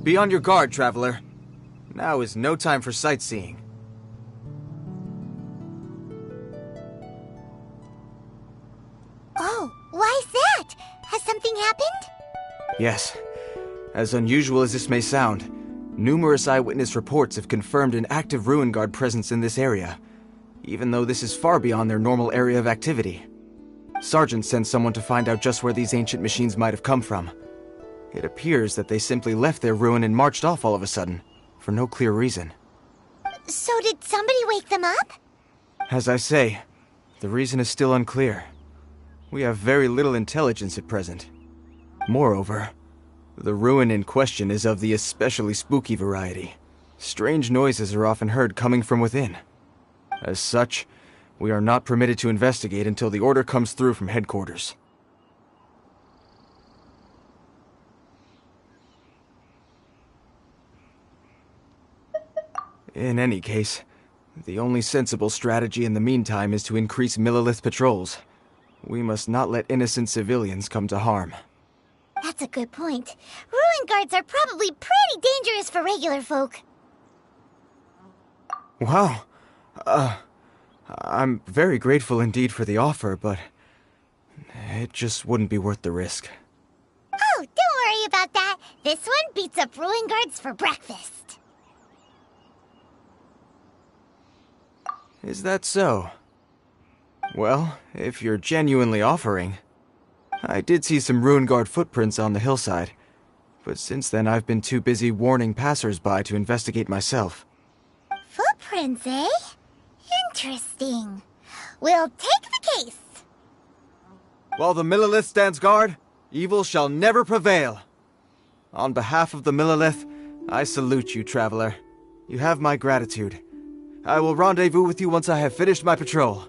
Be on your guard, traveler. Now is no time for sightseeing. Oh, why is that? Has something happened? Yes. As unusual as this may sound, numerous eyewitness reports have confirmed an active Ruin Guard presence in this area, even though this is far beyond their normal area of activity. Sergeant sent someone to find out just where these ancient machines might have come from. It appears that they simply left their ruin and marched off all of a sudden, for no clear reason. So did somebody wake them up? As I say, the reason is still unclear. We have very little intelligence at present. Moreover, the ruin in question is of the especially spooky variety. Strange noises are often heard coming from within. As such, we are not permitted to investigate until the order comes through from headquarters. In any case, the only sensible strategy in the meantime is to increase Millilith patrols. We must not let innocent civilians come to harm. That's a good point. Ruin guards are probably pretty dangerous for regular folk. Wow. I'm very grateful indeed for the offer, but it just wouldn't be worth the risk. Oh, don't worry about that. This one beats up ruin guards for breakfast. Is that so? Well, if you're genuinely offering... I did see some Ruin Guard footprints on the hillside, but since then I've been too busy warning passers-by to investigate myself. Footprints, eh? Interesting. We'll take the case. While the Millilith stands guard, evil shall never prevail. On behalf of the Millilith, I salute you, traveler. You have my gratitude. I will rendezvous with you once I have finished my patrol.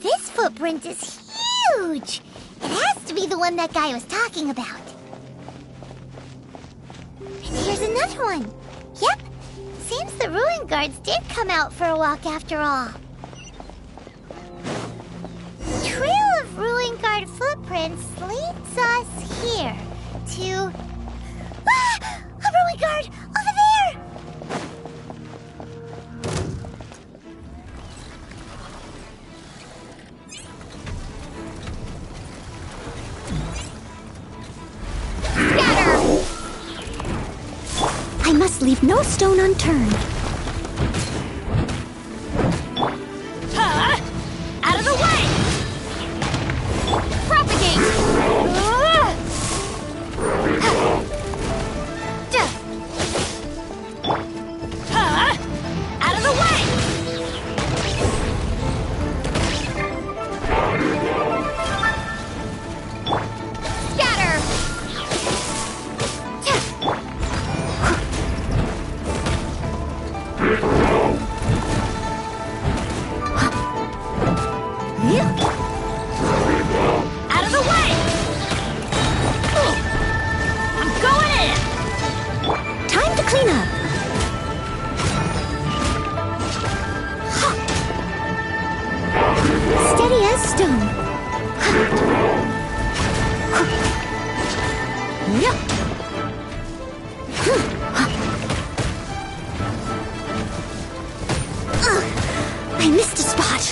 This footprint is huge. It has to be the one that guy was talking about. And here's another one. Yep. Seems the ruin guards did come out for a walk after all. Trail of ruin guard footprints leads us here to... Ah! A ruin guard! Over there! I must leave no stone unturned. Out of the way! Propagate! Out of the way! Scatter! Out of the way! I'm going in! Time to clean up. Steady as stone. I missed a spot.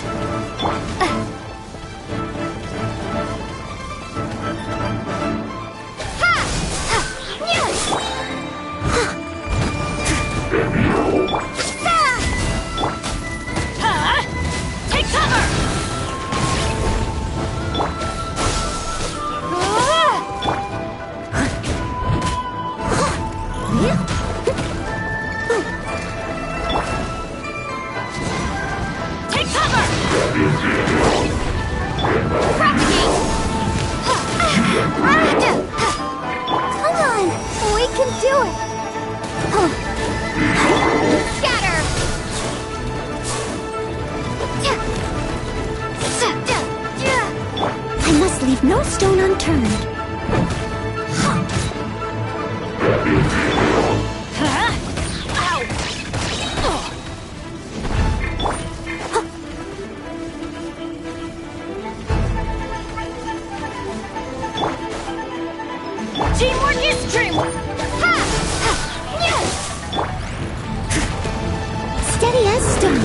Take cover! steady as stone.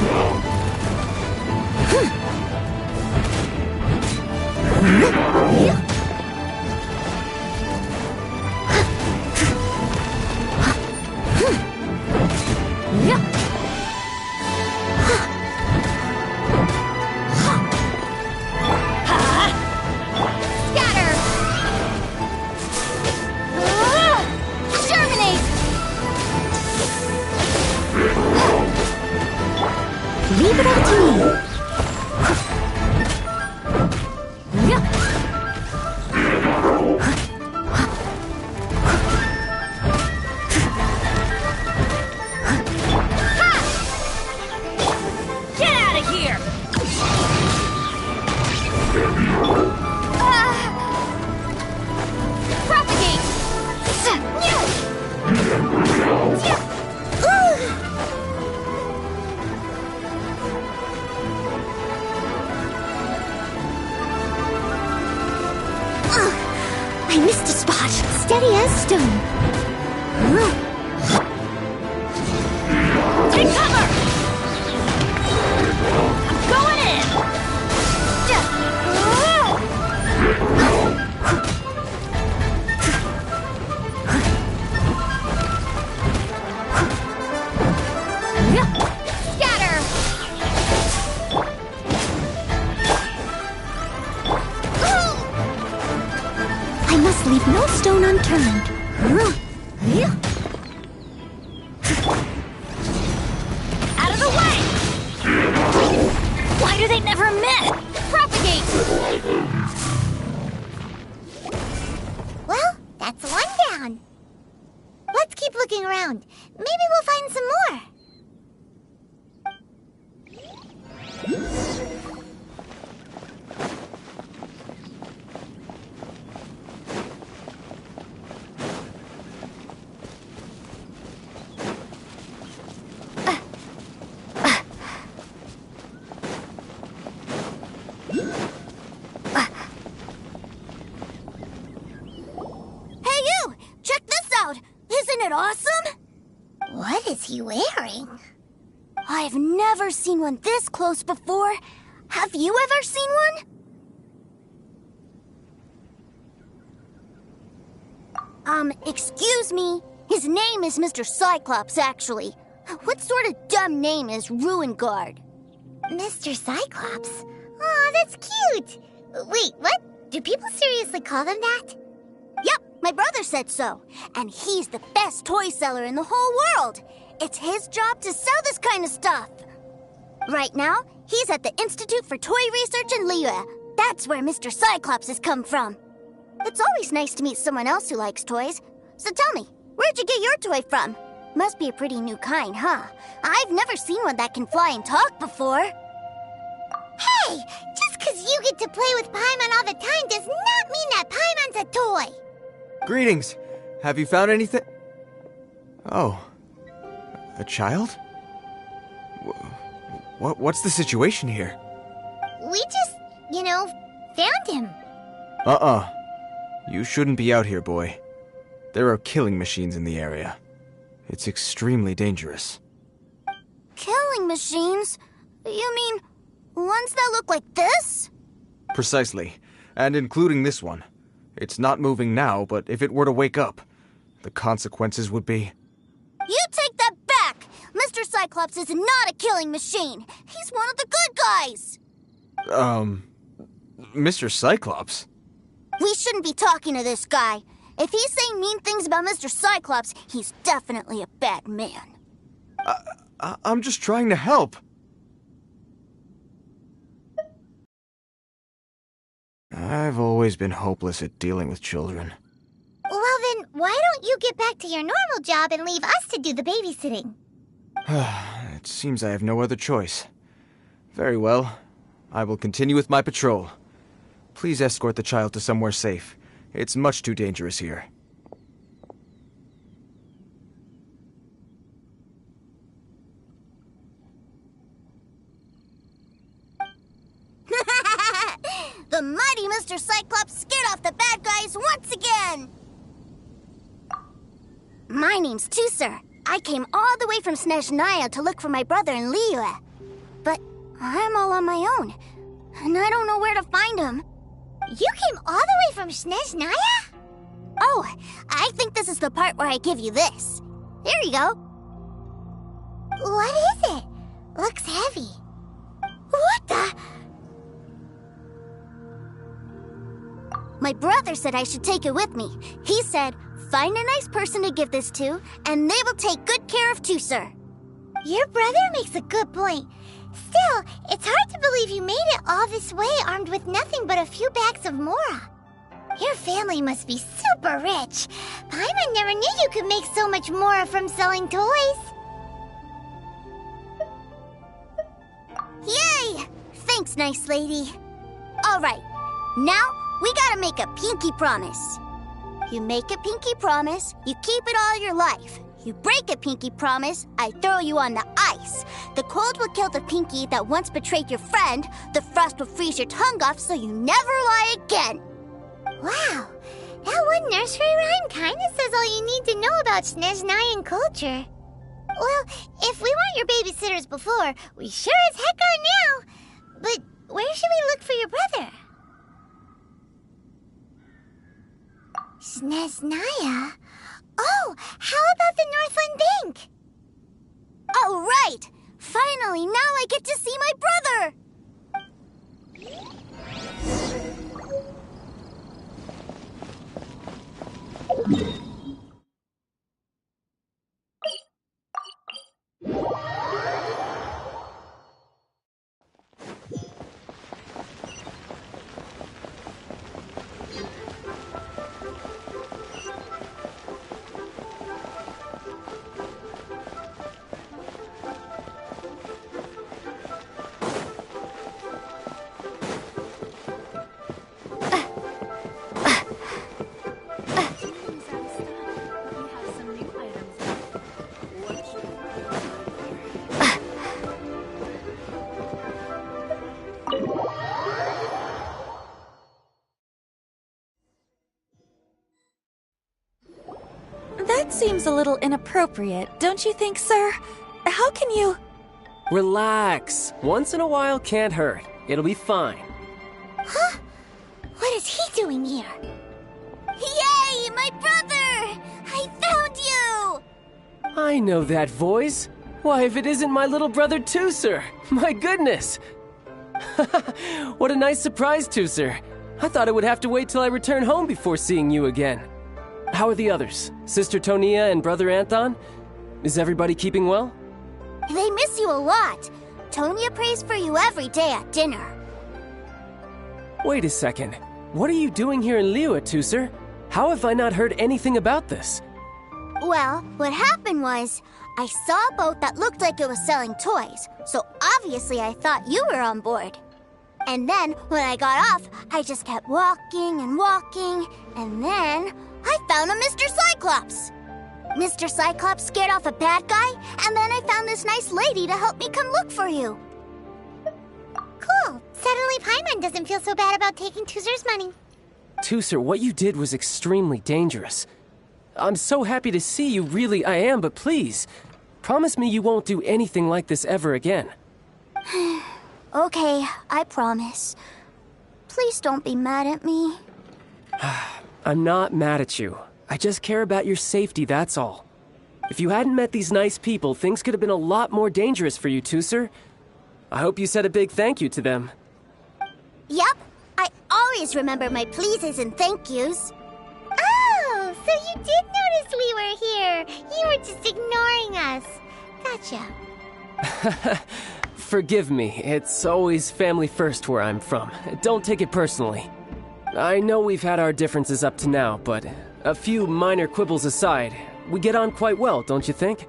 Scatter! Germinate! Leave it up to me. Get out of here! Propagate! I missed a spot. Steady as stone. Take cover! I'm going in! Scatter! I must leave no stone unturned. Out of the way! Why do they never miss? Propagate! Well, that's one down. Let's keep looking around. Maybe we'll find some more. Hey you! Check this out! Isn't it awesome? What is he wearing? I've never seen one this close before. Have you ever seen one? Excuse me. His name is Mr. Cyclops, actually. What sort of dumb name is Ruin Guard? Mr. Cyclops? Aw, that's cute. Wait, what? Do people seriously call them that? Yep, my brother said so. And he's the best toy seller in the whole world. It's his job to sell this kind of stuff. Right now, he's at the Institute for Toy Research in Liyue. That's where Mr. Cyclops has come from. It's always nice to meet someone else who likes toys. So tell me, where'd you get your toy from? Must be a pretty new kind, huh? I've never seen one that can fly and talk before. Hey, just because you get to play with Paimon all the time does not mean that Paimon's a toy. Greetings. Have you found anything? Oh. A child? What's the situation here? We just, found him. You shouldn't be out here, boy. There are killing machines in the area. It's extremely dangerous. Killing machines? You mean ones that look like this? Precisely. And including this one. It's not moving now, but if it were to wake up, the consequences would be... You take that back! Mr. Cyclops is not a killing machine. He's one of the good guys. Mr. Cyclops? We shouldn't be talking to this guy. If he's saying mean things about Mr. Cyclops, he's definitely a bad man. I'm just trying to help. I've always been hopeless at dealing with children. Well then, why don't you get back to your normal job and leave us to do the babysitting? It seems I have no other choice. Very well. I will continue with my patrol. Please escort the child to somewhere safe. It's much too dangerous here. The mighty Mr. Cyclops scared off the bad guys once again! My name's Tusser. I came all the way from Snezhnaya to look for my brother in Liyue. But I'm all on my own, and I don't know where to find him. You came all the way from Snezhnaya? Oh, I think this is the part where I give you this. Here you go. What is it? Looks heavy. What the? My brother said I should take it with me. He said, find a nice person to give this to, and they will take good care of Tusur. Your brother makes a good point. Still, it's hard to believe you made it all this way armed with nothing but a few bags of Mora. Your family must be super rich. Paimon never knew you could make so much Mora from selling toys. Yay! Thanks, nice lady. All right, now we gotta make a pinky promise. You make a pinky promise, you keep it all your life. You break a pinky promise, I throw you on the ice. The cold will kill the pinky that once betrayed your friend. The frost will freeze your tongue off so you never lie again. Wow, that one nursery rhyme kinda says all you need to know about Snezhnayan culture. Well, if we weren't your babysitters before, we sure as heck are now. But where should we look for your brother? Snezhnaya? Oh, how about the Northland Bank? Oh, right! Finally, now I get to see my brother! That seems a little inappropriate, don't you think, sir? How can you... Relax. Once in a while can't hurt. It'll be fine. Huh? What is he doing here? Yay, my brother! I found you! I know that voice. Why, if it isn't my little brother Tusur! My goodness! What a nice surprise, Tusur. I thought I would have to wait till I return home before seeing you again. How are the others? Sister Tonia and Brother Anton? Is everybody keeping well? They miss you a lot. Tonia prays for you every day at dinner. Wait a second. What are you doing here in Liyue, Tusur? How have I not heard anything about this? Well, what happened was, I saw a boat that looked like it was selling toys, so obviously I thought you were on board. And then, when I got off, I just kept walking and walking, and then I found a Mr. Cyclops. Mr. Cyclops scared off a bad guy, and then I found this nice lady to help me come look for you. Cool. Suddenly Paimon doesn't feel so bad about taking Tusur's money. Tusur, what you did was extremely dangerous. I'm so happy to see you, really I am, but please, promise me you won't do anything like this ever again. Okay, I promise. Please don't be mad at me. I'm not mad at you. I just care about your safety, that's all. If you hadn't met these nice people, things could have been a lot more dangerous for you, Tusur. I hope you said a big thank you to them. Yep, I always remember my pleases and thank yous. Oh, so you did notice we were here. You were just ignoring us. Gotcha. Forgive me, it's always family first where I'm from. Don't take it personally. I know we've had our differences up to now, but a few minor quibbles aside, we get on quite well, don't you think?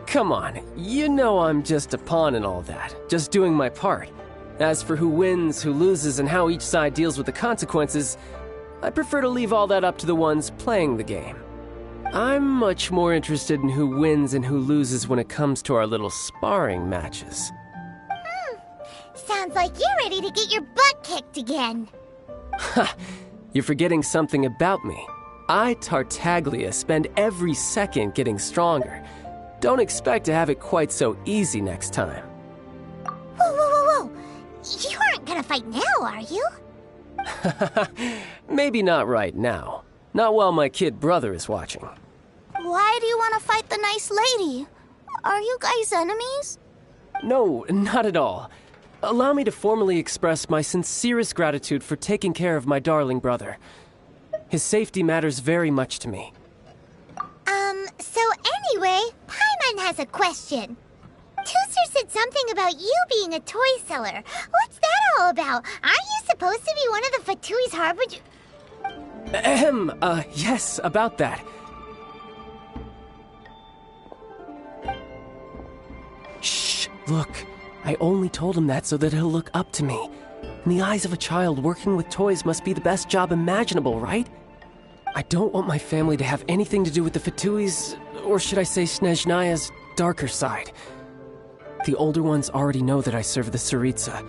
Come on, you know I'm just a pawn and all that, just doing my part. As for who wins, who loses, and how each side deals with the consequences, I prefer to leave all that up to the ones playing the game. I'm much more interested in who wins and who loses when it comes to our little sparring matches. Sounds sounds like you're ready to get your butt kicked again. Ha! You're forgetting something about me. I, Tartaglia, spend every second getting stronger. Don't expect to have it quite so easy next time. Whoa, whoa, whoa, whoa! You aren't gonna fight now, are you? Maybe not right now. Not while my kid brother is watching. Why do you want to fight the nice lady? Are you guys enemies? No, not at all. Allow me to formally express my sincerest gratitude for taking care of my darling brother. His safety matters very much to me. So anyway, Paimon has a question. Tooser said something about you being a toy seller. What's that all about? Aren't you supposed to be one of the Fatui's harbinger? Yes, about that. Shh, look. I only told him that so that he'll look up to me. In the eyes of a child, working with toys must be the best job imaginable, right? I don't want my family to have anything to do with the Fatui's, or should I say Snezhnaya's, darker side. The older ones already know that I serve the Tsaritsa,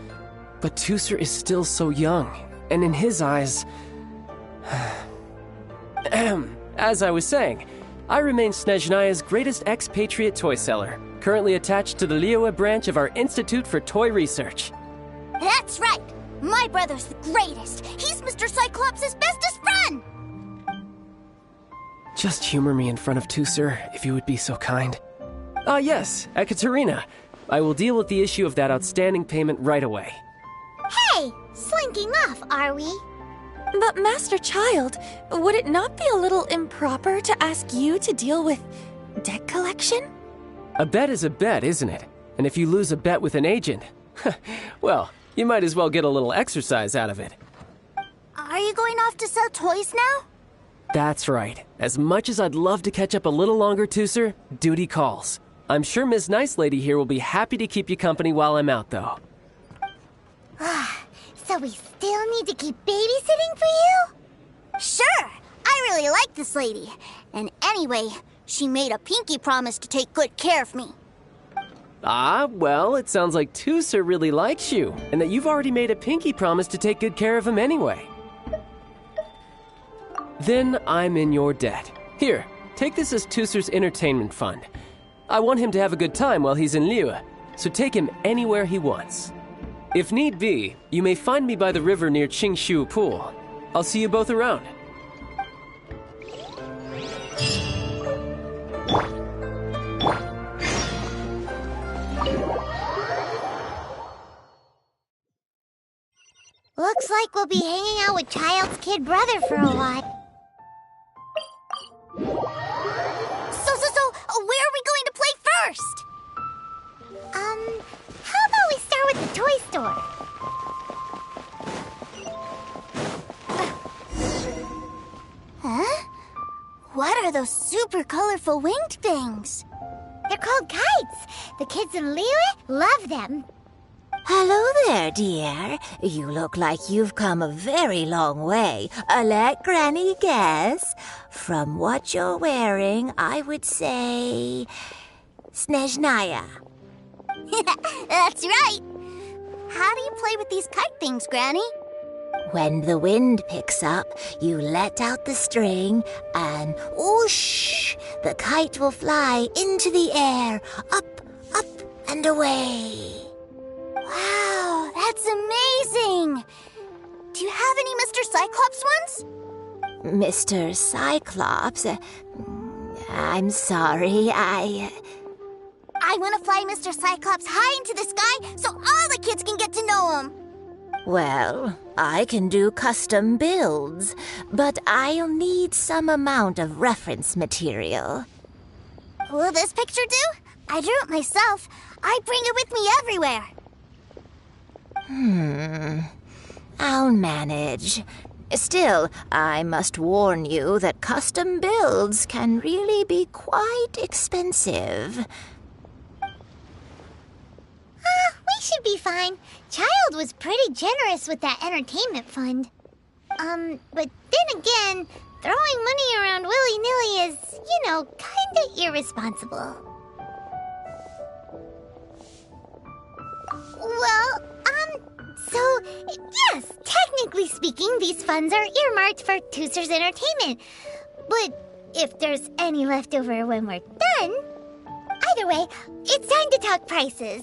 but Tooser is still so young, and in his eyes... As I was saying, I remain Snezhnaya's greatest expatriate toy seller, currently attached to the Liyue branch of our Institute for Toy Research. That's right! My brother's the greatest! He's Mr. Cyclops' bestest friend! Just humor me in front of Tooser, if you would be so kind. Yes, Ekaterina. I will deal with the issue of that outstanding payment right away. Hey, slinking off, are we? But Master Child, would it not be a little improper to ask you to deal with debt collection? A bet is a bet, isn't it? And if you lose a bet with an agent, well, you might as well get a little exercise out of it. Are you going off to sell toys now? That's right. As much as I'd love to catch up a little longer, Tooser, duty calls. I'm sure Ms. Nice Lady here will be happy to keep you company while I'm out, though. So we still need to keep babysitting for you? Sure! I really like this lady. And anyway, she made a pinky promise to take good care of me. Well, it sounds like Tooser really likes you, and that you've already made a pinky promise to take good care of him anyway. Then I'm in your debt. Here, take this as Tooser's entertainment fund. I want him to have a good time while he's in Liyue, so take him anywhere he wants. If need be, you may find me by the river near Qingshu Pool. I'll see you both around. Looks like we'll be hanging out with Child's kid brother for a while. So, where are we going to play first? How about we start with the toy store? Huh? What are those super colorful winged things? They're called kites. The kids in Liyue love them. Hello there, dear. You look like you've come a very long way. Let Granny guess. From what you're wearing, I would say... Snezhnaya. That's right. How do you play with these kite things, Granny? When the wind picks up, you let out the string and whoosh! The kite will fly into the air, up, up, and away. Wow, that's amazing! Do you have any Mr. Cyclops ones? Mr. Cyclops? I'm sorry, I want to fly Mr. Cyclops high into the sky so all the kids can get to know him. Well, I can do custom builds, but I'll need some amount of reference material. Will this picture do? I drew it myself. I bring it with me everywhere. I'll manage. Still, I must warn you that custom builds can really be quite expensive. We should be fine. Child was pretty generous with that entertainment fund. But then again, throwing money around willy-nilly is, kinda irresponsible. Well, So, yes, technically speaking, these funds are earmarked for Tooser's entertainment. But if there's any left over when we're done... Either way, it's time to talk prices.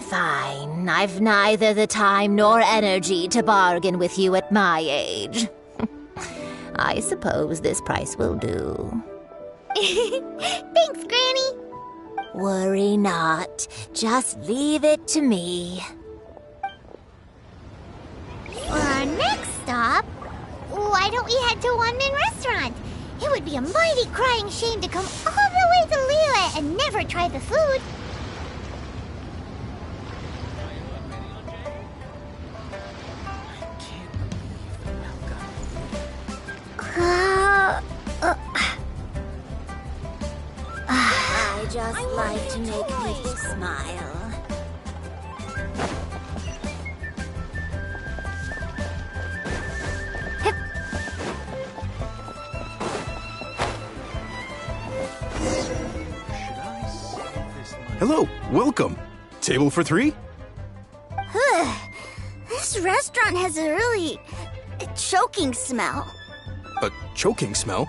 Fine. I've neither the time nor energy to bargain with you at my age. I suppose this price will do. Thanks, Granny. Worry not. Just leave it to me. For our next stop, why don't we head to One-Man Restaurant? It would be a mighty crying shame to come all the way to Liyue and never try the food. I just like to make people smile. Hello, welcome. Table for 3? This restaurant has a really choking smell. A choking smell?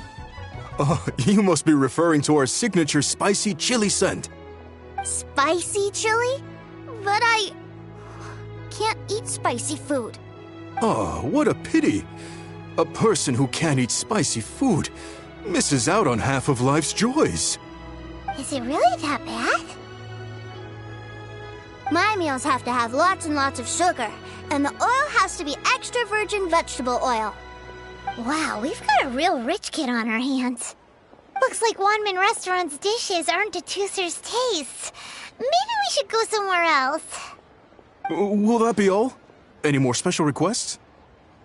Oh, you must be referring to our signature spicy chili scent. Spicy chili? But I can't eat spicy food. Oh, what a pity. A person who can't eat spicy food misses out on half of life's joys. Is it really that bad? My meals have to have lots and lots of sugar, and the oil has to be extra virgin vegetable oil. Wow, we've got a real rich kid on our hands. Looks like One-Man Restaurant's dishes aren't to Tooser's taste. Maybe we should go somewhere else. Will that be all? Any more special requests?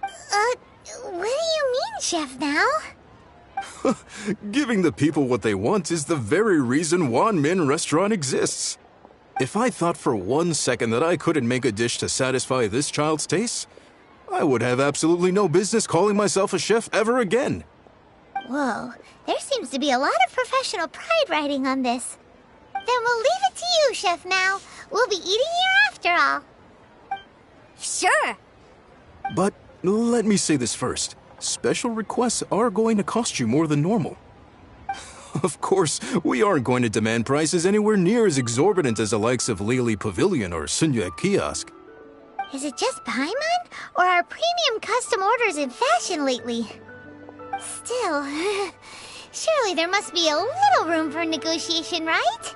What do you mean, Chef now? Giving the people what they want is the very reason One-Man Restaurant exists. If I thought for 1 second that I couldn't make a dish to satisfy this child's taste, I would have absolutely no business calling myself a chef ever again. Whoa, there seems to be a lot of professional pride riding on this. Then we'll leave it to you, Chef Mao. We'll be eating here after all. Sure. But let me say this first. Special requests are going to cost you more than normal. Of course, we aren't going to demand prices anywhere near as exorbitant as the likes of Lily Pavilion or Sunya Kiosk. Is it just Paimon? Or are premium custom orders in fashion lately? Still, surely there must be a little room for negotiation, right?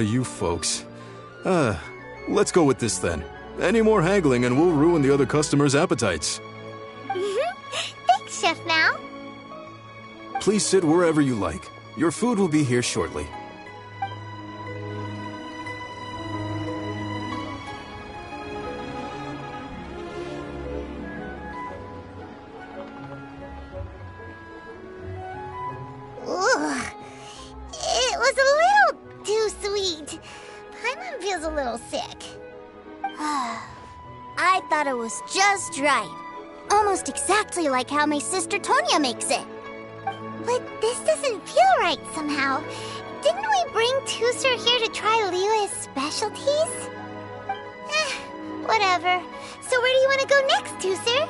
You folks. Let's go with this then. Any more haggling and we'll ruin the other customers' appetites. Thanks, Chef Mao. Please sit wherever you like. Your food will be here shortly. Ugh. It was a little too sweet. Paimon feels a little sick. I thought it was just right. Almost exactly like how my sister Tonya makes it. But this doesn't feel right somehow. Didn't we bring Tooser here to try Liyue's specialties? Whatever. So where do you want to go next, Tooser?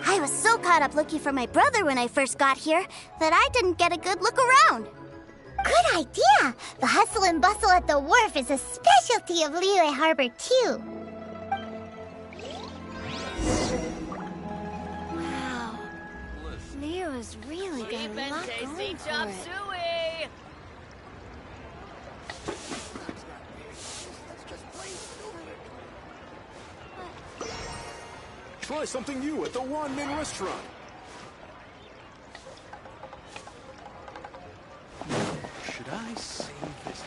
I was so caught up looking for my brother when I first got here that I didn't get a good look around. Good idea! The hustle and bustle at the wharf is a specialty of Liyue Harbor, too. Wow. Liyue's really got a lot going for it. Try something new at the Wanmin restaurant. Should I save this?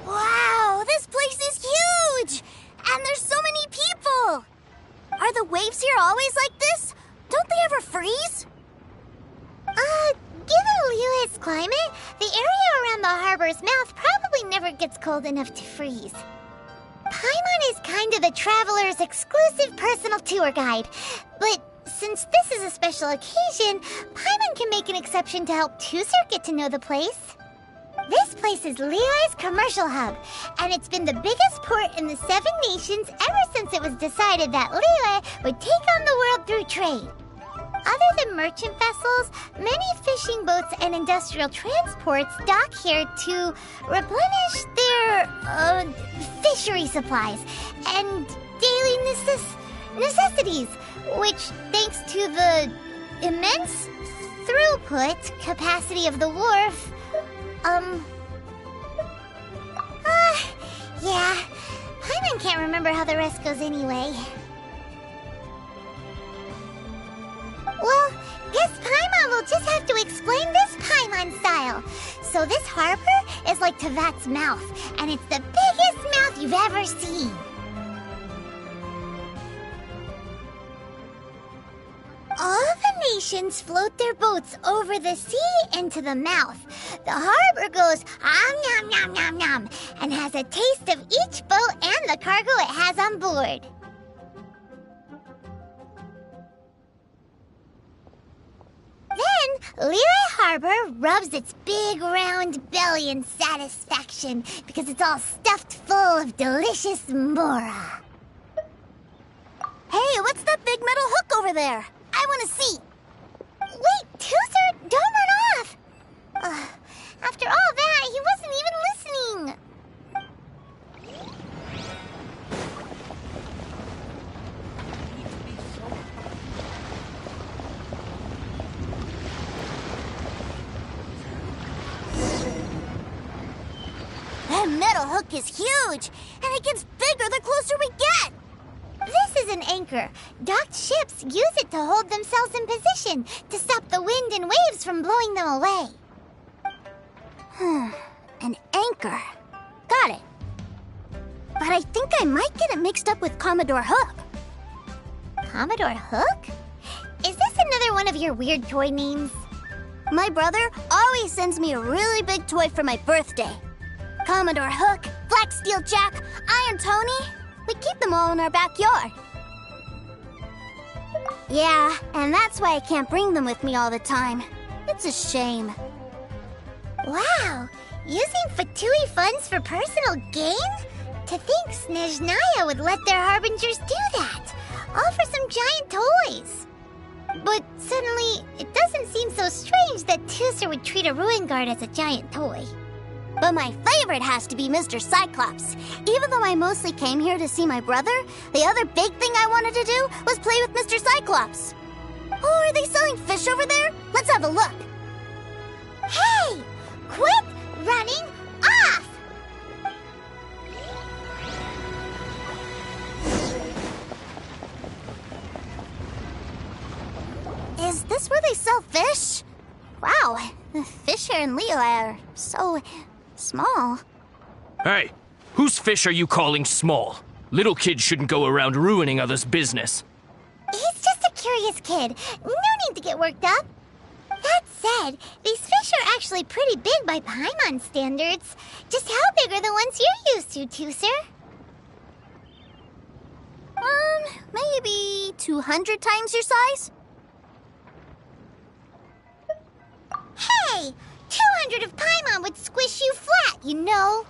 Wow, this place is huge! And there's so many people! Are the waves here always like this? Don't they ever freeze? Given Liyue's climate, the area around the harbor's mouth probably never gets cold enough to freeze. Paimon is kind of the traveler's exclusive personal tour guide, but since this is a special occasion, Paimon can make an exception to help Tusser get to know the place. This place is Liyue's commercial hub, and it's been the biggest port in the Seven Nations ever since it was decided that Liyue would take on the world through trade. Other than merchant vessels, many fishing boats and industrial transports dock here to replenish their fishery supplies and daily necessities, which, thanks to the immense throughput capacity of the wharf, yeah, Paimon can't remember how the rest goes anyway. Well, guess Paimon will just have to explain this Paimon style. So this harbor is like Tevat's mouth, and it's the biggest mouth you've ever seen. All the nations float their boats over the sea into the mouth. The harbor goes nom nom nom nom and has a taste of each boat and the cargo it has on board. Then, Liyue Harbor rubs its big round belly in satisfaction because it's all stuffed full of delicious mora. Hey, what's that big metal hook over there? I want to see. Wait, Tusser, don't run off! After all that, he wasn't even listening. That metal hook is huge, and it gets bigger the closer we get. This is an anchor. Docked ships use it to hold themselves in position, to stop the wind and waves from blowing them away. An anchor. Got it. But I think I might get it mixed up with Commodore Hook. Commodore Hook? Is this another one of your weird toy names? My brother always sends me a really big toy for my birthday. Commodore Hook, Black Steel Jack, Iron Tony. We keep them all in our backyard. Yeah, and that's why I can't bring them with me all the time. It's a shame. Wow! Using Fatui funds for personal gain? To think Snezhnaya would let their harbingers do that! All for some giant toys! But suddenly, it doesn't seem so strange that Tusser would treat a ruin guard as a giant toy. But my favorite has to be Mr. Cyclops. Even though I mostly came here to see my brother, the other big thing I wanted to do was play with Mr. Cyclops. Oh, are they selling fish over there? Let's have a look. Hey! Quit running off! Is this where they sell fish? Wow, the fish here in Liyue are so small. Hey, whose fish are you calling small? Little kids shouldn't go around ruining others' business. He's just a curious kid. No need to get worked up. That said, these fish are actually pretty big by Paimon standards. Just how big are the ones you're used to, Tusser? maybe 200 times your size? Hey! 200 of Paimon would squish you flat, you know.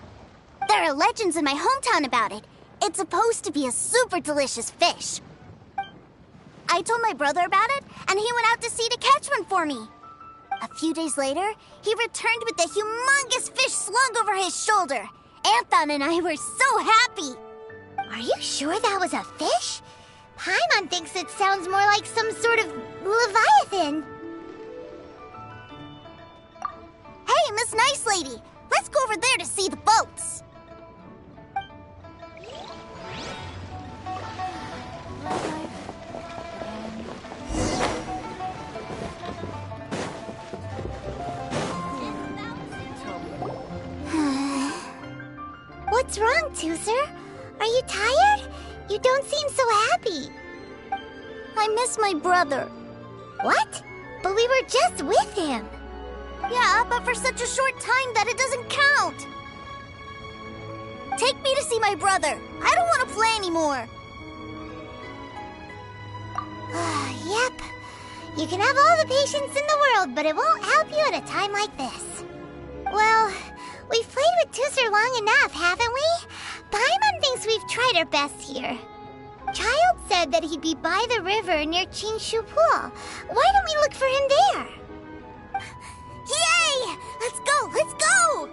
There are legends in my hometown about it. It's supposed to be a super delicious fish. I told my brother about it, and he went out to sea to catch one for me. A few days later, he returned with a humongous fish slung over his shoulder. Anthon and I were so happy. Are you sure that was a fish? Paimon thinks it sounds more like some sort of leviathan. Hey, Miss Nice Lady, let's go over there to see the boats. What's wrong, Tooser? Are you tired? You don't seem so happy. I miss my brother. What? But we were just with him. Yeah, but for such a short time that it doesn't count. Take me to see my brother. I don't want to play anymore. Yep. You can have all the patience in the world, but it won't help you at a time like this. Well, we've played with Tooser long enough, haven't we? Paimon thinks we've tried our best here. Child said that he'd be by the river near Chinshu Pool. Why don't we look for him there? Yay! Let's go! Let's go!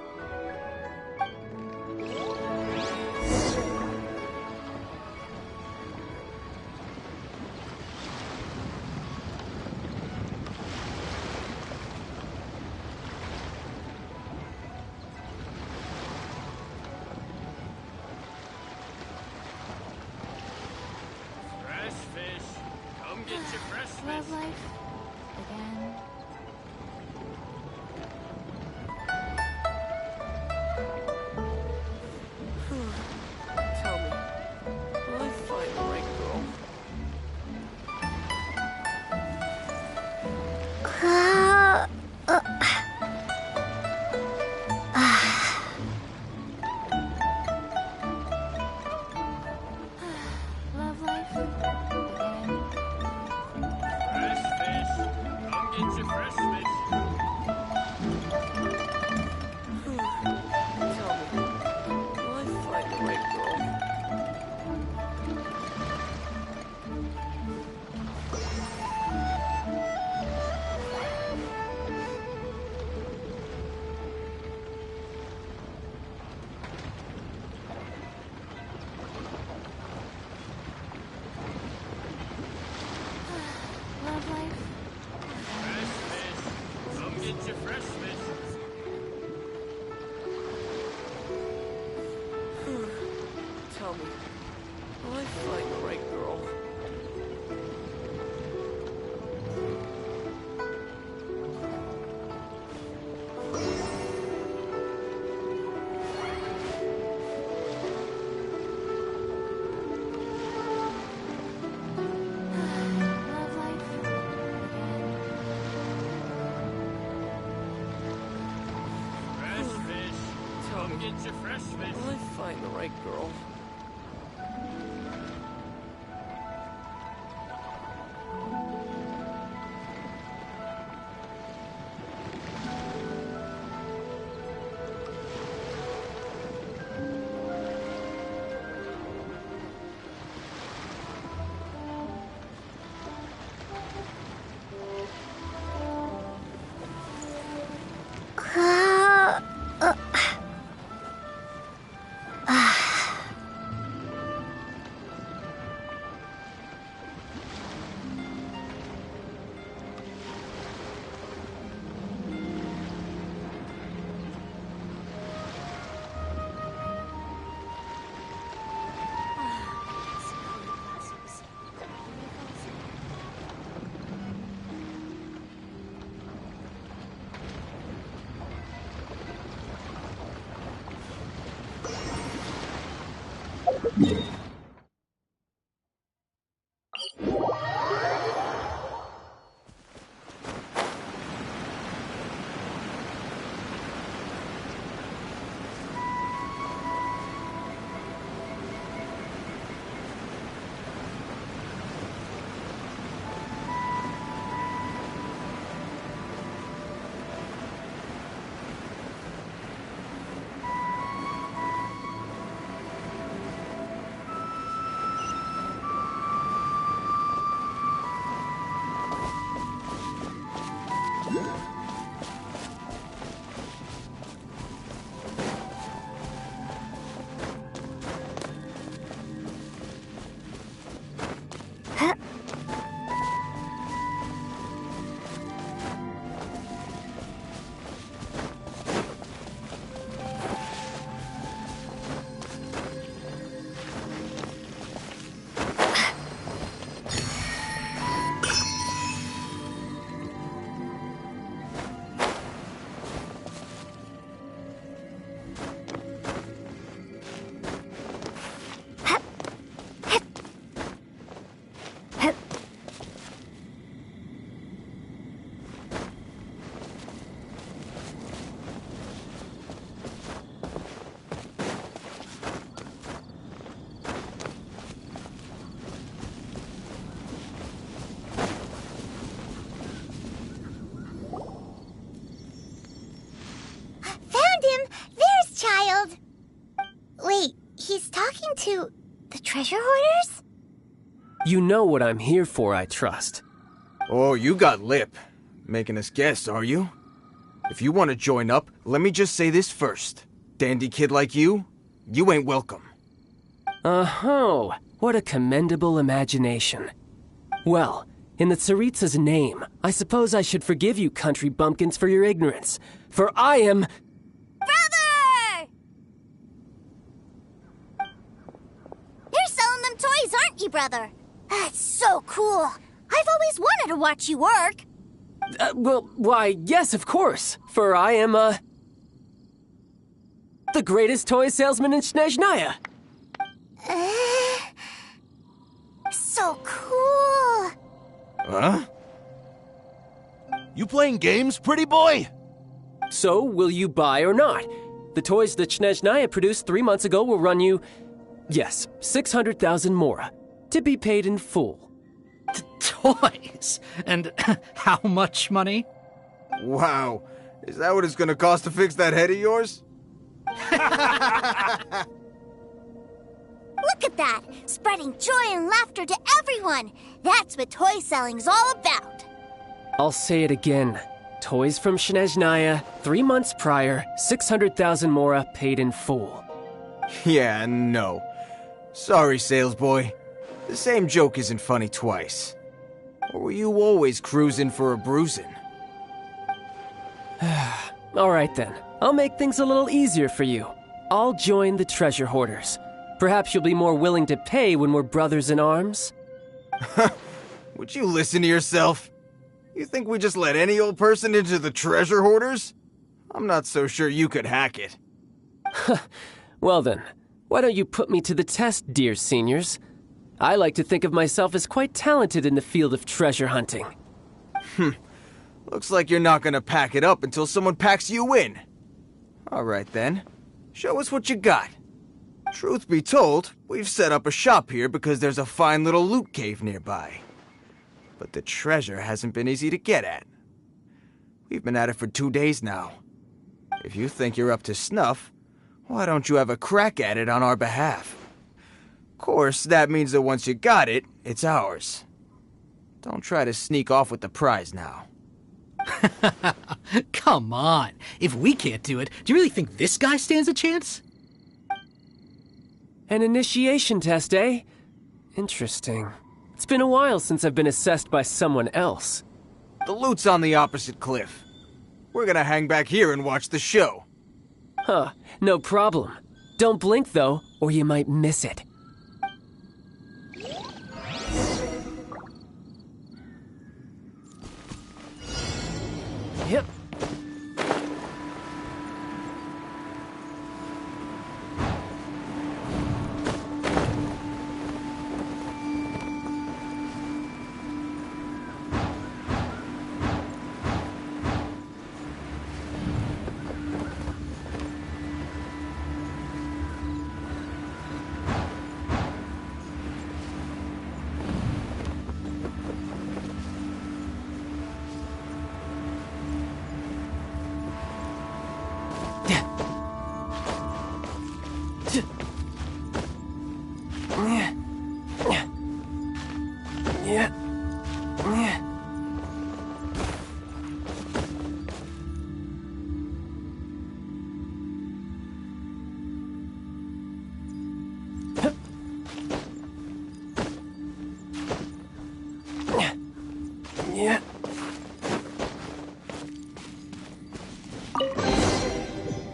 Fresh fish. Come get your fresh fish. Love life again. Tell me, will I find the right girl? Love life again. Fresh fish. Come get your fresh fish. Tell me, will I find the right girl? Love life. Fresh fish. Come get your fresh fish. Tell me, will I find the right girl? Love life again. Fresh fish. Tell Come me, get your fresh fish. will I find the right girl? to the treasure hoarders? You know what I'm here for, I trust. Oh, you got lip. Making us guess, are you? If you want to join up, let me just say this first. Dandy kid like you ain't welcome. Oh, what a commendable imagination. Well, in the Tsaritsa's name, I suppose I should forgive you country bumpkins for your ignorance, for I am... Brother! You're selling them toys, aren't you, brother? That's so cool. I've always wanted to watch you work. Well, why, yes, of course, for I am, the greatest toy salesman in Snezhnaya. So cool. Huh? You playing games, pretty boy? So, will you buy or not? The toys that Snezhnaya produced 3 months ago will run you, yes, 600,000 mora, to be paid in full. Toys? And how much money? Wow. Is that what it's gonna cost to fix that head of yours? Look at that! Spreading joy and laughter to everyone! That's what toy selling's all about! I'll say it again. Toys from Snezhnaya, 3 months prior, 600,000 mora paid in full. Yeah, no. Sorry, salesboy. The same joke isn't funny twice. Or were you always cruising for a bruising? Alright then, I'll make things a little easier for you. I'll join the treasure hoarders. Perhaps you'll be more willing to pay when we're brothers in arms? Would you listen to yourself? You think we just let any old person into the treasure hoarders? I'm not so sure you could hack it. Well then, why don't you put me to the test, dear seniors? I like to think of myself as quite talented in the field of treasure hunting. Looks like you're not gonna pack it up until someone packs you in. Alright then, show us what you got. Truth be told, we've set up a shop here because there's a fine little loot cave nearby. But the treasure hasn't been easy to get at. We've been at it for 2 days now. If you think you're up to snuff, why don't you have a crack at it on our behalf? Of course, that means that once you got it, it's ours. Don't try to sneak off with the prize now. Come on. If we can't do it, do you really think this guy stands a chance? An initiation test, eh? Interesting. It's been a while since I've been assessed by someone else. The loot's on the opposite cliff. We're gonna hang back here and watch the show. Huh, no problem. Don't blink though, or you might miss it. Yep.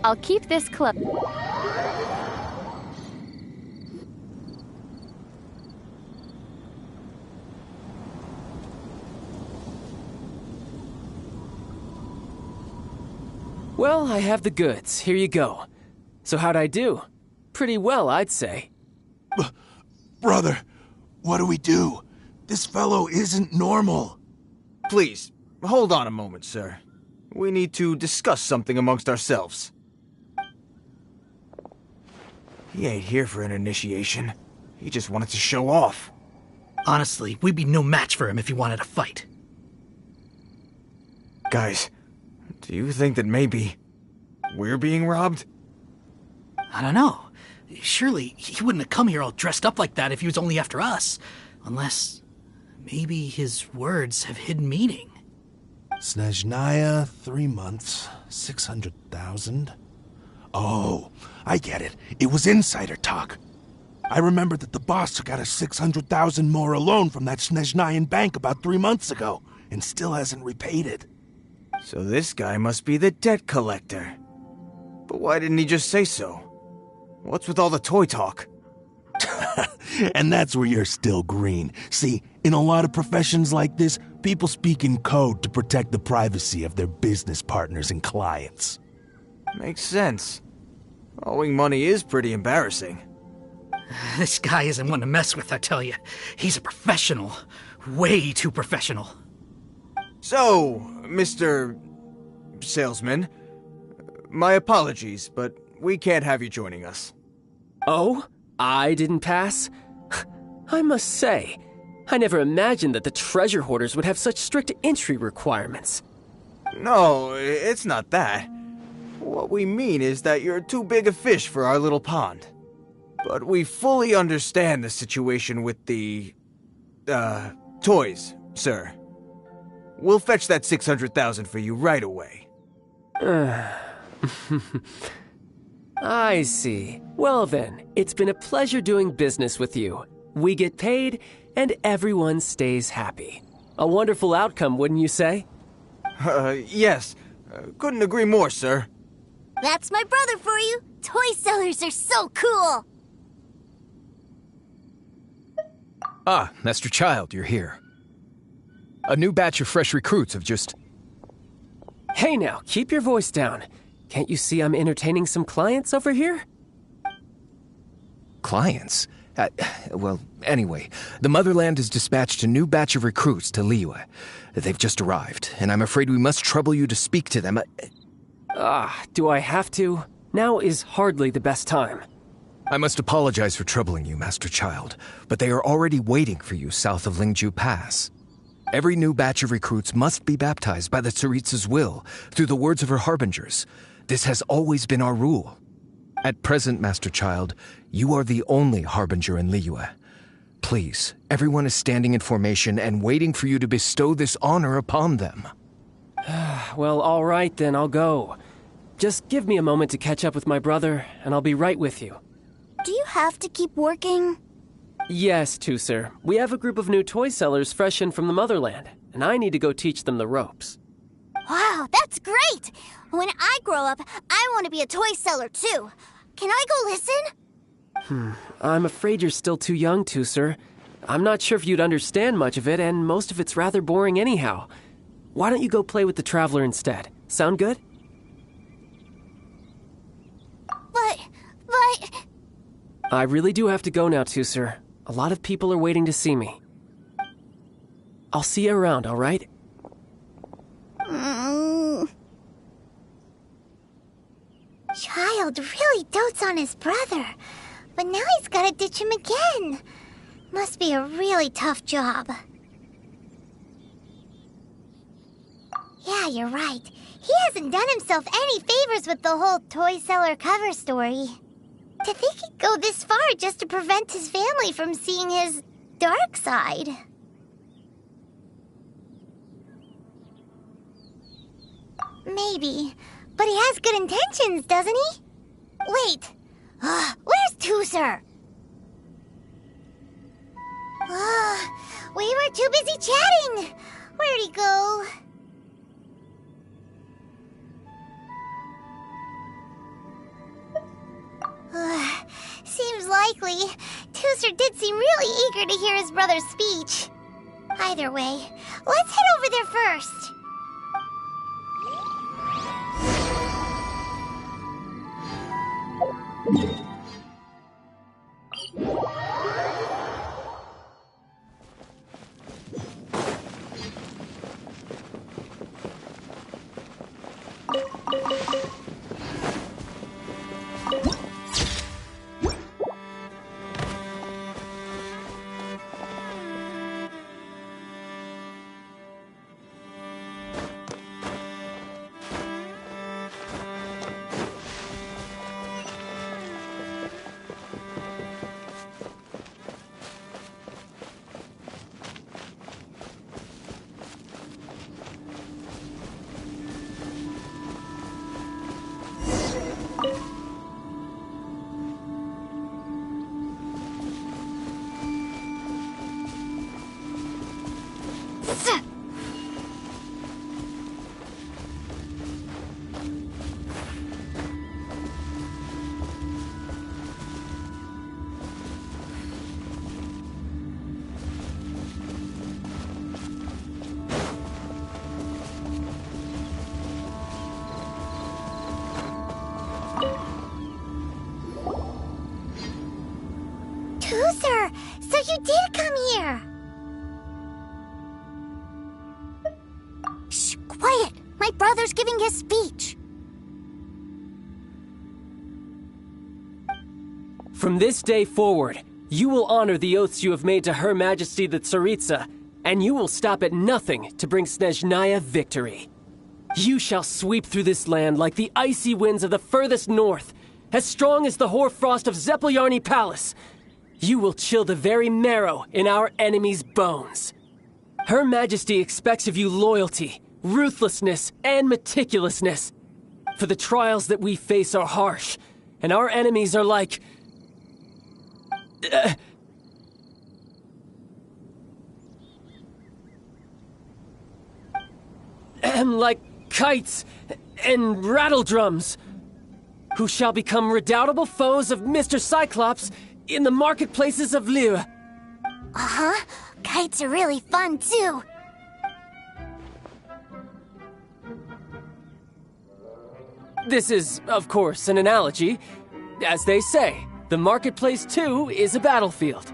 I'll keep this close. Well, I have the goods. Here you go. So how'd I do? Pretty well, I'd say. Brother, what do we do? This fellow isn't normal. Please, hold on a moment, sir. We need to discuss something amongst ourselves. He ain't here for an initiation. He just wanted to show off. Honestly, we'd be no match for him if he wanted a fight. Guys, do you think that maybe we're being robbed? I don't know. Surely he wouldn't have come here all dressed up like that if he was only after us. Unless maybe his words have hidden meaning. Snezhnaya, 3 months, 600,000. Oh, I get it. It was insider talk. I remember that the boss took out a 600,000 more loan from that Snezhnayan bank about 3 months ago, and still hasn't repaid it. So this guy must be the debt collector. But why didn't he just say so? What's with all the toy talk? And that's where you're still green. See, in a lot of professions like this, people speak in code to protect the privacy of their business partners and clients. Makes sense. Owing money is pretty embarrassing. This guy isn't one to mess with, I tell you. He's a professional. Way too professional. So, Mr. Salesman, my apologies, but we can't have you joining us. Oh? I didn't pass? I must say, I never imagined that the treasure hoarders would have such strict entry requirements. No, it's not that. What we mean is that you're too big a fish for our little pond. But we fully understand the situation with the, toys, sir. We'll fetch that 600,000 for you right away. I see. Well then, it's been a pleasure doing business with you. We get paid, and everyone stays happy. A wonderful outcome, wouldn't you say? Yes. Couldn't agree more, sir. That's my brother for you. Toy sellers are so cool. Ah, Master Child, you're here. A new batch of fresh recruits have just... Hey now, keep your voice down. Can't you see I'm entertaining some clients over here? Clients? Well, anyway, the Motherland has dispatched a new batch of recruits to Liyue. They've just arrived, and I'm afraid we must trouble you to speak to them. Do I have to? Now is hardly the best time. I must apologize for troubling you, Master Child, but they are already waiting for you south of Lingju Pass. Every new batch of recruits must be baptized by the Tsaritsa's will, through the words of her harbingers. This has always been our rule. At present, Master Child, you are the only harbinger in Liyue. Please, everyone is standing in formation and waiting for you to bestow this honor upon them. Well, all right then, I'll go. Just give me a moment to catch up with my brother, and I'll be right with you. Do you have to keep working? Yes, Tusser. We have a group of new toy sellers fresh in from the Motherland, and I need to go teach them the ropes. Wow, that's great! When I grow up, I want to be a toy seller too. Can I go listen? I'm afraid you're still too young, Tusser. I'm not sure if you'd understand much of it, and most of it's rather boring anyhow. Why don't you go play with the Traveler instead? Sound good? But... I really do have to go now, Tusser. A lot of people are waiting to see me. I'll see you around, all right? Child really dotes on his brother, but now he's gotta ditch him again. Must be a really tough job. Yeah, you're right. He hasn't done himself any favors with the whole toy seller cover story. To think he'd go this far just to prevent his family from seeing his dark side. Maybe, but he has good intentions, doesn't he? Wait, where's Tusser? We were too busy chatting. Where'd he go? Seems likely. Tusser did seem really eager to hear his brother's speech. Either way, let's head over there first. Professor! So you did come here! Shh, quiet! My brother's giving his speech. From this day forward, you will honor the oaths you have made to Her Majesty the Tsaritsa, and you will stop at nothing to bring Snezhnaya victory. You shall sweep through this land like the icy winds of the furthest north, as strong as the hoarfrost of Zepelyarny Palace. You will chill the very marrow in our enemies' bones. Her Majesty expects of you loyalty, ruthlessness, and meticulousness. For the trials that we face are harsh, and our enemies are like... like kites and rattledrums, who shall become redoubtable foes of Mr. Cyclops in the marketplaces of Liyue. Uh-huh. Kites are really fun, too. This is, of course, an analogy. As they say, the marketplace, too, is a battlefield.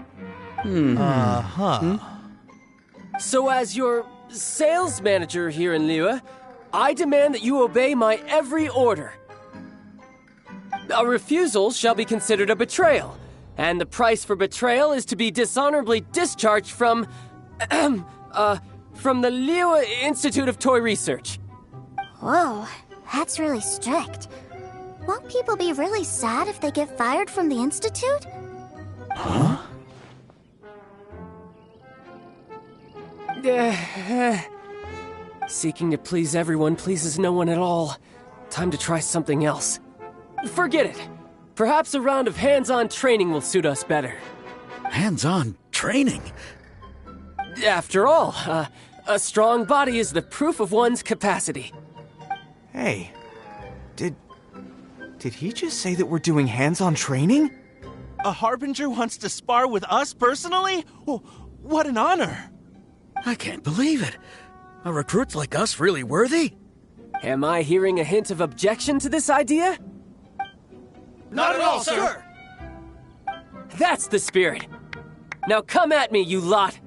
So as your sales manager here in Liyue, I demand that you obey my every order. A refusal shall be considered a betrayal, and the price for betrayal is to be dishonorably discharged from the Liyue Institute of Toy Research. Whoa, that's really strict. Won't people be really sad if they get fired from the Institute? Huh? Seeking to please everyone pleases no one at all. Time to try something else. Forget it. Perhaps a round of hands-on training will suit us better. Hands-on training? After all, a strong body is the proof of one's capacity. Hey, did he just say that we're doing hands-on training? A Harbinger wants to spar with us personally? Oh, what an honor! I can't believe it. Are recruits like us really worthy? Am I hearing a hint of objection to this idea? Not at all, sir! That's the spirit. Now come at me, you lot!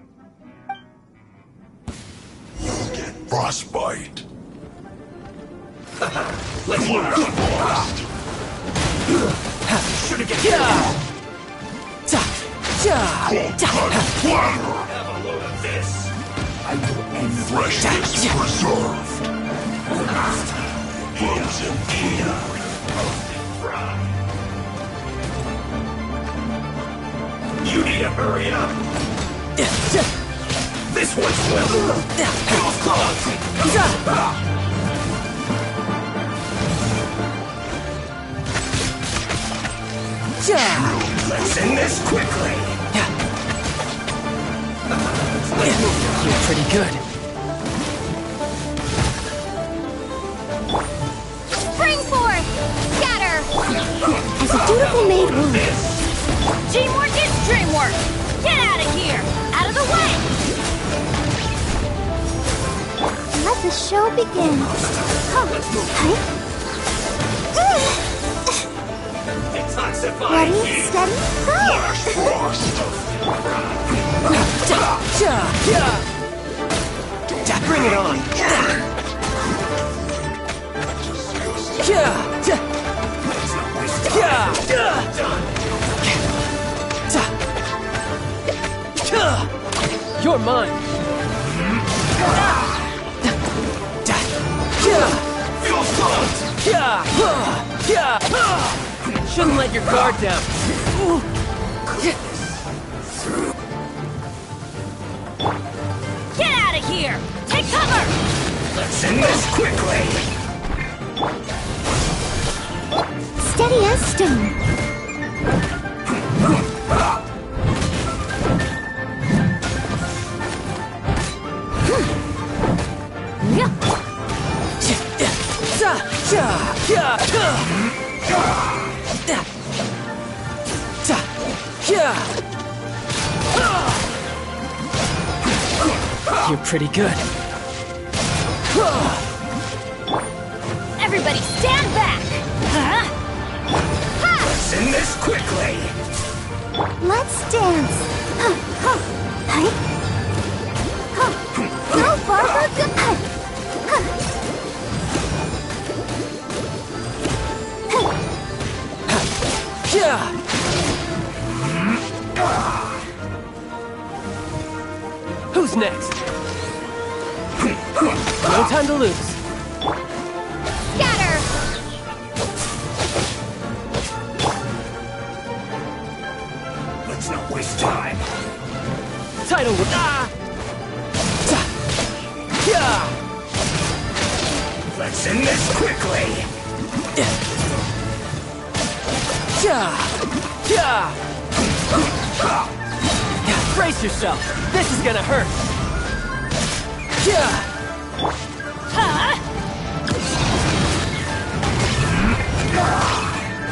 Get frostbite. Let's learn some frost! Should have get Have a load of this! I will end Freshness preserved. frozen here. You need to hurry up! This one's well! Let's end this quickly! You're pretty good. Springboard! Scatter! As a dutiful maid woman. Teamwork is dreamwork! Get out of here! Out of the way! Let the show begin. Detoxify Ready, heat! steady, go! Flash frost! Bring it on! You're mine! Feel slumped! Shouldn't let your guard down. Get out of here! Take cover! Let's end this quickly! Steady as stone. You're pretty good. Everybody stand back! Huh? Let's end this quickly! Let's dance. Hey. Go, Barbara, go. Who's next? No time to lose. Scatter! Let's not waste time. Tidal Wave. Let's end this quickly. Brace yourself. This is gonna hurt.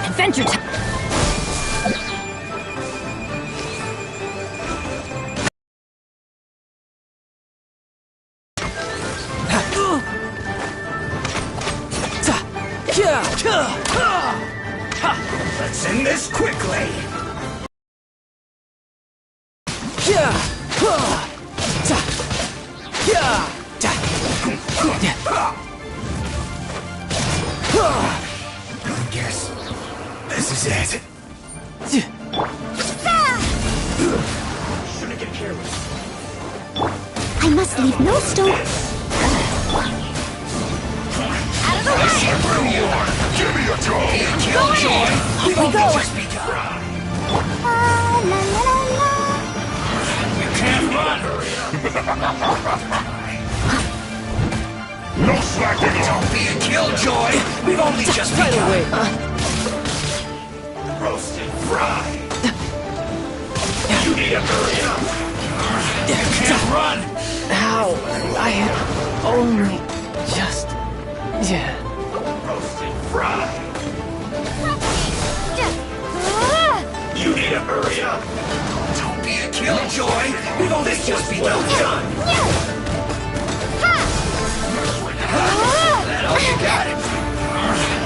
Adventure time. Let's end this quickly. I guess this is it. Shouldn't get careless. I must leave no stone. Out of the way! Give me a joy! Go in! Here we go! Just begun. La la la la. You can't run! No slacking off! Don't be a killjoy! We've only just begun! Roasted fried! You need to hurry up! You can't run! How? I had only just... Roasted fried! You need to hurry up! Don't be a killjoy! We've only just begun! That all you got?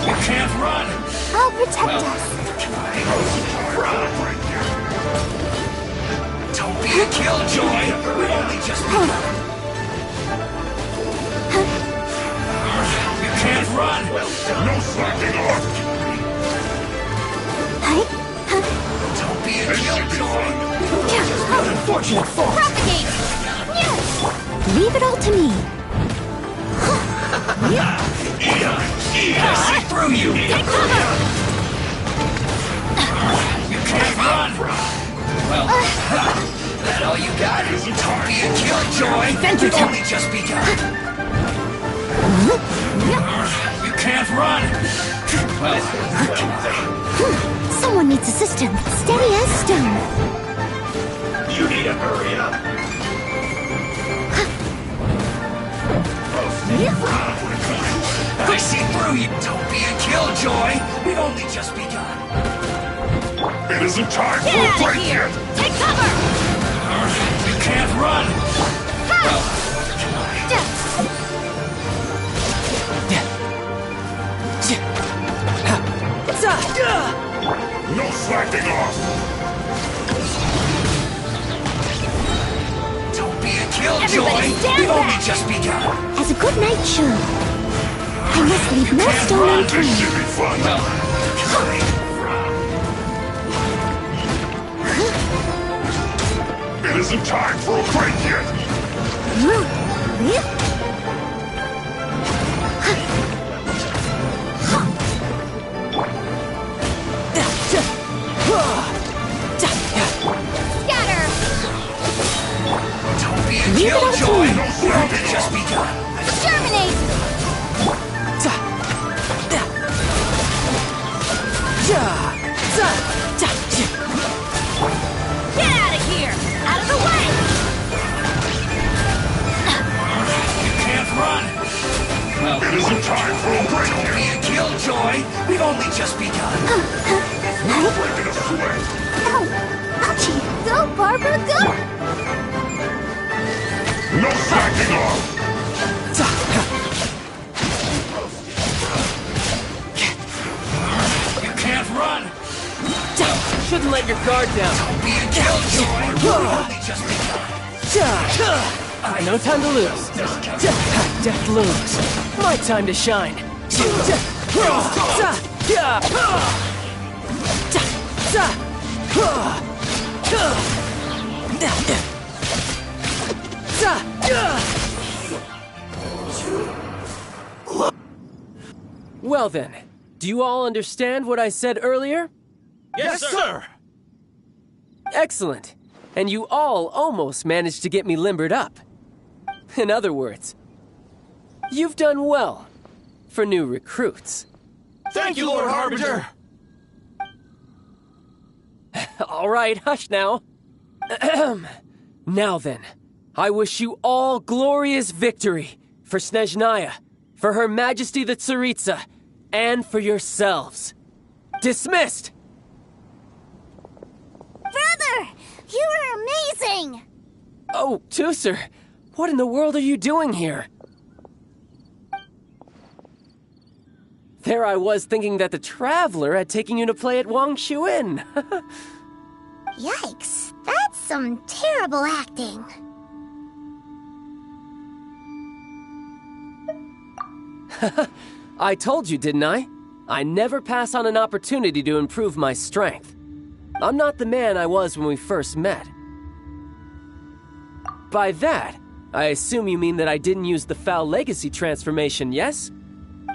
You can't run! I'll protect us. Don't be a killjoy! We've only just begun! You can't run! No slacking off! Don't be a killjoy! Unfortunate fault. Propagate! Leave it all to me. I see through you! Take cover! You can't run! Well, that all you got is don't be a killjoy! We've only just begun! You can't run! Well, someone needs assistance. Steady as stone. you need to hurry up! I see through you! Don't be a killjoy! We've only just begun! It isn't time for a break yet! Take cover! You can't run! Well, no slacking off! Don't be a killjoy! We've only just begun! As a good knight should. I must leave no stone unturned. This should be fun! It isn't time for a break yet! Scatter! Don't be a killjoy! We've only just begun! Germinate! Get out of here! Out of the way! You can't run! Well, it isn't time for a break! Don't be a killjoy! We've only just begun! We're breaking a sweat! Ow! Ouchie! Go, Barbara, go! No slacking off! You can't run! shouldn't let your guard down. Don't be a killjoy. We've only just begun. No time to lose. Death looms. My time to shine. Well then, do you all understand what I said earlier? Yes, sir! Excellent. And you all almost managed to get me limbered up. In other words, you've done well for new recruits. Thank you, Lord Harbinger! All right, hush now. Now then, I wish you all glorious victory for Snezhnaya, for Her Majesty the Tsaritsa, and for yourselves. Dismissed! Brother! You were amazing! Oh, Tusser, what in the world are you doing here? There I was thinking that the Traveler had taken you to play at Wang Shuin. Yikes, that's some terrible acting. I told you, didn't I? I never pass on an opportunity to improve my strength. I'm not the man I was when we first met. By that, I assume you mean that I didn't use the Foul Legacy transformation, yes?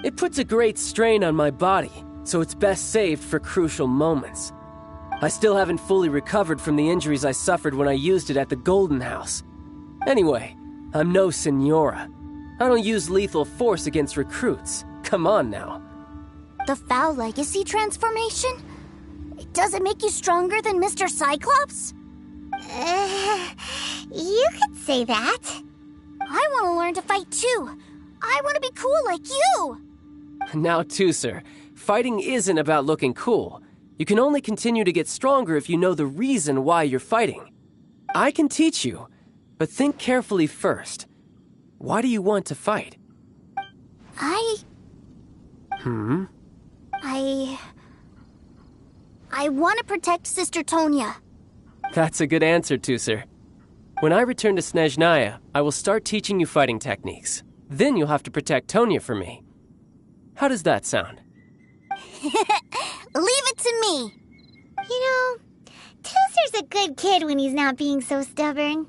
It puts a great strain on my body, so it's best saved for crucial moments. I still haven't fully recovered from the injuries I suffered when I used it at the Golden House. Anyway, I'm no Senora. I don't use lethal force against recruits. Come on now. The Foul Legacy transformation? Does it make you stronger than Mr. Cyclops? You could say that. I want to learn to fight too. I want to be cool like you. Now, Tusser, fighting isn't about looking cool. You can only continue to get stronger if you know the reason why you're fighting. I can teach you, but think carefully first. Why do you want to fight? I want to protect Sister Tonya. That's a good answer, Tusser. When I return to Snezhnaya, I will start teaching you fighting techniques. Then you'll have to protect Tonya for me. How does that sound? Leave it to me. You know, Tusser's a good kid when he's not being so stubborn.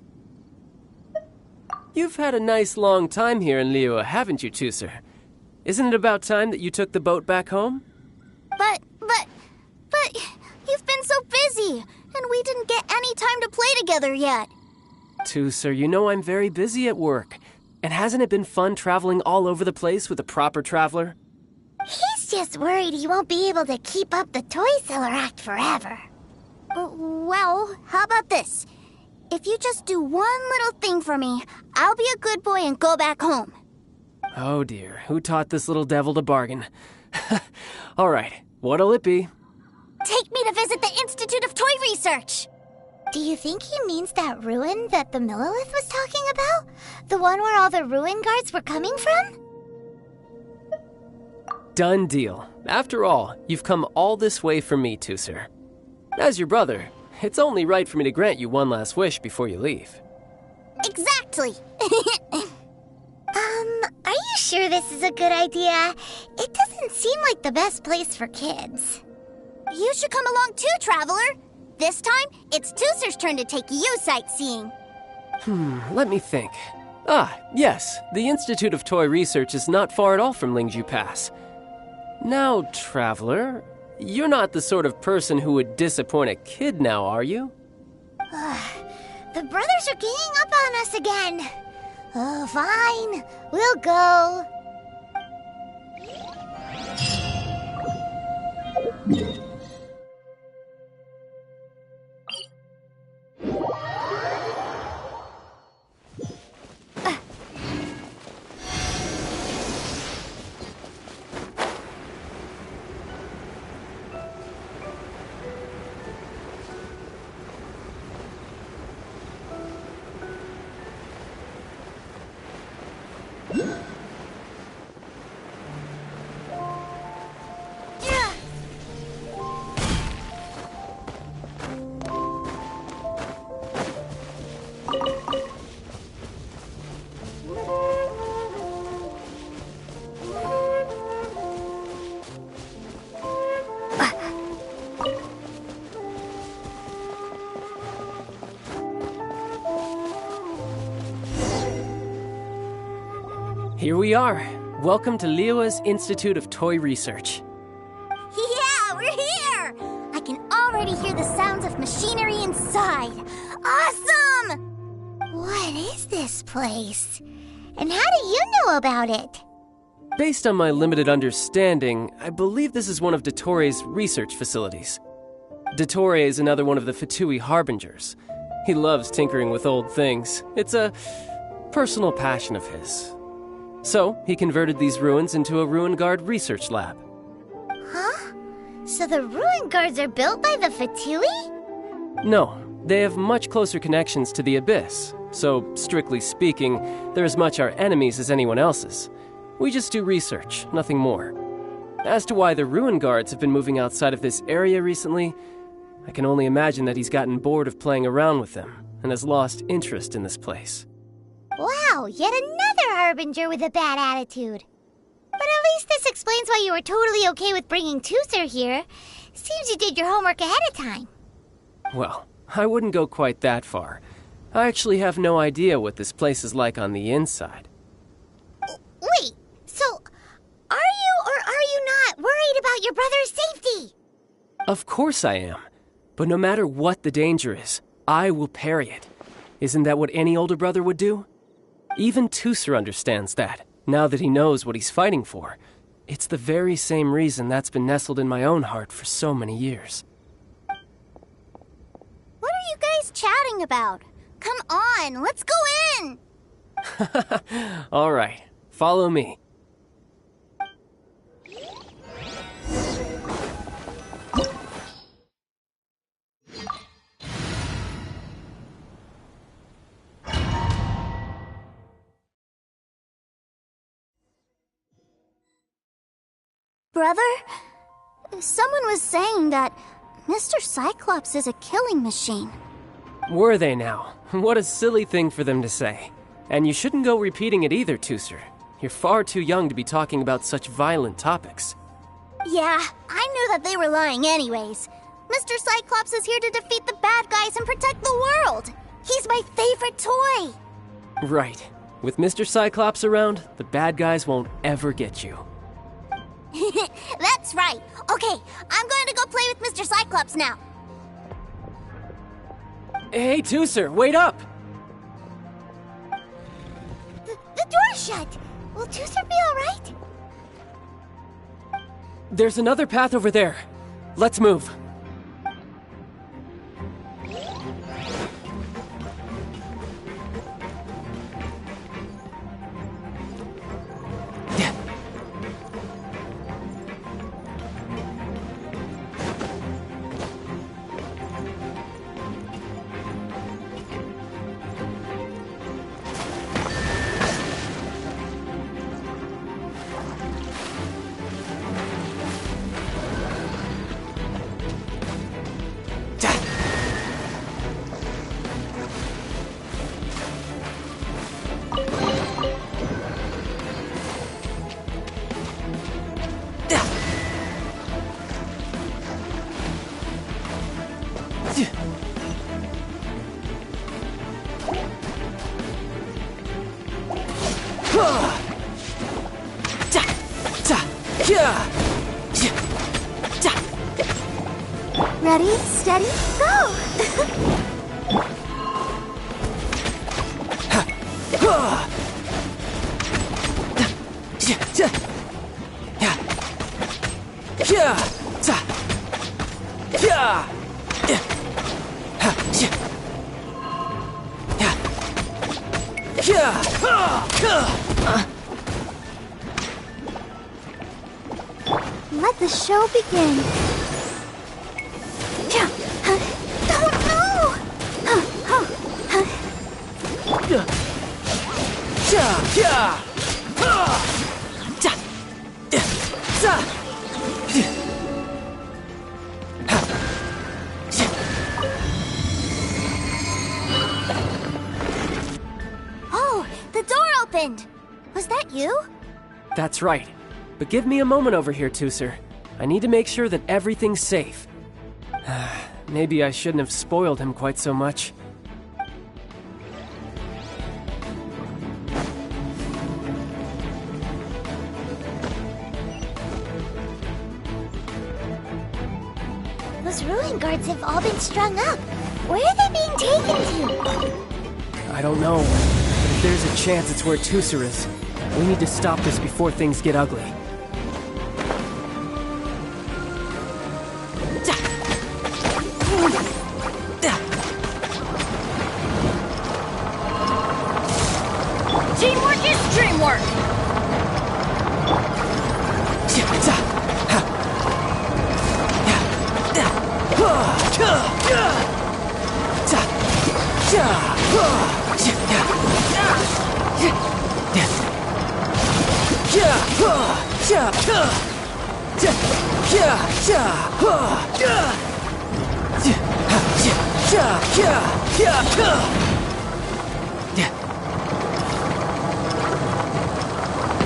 You've had a nice long time here in Liyue, haven't you, Tusser? Isn't it about time that you took the boat back home? But you've been so busy, and we didn't get any time to play together yet. Tusser, you know I'm very busy at work. And hasn't it been fun traveling all over the place with a proper traveler? He's just worried he won't be able to keep up the toy seller act forever. Well, how about this? If you just do one little thing for me, I'll be a good boy and go back home. Oh dear, who taught this little devil to bargain? All right, what'll it be? Take me to visit the Institute of Toy Research. Do you think he means that ruin that the Millilith was talking about? The one where all the ruin guards were coming from? Done deal. After all, you've come all this way for me, Tusser. As your brother, it's only right for me to grant you one last wish before you leave. Exactly. Are you sure this is a good idea? It doesn't seem like the best place for kids. You should come along too, Traveler. This time, it's Tusser's turn to take you sightseeing. Let me think. Ah, yes, the Institute of Toy Research is not far at all from Lingju Pass. Now, Traveler, you're not the sort of person who would disappoint a kid now, are you? The brothers are ganging up on us again. Oh, fine. We'll go. Here we are. Welcome to Liyue's Institute of Toy Research. Yeah, we're here! I can already hear the sounds of machinery inside. Awesome! What is this place? And how do you know about it? Based on my limited understanding, I believe this is one of Dottoro's research facilities. Dottore is another one of the Fatui Harbingers. He loves tinkering with old things. It's a personal passion of his. So, he converted these ruins into a Ruin Guard research lab. Huh? So the Ruin Guards are built by the Fatui? No, they have much closer connections to the Abyss. So, strictly speaking, they're as much our enemies as anyone else's. We just do research, nothing more. As to why the Ruin Guards have been moving outside of this area recently, I can only imagine that he's gotten bored of playing around with them and has lost interest in this place. Wow, yet another Harbinger with a bad attitude. But at least this explains why you were totally okay with bringing Tooser here. Seems you did your homework ahead of time. Well, I wouldn't go quite that far. I actually have no idea what this place is like on the inside. Wait, so are you or are you not worried about your brother's safety? Of course I am. But no matter what the danger is, I will parry it. Isn't that what any older brother would do? Even Tooser understands that, now that he knows what he's fighting for. It's the very same reason that's been nestled in my own heart for so many years. What are you guys chatting about? Come on, let's go in! All right, follow me. Brother, someone was saying that Mr. Cyclops is a killing machine. Were they now? What a silly thing for them to say. And you shouldn't go repeating it either, Tooser. You're far too young to be talking about such violent topics. Yeah, I knew that they were lying anyways. Mr. Cyclops is here to defeat the bad guys and protect the world. He's my favorite toy. Right. With Mr. Cyclops around, the bad guys won't ever get you. That's right. Okay, I'm going to go play with Mr. Cyclops now. Hey, Tooser, wait up! The door's shut. Will Tooser be alright? There's another path over there. Let's move. Ready, steady, go! Let the show begin. Oh, the door opened. Was that you? That's right. But give me a moment over here, Tooser. I need to make sure that everything's safe. Maybe I shouldn't have spoiled him quite so much. those ruin guards have all been strung up. Where are they being taken to? I don't know, but if there's a chance it's where Tusser is, we need to stop this before things get ugly. Teamwork is dreamwork!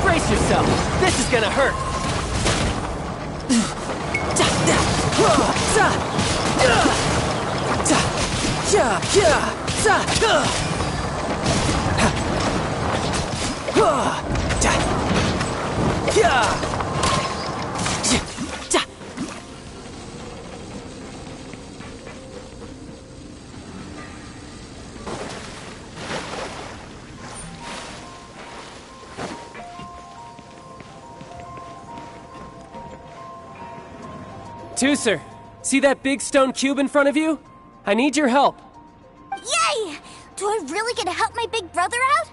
Brace yourself! This is gonna hurt! Tusser, see that big stone cube in front of you? I need your help. Yay! Do I really get to help my big brother out?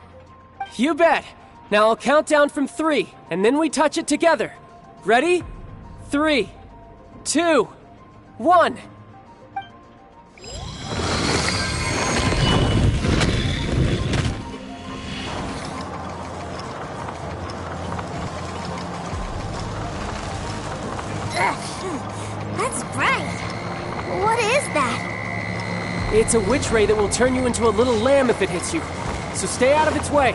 You bet. Now I'll count down from 3, and then we touch it together. Ready? 3, 2, 1. That's bright. What is that? It's a witch ray that will turn you into a little lamb if it hits you. So stay out of its way.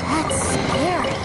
That's scary.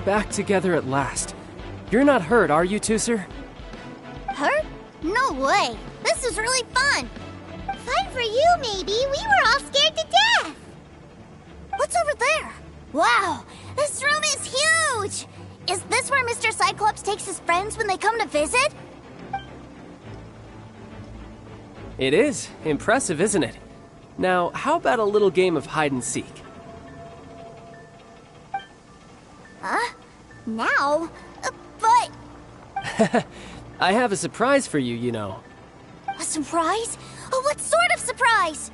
Back together at last. You're not hurt, are you, Tusser? Hurt? No way. This is really fun. Fun for you, maybe. We were all scared to death. What's over there? Wow, this room is huge. Is this where Mr. Cyclops takes his friends when they come to visit? It is. Impressive, isn't it? Now, how about a little game of hide and seek? Huh? Now? But... I have a surprise for you, you know. A surprise? Oh, what sort of surprise?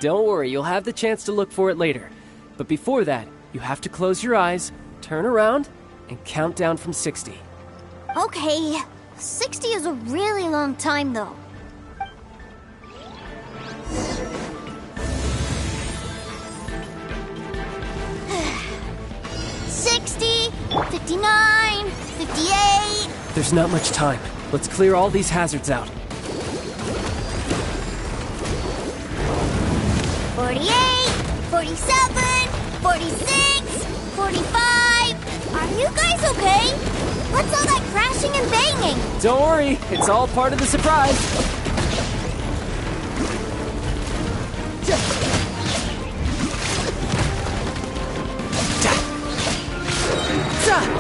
Don't worry, you'll have the chance to look for it later. But before that, you have to close your eyes, turn around, and count down from 60. Okay. 60 is a really long time, though. 60, 59, 58... There's not much time. Let's clear all these hazards out. 48, 47, 46, 45... Are you guys okay? What's all that crashing and banging? Don't worry, it's all part of the surprise.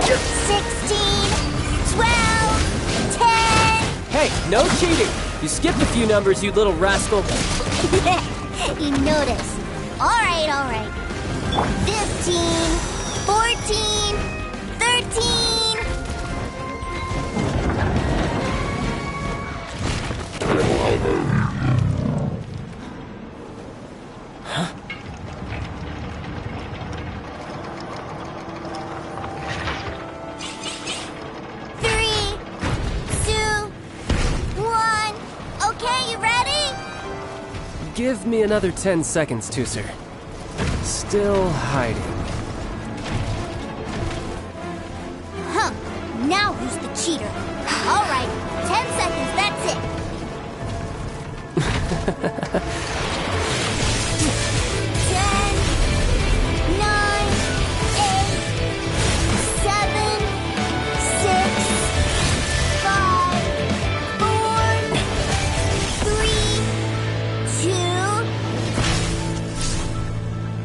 16, 12, 10... Hey, no cheating! You skipped a few numbers, you little rascal. You noticed. Alright, alright. 15, 14, 13... Give me another 10 seconds, Tooser. Still hiding. Huh. Now who's the cheater? All right, 10 seconds, that's it. 10, 9, 8, 7, 6, 5, 4, 3, 2,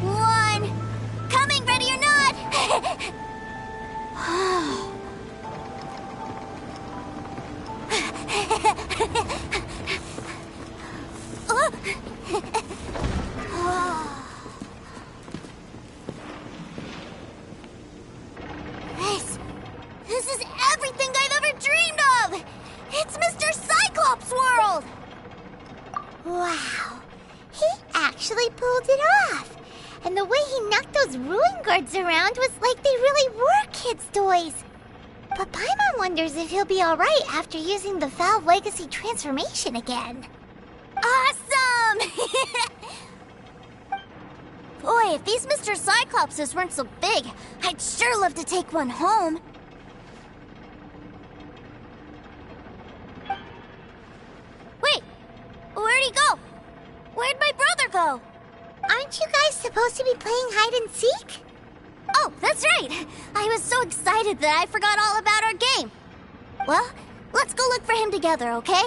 1. Coming, ready or not? This is everything I've ever dreamed of! It's Mr. Cyclops' world! Wow, he actually pulled it off. And the way he knocked those ruin guards around was like they really were kids' toys. But Paimon wonders if he'll be alright after using the Valve Legacy transformation again. Awesome! Boy, if these Mr. Cyclopses weren't so big, I'd sure love to take one home. Wait, where'd he go? Where'd my brother go? Aren't you guys supposed to be playing hide and seek? Oh, that's right! I was so excited that I forgot all about our game. Well, let's go look for him together, okay?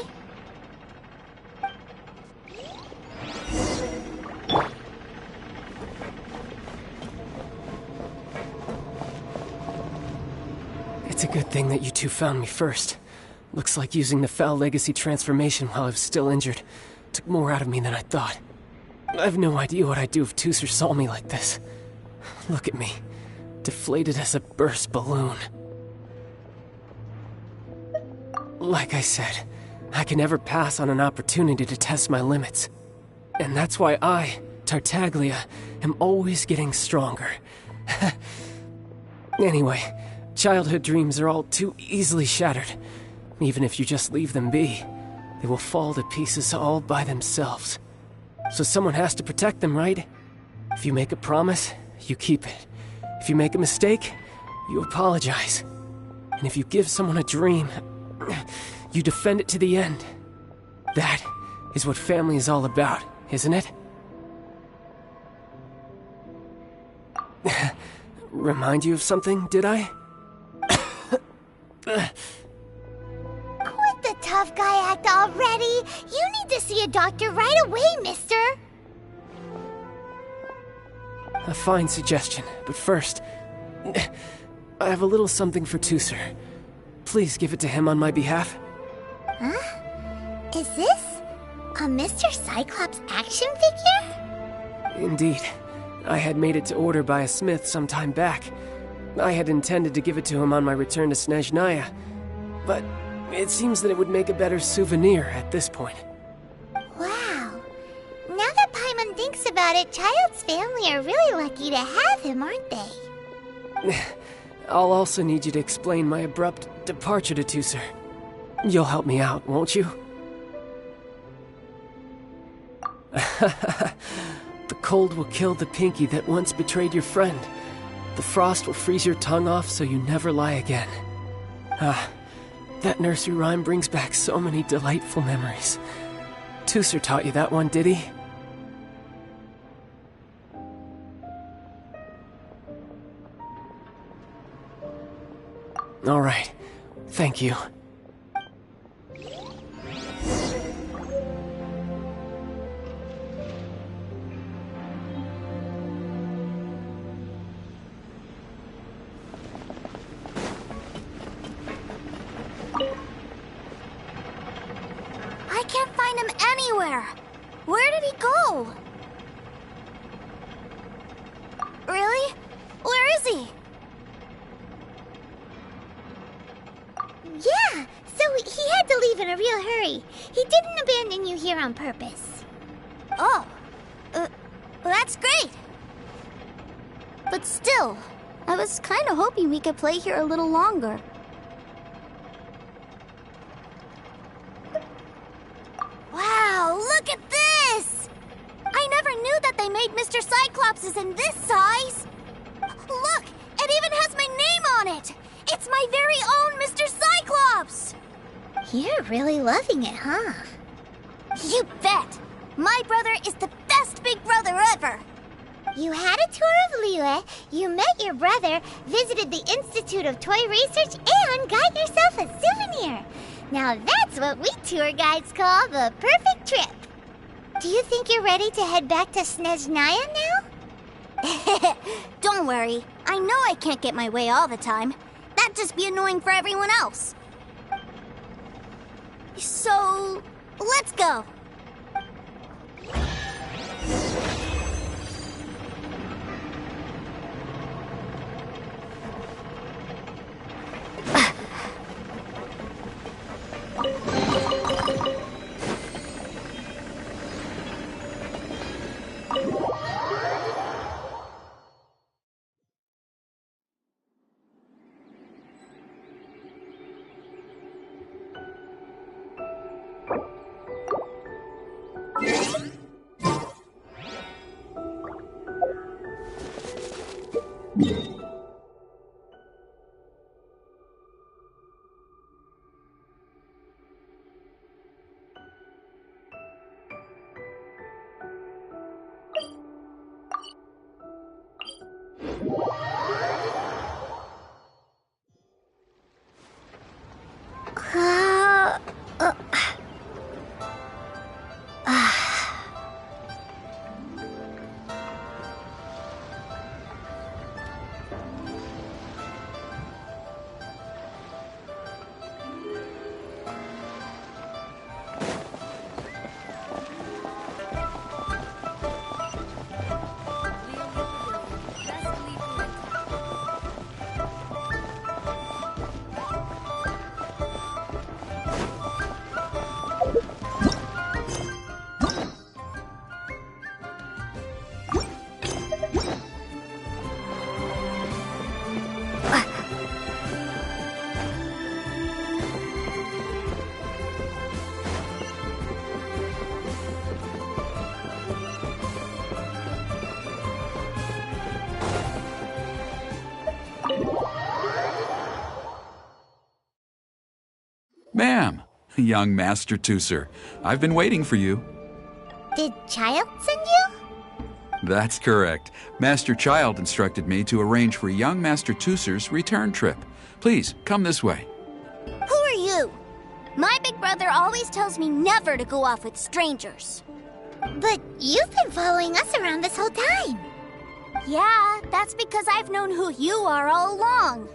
It's a good thing that you two found me first. Looks like using the Foul Legacy transformation while I was still injured took more out of me than I thought. I have no idea what I'd do if Tooser saw me like this. Look at me, deflated as a burst balloon. Like I said, I can never pass on an opportunity to test my limits. And that's why I, Tartaglia, am always getting stronger. Anyway, childhood dreams are all too easily shattered. Even if you just leave them be, they will fall to pieces all by themselves. So someone has to protect them, right? If you make a promise, you keep it. If you make a mistake, you apologize. And if you give someone a dream, you defend it to the end. That is what family is all about, isn't it? Remind you of something, did I? Quit the tough guy act already! You need to see a doctor right away, mister! A fine suggestion, but first, I have a little something for Tooser. Please give it to him on my behalf. Huh? Is this a Mr. Cyclops action figure? Indeed. I had made it to order by a smith some time back. I had intended to give it to him on my return to Snezhnaya, but it seems that it would make a better souvenir at this point. Wow. Now that Paimon thinks about it, Child's family are really lucky to have him, aren't they? I'll also need you to explain my abrupt departure to Tooser. You'll help me out, won't you? The cold will kill the pinky that once betrayed your friend. The frost will freeze your tongue off so you never lie again. Ah, that nursery rhyme brings back so many delightful memories. Tooser taught you that one, did he? All right. Thank you. I can't find him anywhere. Where did he go? Really? Where is he? Yeah, so he had to leave in a real hurry. He didn't abandon you here on purpose. Oh, that's great. But still, I was kind of hoping we could play here a little longer. Wow, look at this! made Mr. Cyclops is in this size. Look, it even has my name on it. It's my very own Mr. Cyclops. You're really loving it, huh? You bet. My brother is the best big brother ever. You had a tour of Liyue, you met your brother, visited the Institute of Toy Research, and got yourself a souvenir. Now that's what we tour guides call the perfect trip. Do you think you're ready to head back to Snezhnaya now? Don't worry. I know I can't get my way all the time. That'd just be annoying for everyone else. So, let's go. Ma'am, young Master Tooser, I've been waiting for you. Did Child send you? That's correct. Master Child instructed me to arrange for young Master Tooser's return trip. Please, come this way. Who are you? My big brother always tells me never to go off with strangers. But you've been following us around this whole time. Yeah, that's because I've known who you are all along.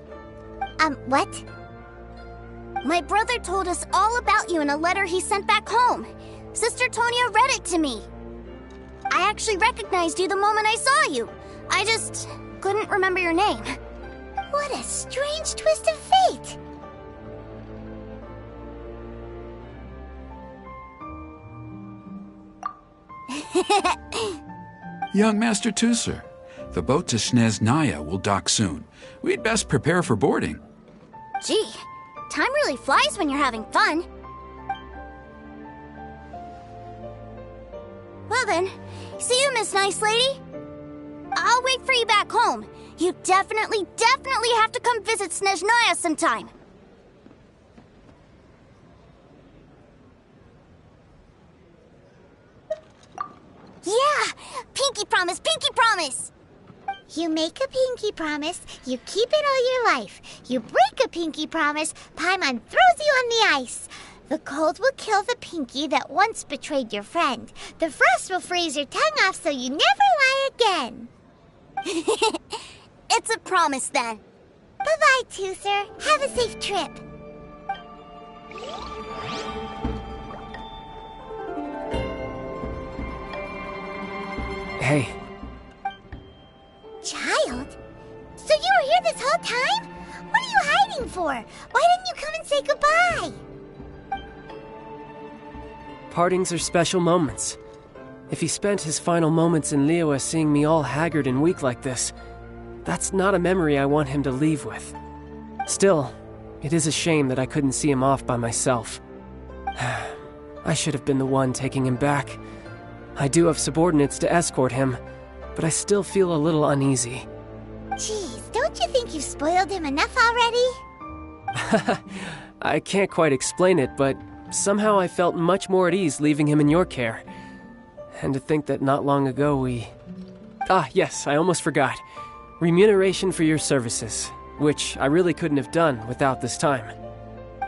What? My brother told us all about you in a letter he sent back home. Sister Tonia read it to me. I actually recognized you the moment I saw you. I just couldn't remember your name. What a strange twist of fate. Young Master Tooser, the boat to Snezhnaya will dock soon. We'd best prepare for boarding. Gee, time really flies when you're having fun. Well then, see you, Miss Nice Lady. I'll wait for you back home. You definitely have to come visit Snezhnaya sometime. Yeah! Pinky promise, pinky promise! You make a pinky promise, you keep it all your life. You break a pinky promise, Paimon throws you on the ice. The cold will kill the pinky that once betrayed your friend. The frost will freeze your tongue off so you never lie again. It's a promise then. Bye-bye, Tooser. Have a safe trip. Hey. Child? So you were here this whole time? What are you hiding for? Why didn't you come and say goodbye? Partings are special moments. If he spent his final moments in Liyue seeing me all haggard and weak like this, that's not a memory I want him to leave with. Still, it is a shame that I couldn't see him off by myself. I should have been the one taking him back. I do have subordinates to escort him, but I still feel a little uneasy. Geez, don't you think you've spoiled him enough already? I can't quite explain it, but somehow I felt much more at ease leaving him in your care. And to think that not long ago we... Ah, yes, I almost forgot. Remuneration for your services, which I really couldn't have done without this time.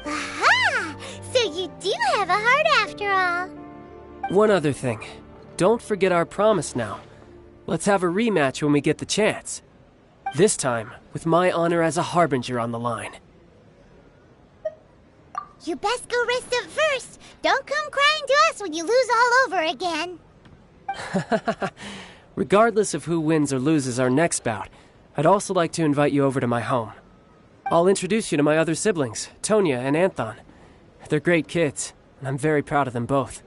Aha! So you do have a heart after all. One other thing. Don't forget our promise now. Let's have a rematch when we get the chance. This time, with my honor as a harbinger on the line. You best go rest up first. Don't come crying to us when you lose all over again. Regardless of who wins or loses our next bout, I'd also like to invite you over to my home. I'll introduce you to my other siblings, Tonya and Anthon. They're great kids, and I'm very proud of them both.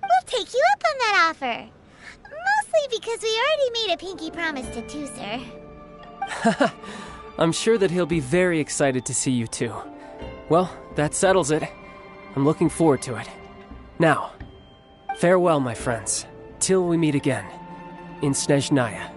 We'll take you up on that offer. Mostly because we already made a pinky promise to Tooser. I'm sure that he'll be very excited to see you too. Well, that settles it. I'm looking forward to it. Now, farewell, my friends, till we meet again in Snezhnaya.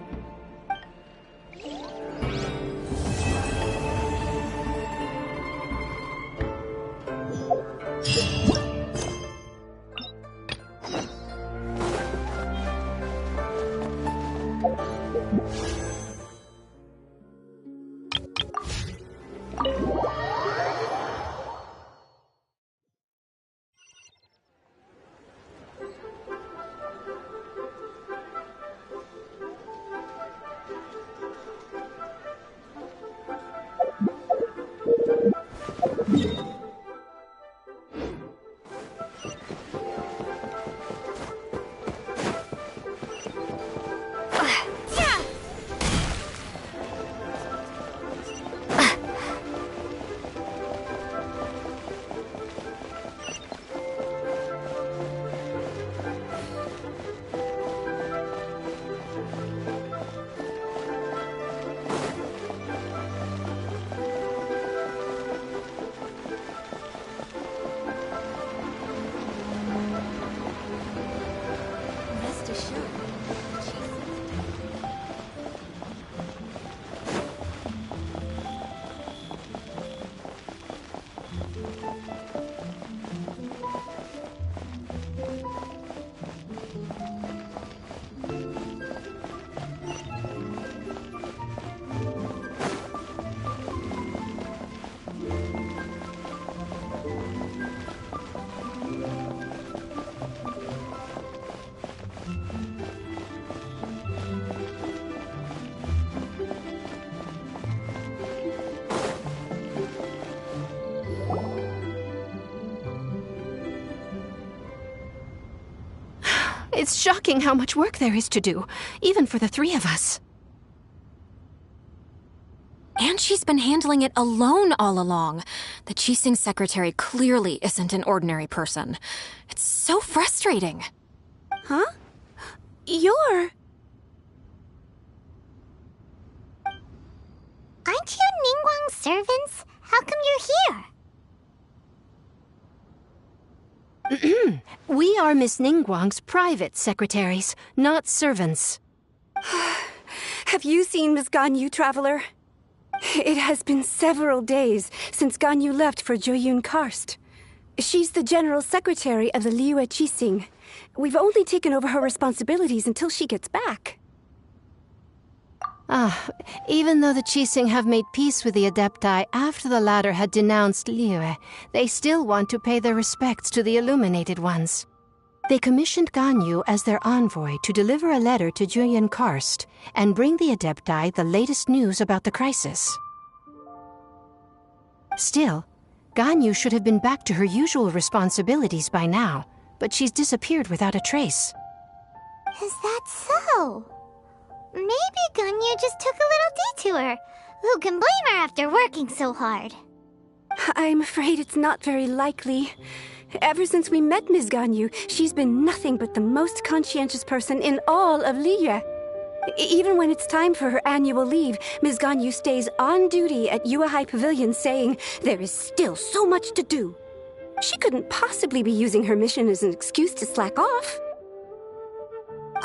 It's shocking how much work there is to do, even for the three of us. And she's been handling it alone all along. The Qixing secretary clearly isn't an ordinary person. It's so frustrating. Huh? You're... Aren't you Ningguang's servants? How come you're here? We are Miss Ningguang's private secretaries, not servants. Have you seen Miss Ganyu, Traveler? It has been several days since Ganyu left for Joyun Karst. She's the general secretary of the Liyue Qixing. We've only taken over her responsibilities until she gets back. Even though the Qixing have made peace with the Adepti after the latter had denounced Liyue, they still want to pay their respects to the Illuminated Ones. They commissioned Ganyu as their envoy to deliver a letter to Joyun Karst and bring the Adepti the latest news about the crisis. Still, Ganyu should have been back to her usual responsibilities by now, but she's disappeared without a trace. Is that so? Maybe Ganyu just took a little detour. Who can blame her after working so hard? I'm afraid it's not very likely. Ever since we met Ms. Ganyu, she's been nothing but the most conscientious person in all of Liyue. Even when it's time for her annual leave, Ms. Ganyu stays on duty at Yuehai Pavilion saying there is still so much to do. She couldn't possibly be using her mission as an excuse to slack off.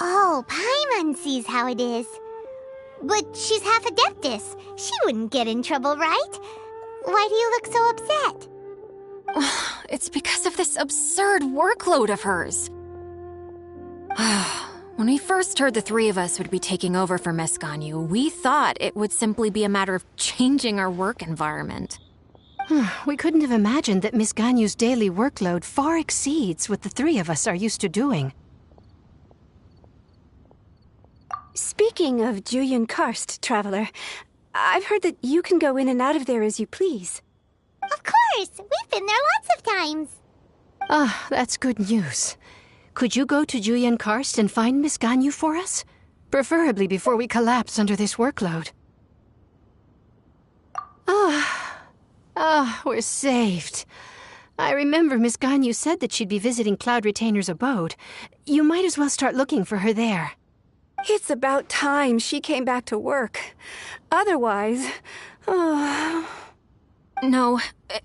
Oh, Paimon sees how it is. But she's half Adeptus. She wouldn't get in trouble, right? Why do you look so upset? It's because of this absurd workload of hers. When we first heard the three of us would be taking over for Miss Ganyu, we thought it would simply be a matter of changing our work environment. We couldn't have imagined that Miss Ganyu's daily workload far exceeds what the three of us are used to doing. Speaking of Julian Karst, Traveler, I've heard that you can go in and out of there as you please. Of course! We've been there lots of times. Ah, that's good news. Could you go to Julian Karst and find Miss Ganyu for us? Preferably before we collapse under this workload. We're saved. I remember Miss Ganyu said that she'd be visiting Cloud Retainer's abode. You might as well start looking for her there. It's about time she came back to work. Otherwise... No,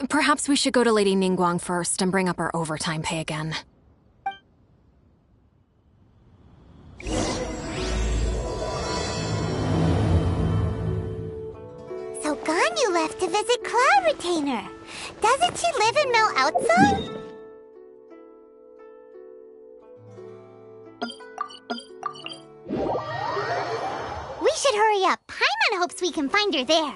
perhaps we should go to Lady Ningguang first and bring up our overtime pay again. So Ganyu left to visit Cloud Retainer. Doesn't she live in Mel outside? We should hurry up. Paimon hopes we can find her there.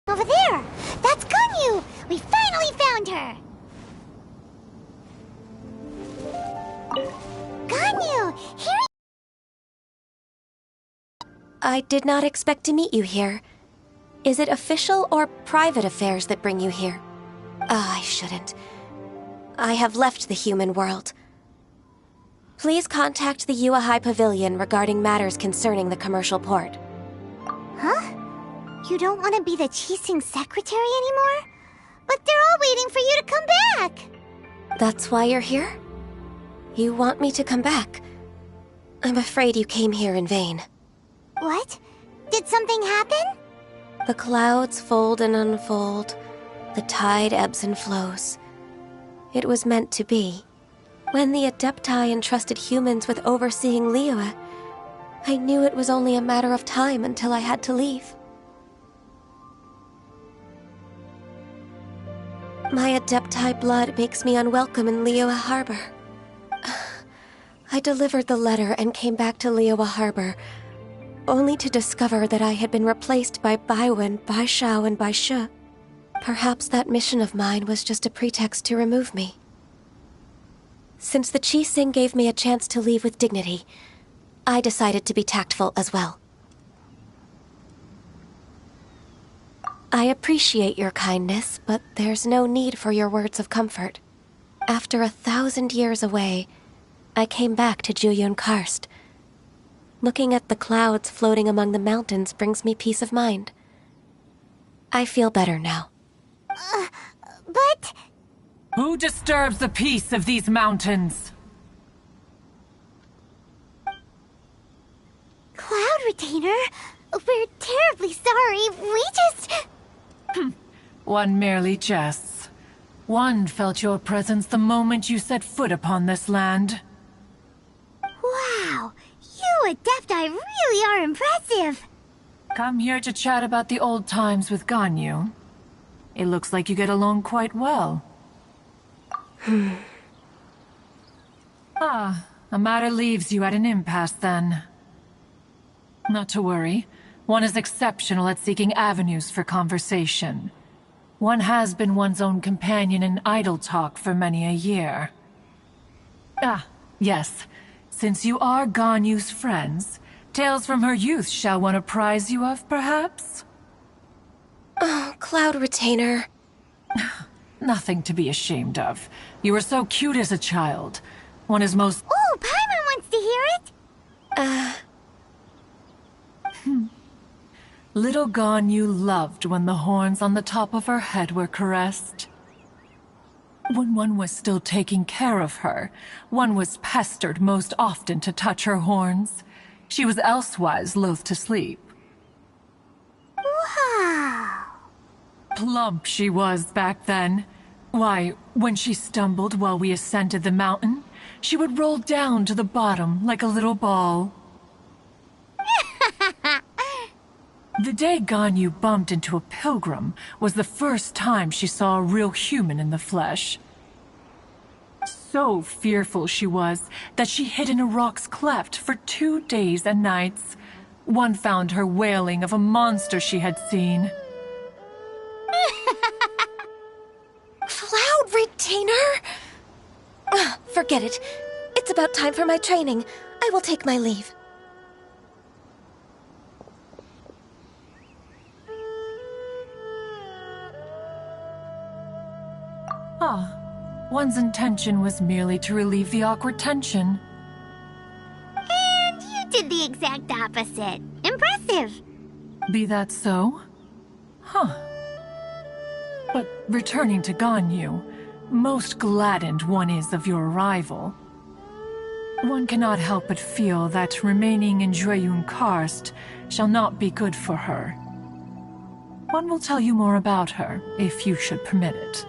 Over there! That's Ganyu! We finally found her! Ganyu! Here I did not expect to meet you here. Is it official or private affairs that bring you here? I shouldn't. I have left the human world. Please contact the Yuehai Pavilion regarding matters concerning the commercial port. Huh? You don't want to be the Qixing secretary anymore? But they're all waiting for you to come back! That's why you're here? You want me to come back? I'm afraid you came here in vain. What? Did something happen? The clouds fold and unfold. The tide ebbs and flows. It was meant to be. When the Adepti entrusted humans with overseeing Liyue, I knew it was only a matter of time until I had to leave. My Adepti blood makes me unwelcome in Liyue Harbor. I delivered the letter and came back to Liyue Harbor, only to discover that I had been replaced by Baiwen, Baishao, and Baishe. Perhaps that mission of mine was just a pretext to remove me. Since the Qixing gave me a chance to leave with dignity, I decided to be tactful as well. I appreciate your kindness, but there's no need for your words of comfort. After 1,000 years away, I came back to Julian Karst. Looking at the clouds floating among the mountains brings me peace of mind. I feel better now. But... Who disturbs the peace of these mountains? Cloud Retainer, we're terribly sorry. We just... One merely jests. One felt your presence the moment you set foot upon this land. Wow, you Adepti really are impressive. Come here to chat about the old times with Ganyu. It looks like you get along quite well. Ah, a matter leaves you at an impasse then. Not to worry. One is exceptional at seeking avenues for conversation. One has been one's own companion in idle talk for many a year. Ah, yes. Since you are Ganyu's friends, tales from her youth shall one apprise you of, perhaps? Oh, Cloud Retainer. Nothing to be ashamed of. You were so cute as a child. One is most... Oh, Paimon wants to hear it! Little Ganyu loved when the horns on the top of her head were caressed. When one was still taking care of her, one was pestered most often to touch her horns. She was elsewise loath to sleep. Wow! Plump she was back then. Why, when she stumbled while we ascended the mountain, she would roll down to the bottom like a little ball. The day Ganyu bumped into a pilgrim was the first time she saw a real human in the flesh. So fearful she was that she hid in a rock's cleft for 2 days and nights. One found her wailing of a monster she had seen. Cloud Retainer? Forget it. It's about time for my training. I will take my leave. Ah, one's intention was merely to relieve the awkward tension. And you did the exact opposite. Impressive. Be that so? Huh. But returning to Ganyu, most gladdened one is of your arrival. One cannot help but feel that remaining in Jueyun Karst shall not be good for her. One will tell you more about her, if you should permit it.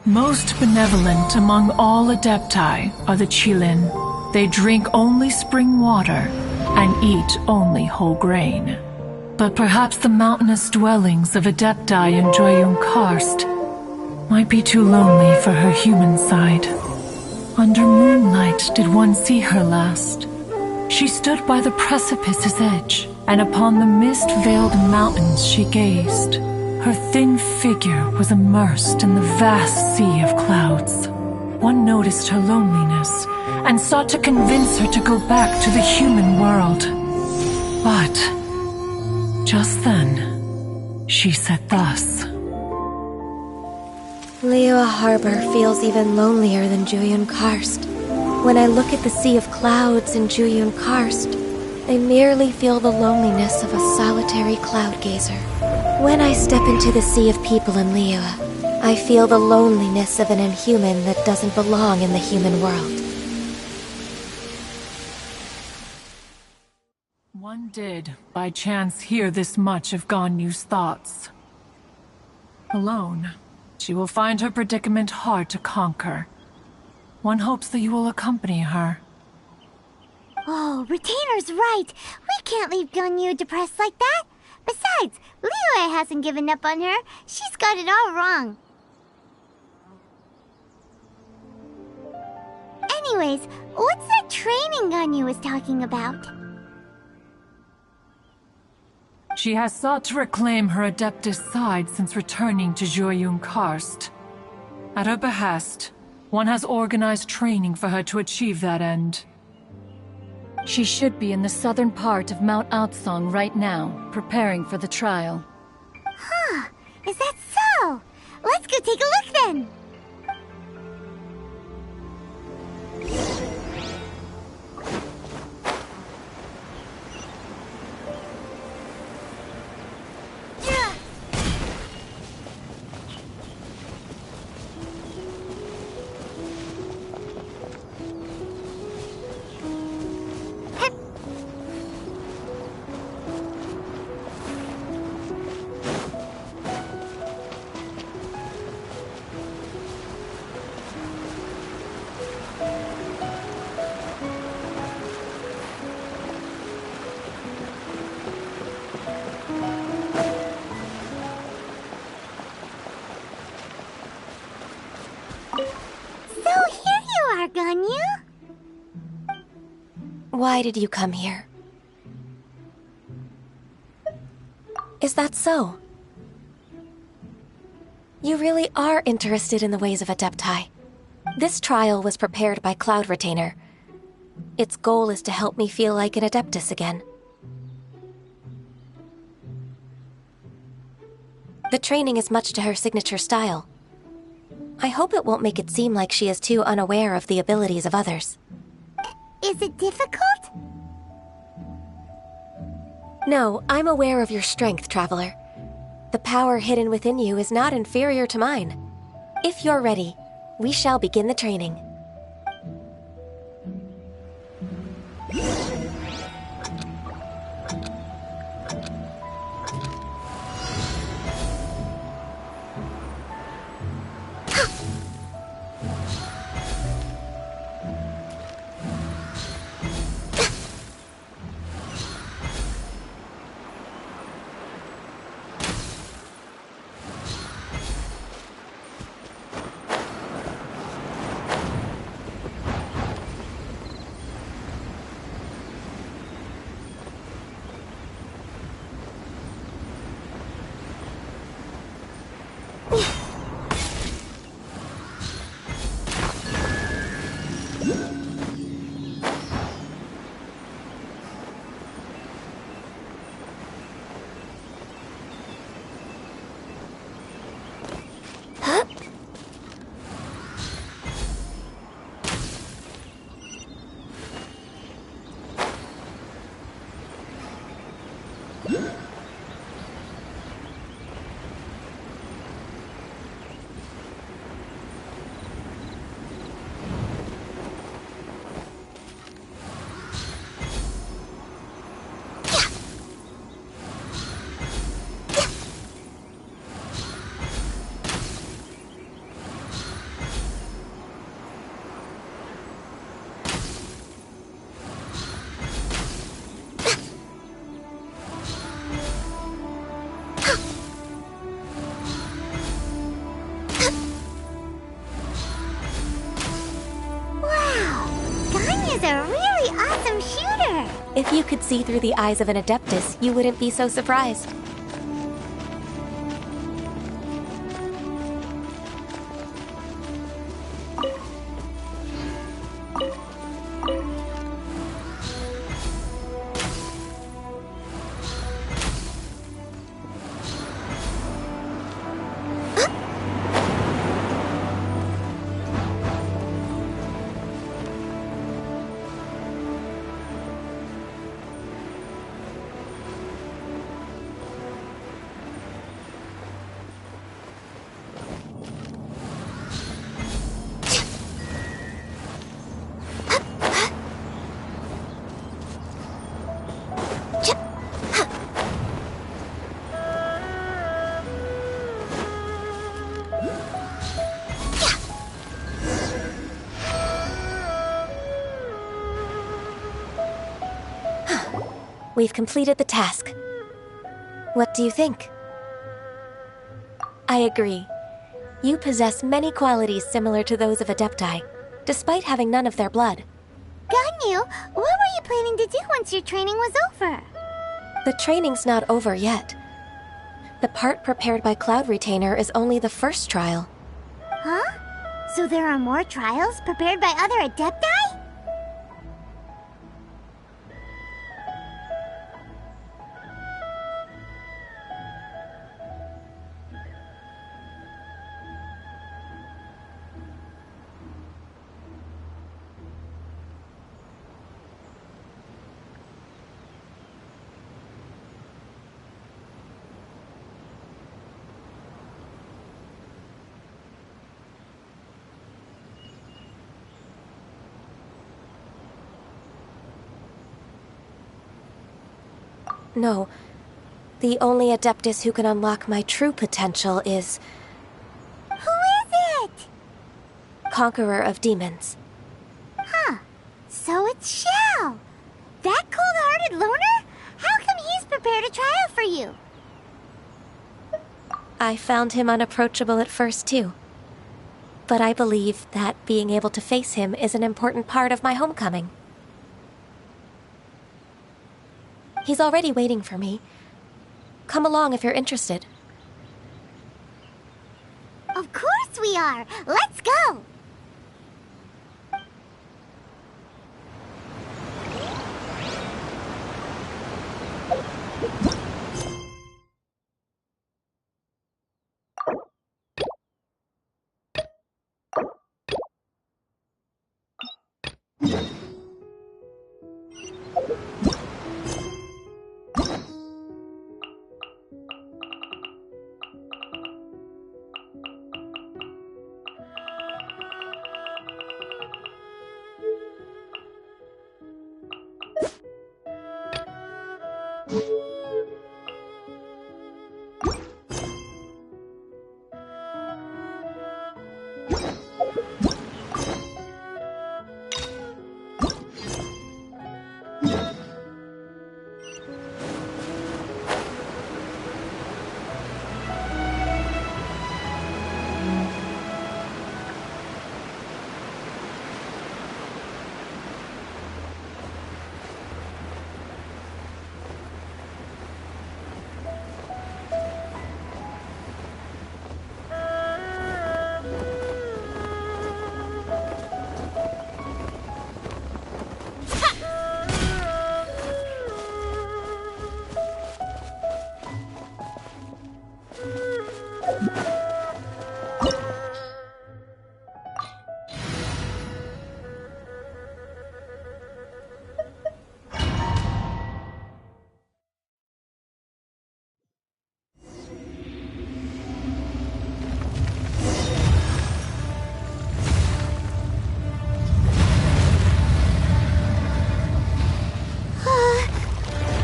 Most benevolent among all Adepti are the Qilin. They drink only spring water and eat only whole grain. But perhaps the mountainous dwellings of Adepti in Jueyun Karst might be too lonely for her human side. Under moonlight did one see her last. She stood by the precipice's edge, and upon the mist-veiled mountains she gazed. Her thin figure was immersed in the vast sea of clouds. One noticed her loneliness, and sought to convince her to go back to the human world. But just then, she said thus. Liyue Harbor feels even lonelier than Jueyun Karst. When I look at the sea of clouds in Jueyun Karst, I merely feel the loneliness of a solitary cloud gazer. When I step into the sea of people in Liyue, I feel the loneliness of an inhuman that doesn't belong in the human world. One did, by chance, hear this much of Ganyu's thoughts. Alone, she will find her predicament hard to conquer. One hopes that you will accompany her. Oh, Retainer's right. We can't leave Ganyu depressed like that. Besides, Liyue hasn't given up on her. She's got it all wrong. Anyways, what's that training Ganyu was talking about? She has sought to reclaim her Adeptus side since returning to Jueyun Karst. At her behest, one has organized training for her to achieve that end. She should be in the southern part of Mount Aotsong right now, preparing for the trial. Huh, is that so? Let's go take a look then! Why did you come here? Is that so? You really are interested in the ways of Adepti. This trial was prepared by Cloud Retainer. Its goal is to help me feel like an Adeptus again. The training is much to her signature style. I hope it won't make it seem like she is too unaware of the abilities of others. Is it difficult? No, I'm aware of your strength, Traveler. The power hidden within you is not inferior to mine. If you're ready, we shall begin the training. If you could see through the eyes of an Adeptus, you wouldn't be so surprised. We've completed the task. What do you think? I agree. You possess many qualities similar to those of Adepti, despite having none of their blood. Ganyu, what were you planning to do once your training was over? The training's not over yet. The part prepared by Cloud Retainer is only the first trial. Huh? So there are more trials prepared by other Adepti? No. The only Adeptus who can unlock my true potential is... Who is it? Conqueror of Demons. Huh. So it's Shao. That cold-hearted loner? How come he's prepared a trial for you? I found him unapproachable at first, too. But I believe that being able to face him is an important part of my homecoming. He's already waiting for me. Come along if you're interested. Of course we are! Let's go!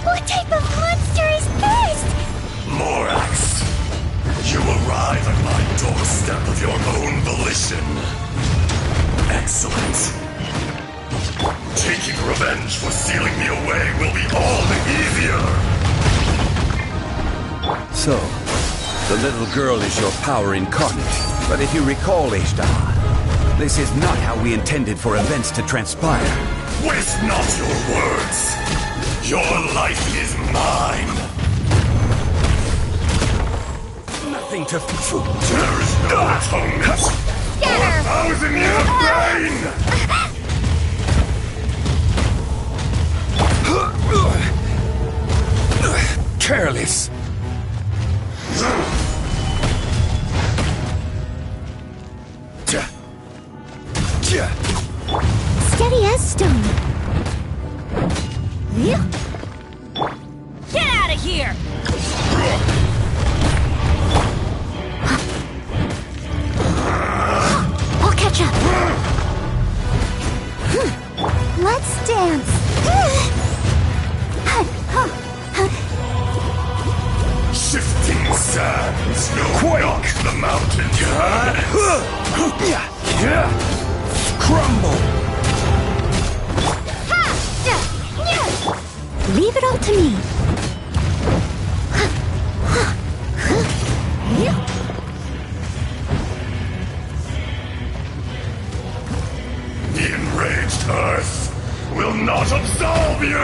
What type of monster is this? Morax, you arrive at my doorstep of your own volition. Excellent. Taking revenge for sealing me away will be all the easier. So, the little girl is your power incarnate. But if you recall, Ishtar, this is not how we intended for events to transpire. Waste not your words. Your life is mine. Nothing to... There is no atonement for 1,000 years of pain! Careless. Steady as stone. Get out of here! I'll catch up. Let's dance. Shifting sands, no not the mountains. Crumble. Leave it all to me. The enraged earth will not absolve you!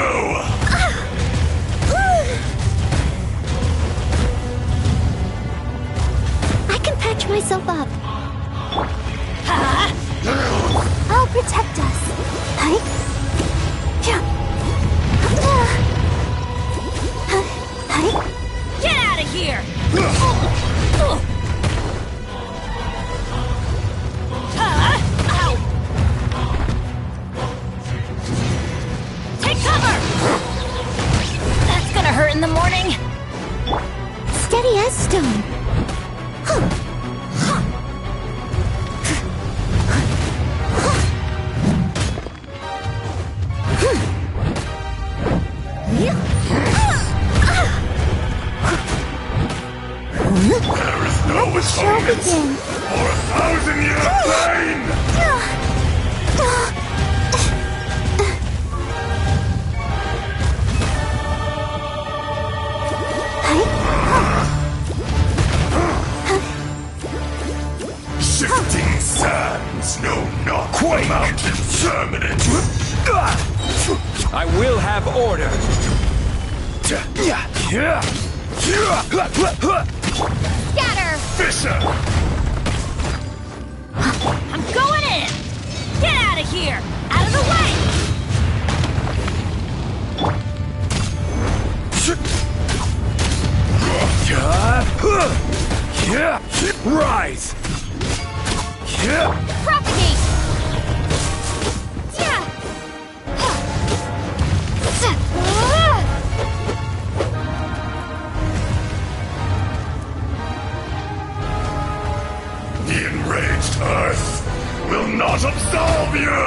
I can patch myself up. I'll protect us. Get out of here! Take cover! That's gonna hurt in the morning. Steady as stone. There is no atonement for 1,000 years of pain! Shifting sands know not the mountain's permanence. I will have order. Scatter! Fisher! I'm going in! Get out of here! Out of the way! Rise! Propagate! The enraged Earth will not absolve you!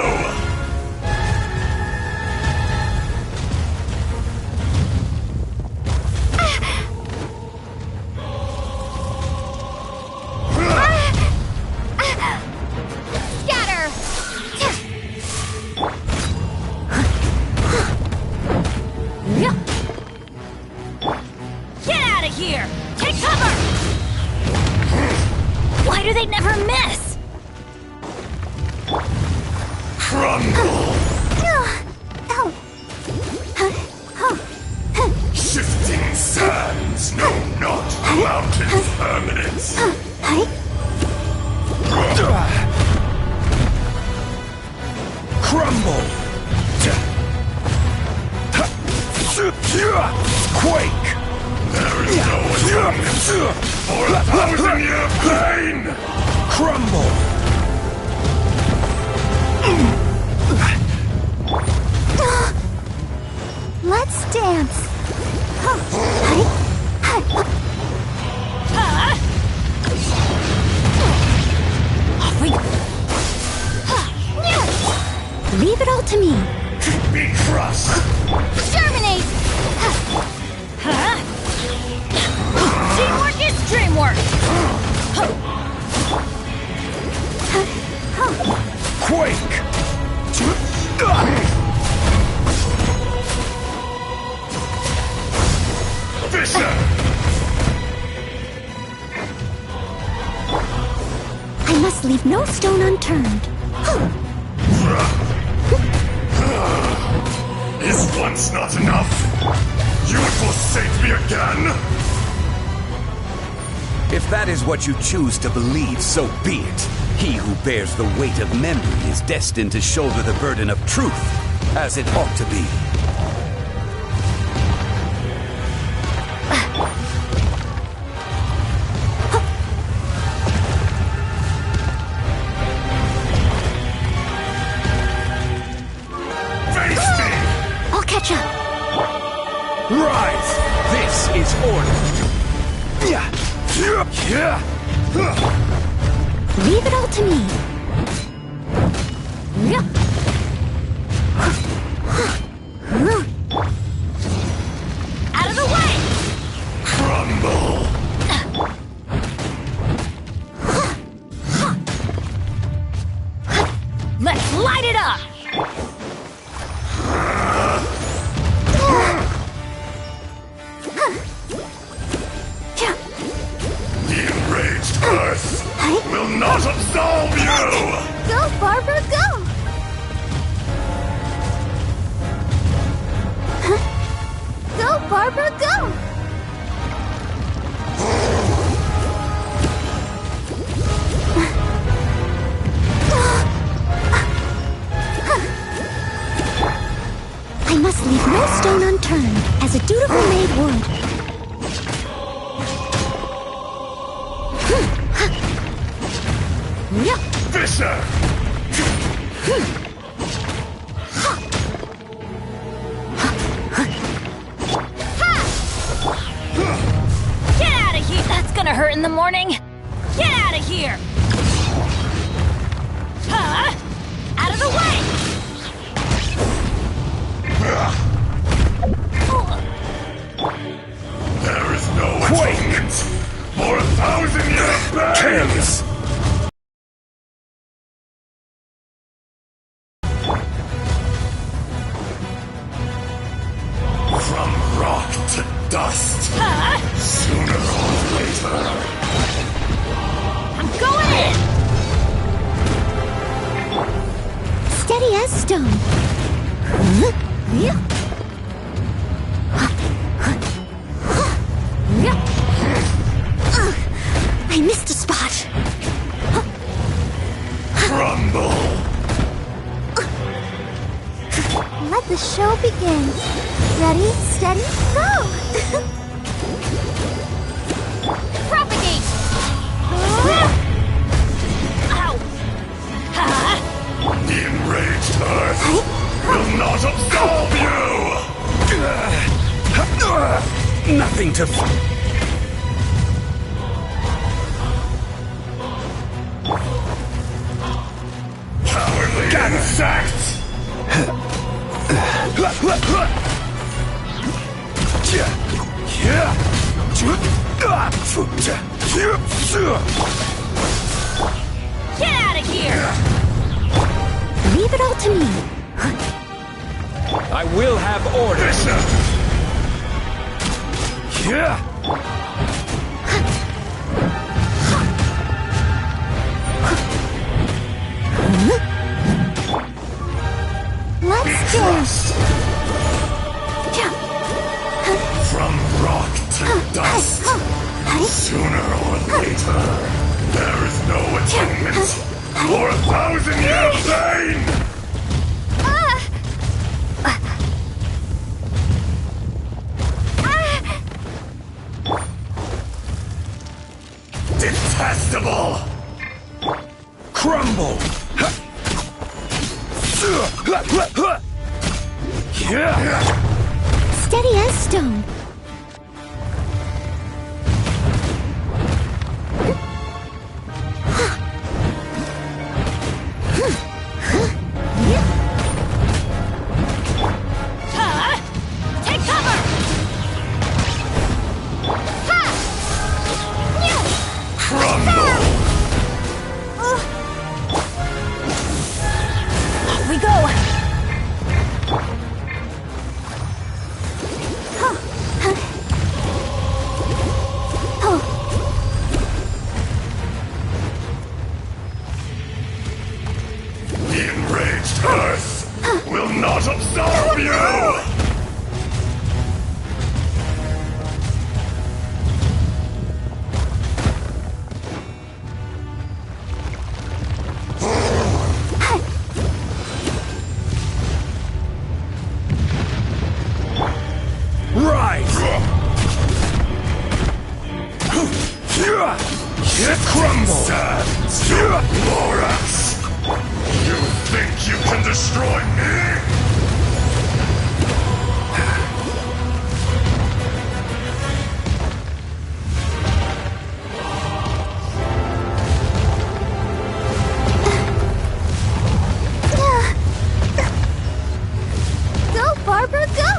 Why do they never miss? Crumble! Shifting sands know not mountain's permanence. Crumble! Quake! There is no atonement for 1,000-year pain! Crumble! Let's dance. Leave it all to me. Be crushed! Germinate! Teamwork is dreamwork! Quake! Fisher! I must leave no stone unturned. Is once not enough? You would forsake me again? If that is what you choose to believe, so be it. He who bears the weight of memory is destined to shoulder the burden of truth, as it ought to be. I'll catch up. Rise! This is order! Leave it all to me. Out of the way! Crumble! Let's light it up! The enraged Earth will not absolve you! Go, Barbara, go! Go, Barbara, go! I must leave no stone unturned, as a dutiful maid would. Fisher! Get out of here! That's gonna hurt in the morning! Get out of here! Out of the way! There is no atonement for 1,000-year pain! Chaos! From rock to dust. Sooner or later. I'm going in! Steady as stone. begins. Ready, steady, go! Propagate! Ow! The enraged Earth will not absolve you! Nothing to Cowardly insects! Get out of here! Leave it all to me. I will have order. Let's dance. From rock to dust, sooner or later, there is no atonement for 1,000-year pain! Detestable! crumble. Steady as stone. Take cover! Off we go! The enraged Earth will not absolve you! Rise! Crumble! Lorax! You think you can destroy me? Go, Barbara, go!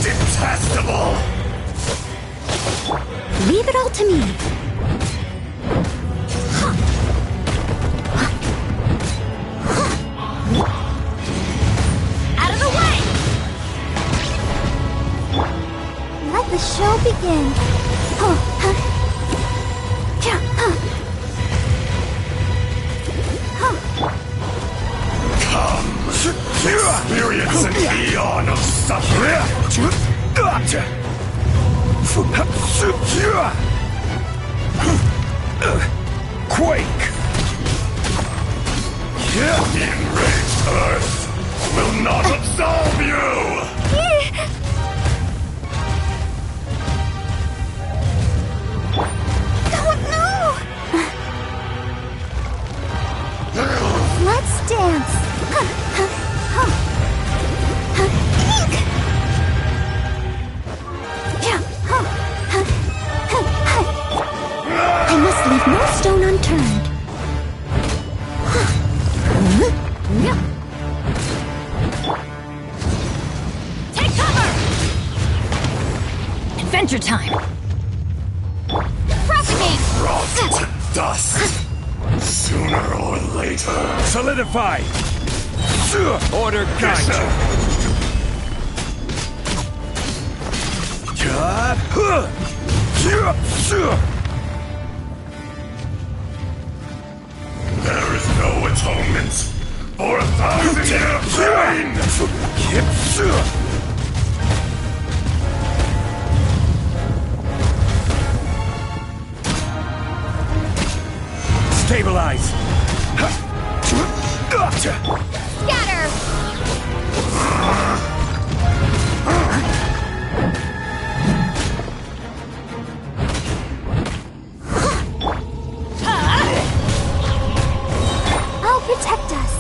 Detestable! Leave it all to me. Out of the way! Let the show begin. Come, experience an eon of suffering! Quake! The enraged Earth will not absolve you! Let's dance. I must leave no stone unturned. Take cover! Adventure time! Propagate! Rot to dust! Sooner or later. Solidify! Order guide you! There is no atonement for 1,000-year pain! I'll protect us.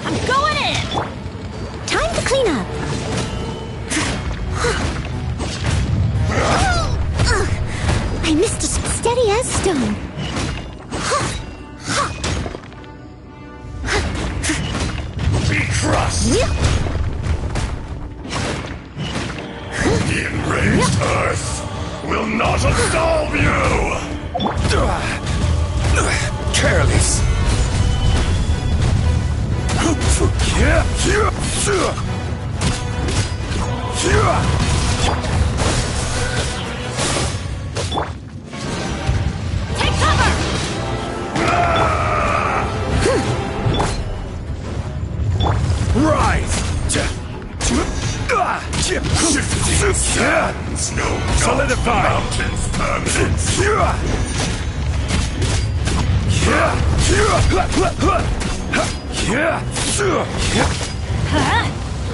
I'm going in! Time to clean up. I missed a steady as stone. Be crushed! The enraged Earth will not absolve you! Careless. Take cover! Rise! Shifting sands, no Solidify! mountains permanence.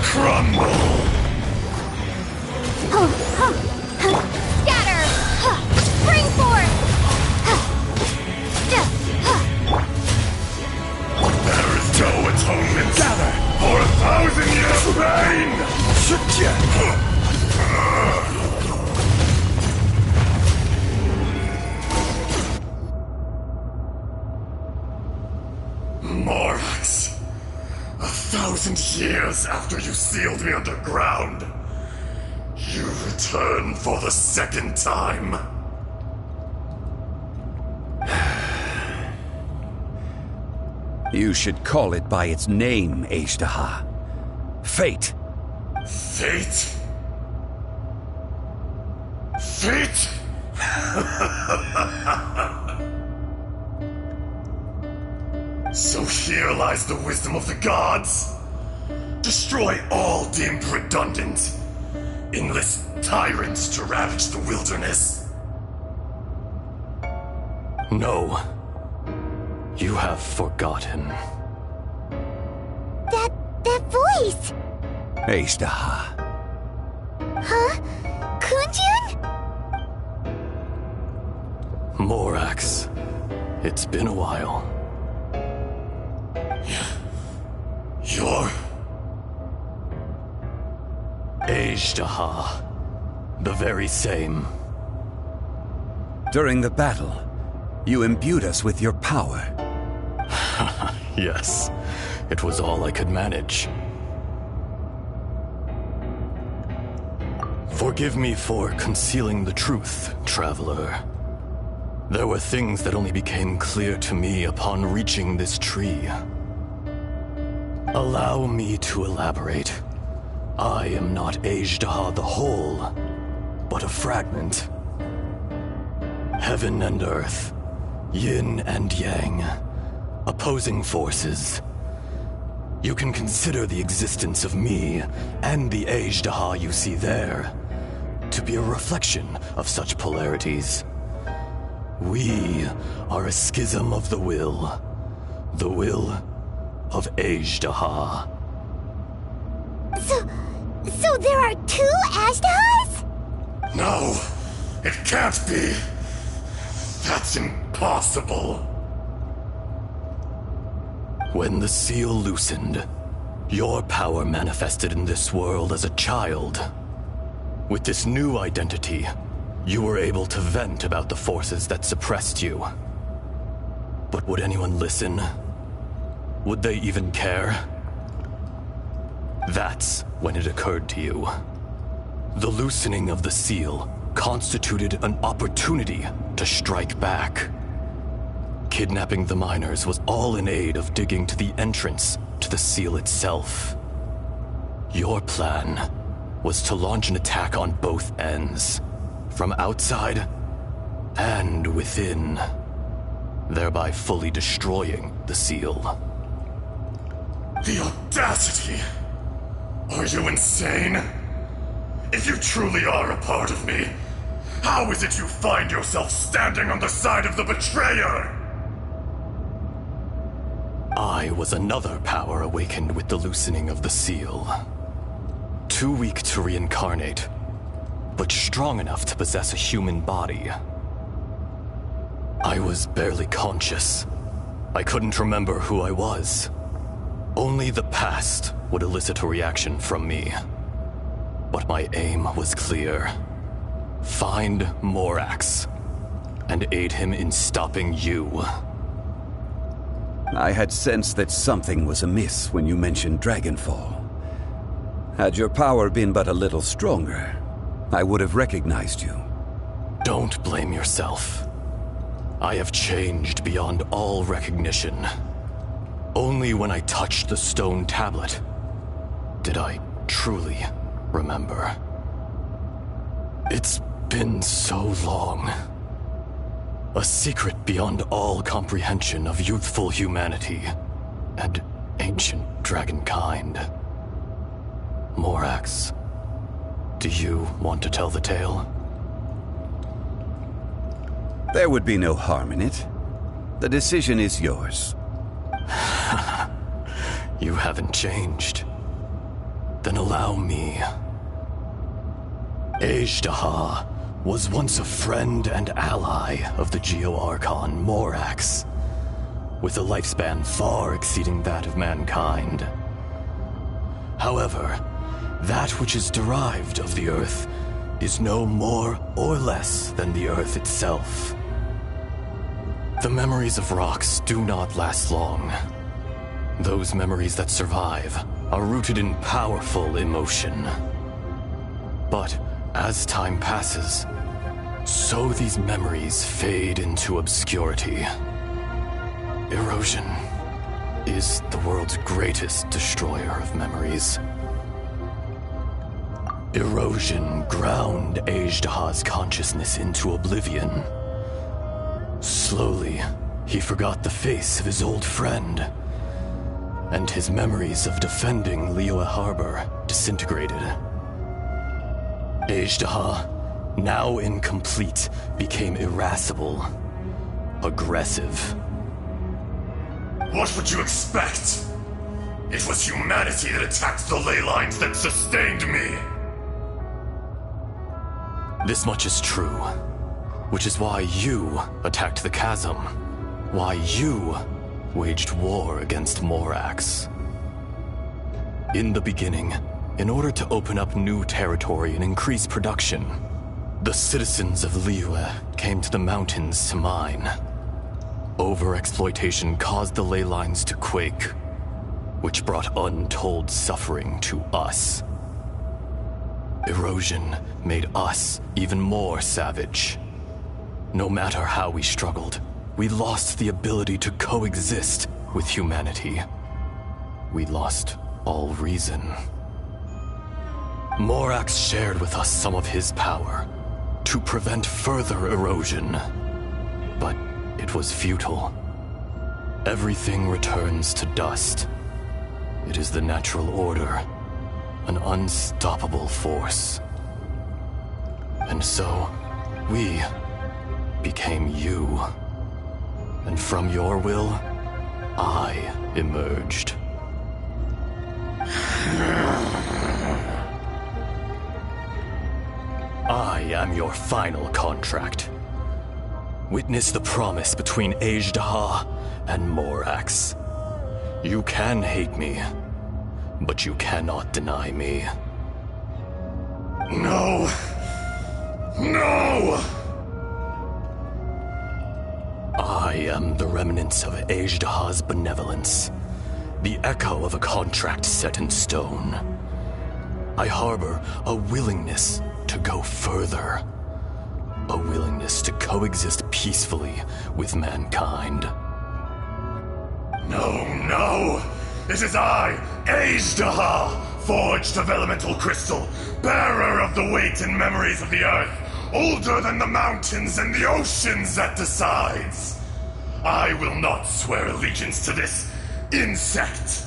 Crumble! Scatter! Spring forth! There is no atonement for 1,000 years of pain! Morax, 1,000 years after you sealed me underground, you return for the second time. You should call it by its name, Ashtaha. Fate. Fate? Fate? So here lies the wisdom of the gods. Destroy all deemed redundant. Enlist tyrants to ravage the wilderness. No. You have forgotten. That voice! Ashtaha. Huh? Kunjun? Morax. It's been a while. You're... Ashtaha. The very same. During the battle, you imbued us with your power. Yes. It was all I could manage. Forgive me for concealing the truth, traveler. There were things that only became clear to me upon reaching this tree. Allow me to elaborate. I am not Ashtaha the whole, but a fragment. Heaven and earth, yin and yang, opposing forces. You can consider the existence of me and the Ashtaha you see there to be a reflection of such polarities. We are a schism of the will of Ashtaha. So there are two Ashtahas? No, it can't be. That's impossible. When the seal loosened, your power manifested in this world as a child. With this new identity, you were able to vent about the forces that suppressed you. But would anyone listen? Would they even care? That's when it occurred to you. The loosening of the seal constituted an opportunity to strike back. Kidnapping the miners was all in aid of digging to the entrance to the seal itself. Your plan was to launch an attack on both ends, from outside and within, thereby fully destroying the seal. The audacity! Are you insane? If you truly are a part of me, How is it you find yourself standing on the side of the betrayer? I was another power awakened with the loosening of the seal. Too weak to reincarnate, but strong enough to possess a human body. I was barely conscious. I couldn't remember who I was. Only the past would elicit a reaction from me. But my aim was clear. Find Morax, and aid him in stopping you. I had sensed that something was amiss when you mentioned Dragonfall. Had your power been but a little stronger, I would have recognized you. Don't blame yourself. I have changed beyond all recognition. Only when I touched the stone tablet did I truly remember. It's been so long. A secret beyond all comprehension of youthful humanity and ancient dragonkind. Morax, do you want to tell the tale? There would be no harm in it. The decision is yours. You haven't changed. Then allow me. Ajdaha was once a friend and ally of the Geo-Archon Morax, with a lifespan far exceeding that of mankind. However, that which is derived of the Earth is no more or less than the Earth itself. The memories of rocks do not last long. Those memories that survive are rooted in powerful emotion. But as time passes, so these memories fade into obscurity. Erosion is the world's greatest destroyer of memories. Erosion ground Ajdaha's consciousness into oblivion. Slowly, he forgot the face of his old friend, and his memories of defending Liyue Harbor disintegrated. Ajdaha, now incomplete, became irascible, aggressive. What would you expect? It was humanity that attacked the ley lines that sustained me. This much is true, which is why you attacked the chasm, why you waged war against Morax. In the beginning, in order to open up new territory and increase production, the citizens of Liyue came to the mountains to mine. Overexploitation caused the ley lines to quake, which brought untold suffering to us. Erosion made us even more savage. No matter how we struggled, we lost the ability to coexist with humanity. We lost all reason. Morax shared with us some of his power to prevent further erosion, but it was futile. Everything returns to dust. It is the natural order, an unstoppable force. And so, we became you. And from your will, I emerged. I am your final contract. Witness the promise between Ajdaha and Morax. You can hate me, but you cannot deny me. No! No! I am the remnants of Ajdaha's benevolence, the echo of a contract set in stone. I harbor a willingness to go further, a willingness to coexist peacefully with mankind. No, no! It is I, Ajdaha, forged of elemental crystal, bearer of the weight and memories of the earth, older than the mountains and the oceans that decides. I will not swear allegiance to this insect.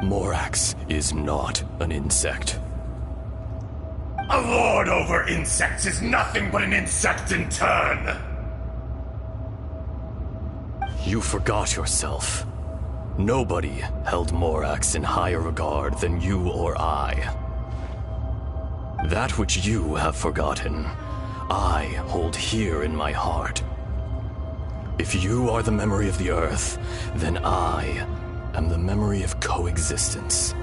Morax is not an insect. A lord over insects is nothing but an insect in turn! You forgot yourself. Nobody held Morax in higher regard than you or I. That which you have forgotten, I hold here in my heart. If you are the memory of the Earth, then I am the memory of coexistence.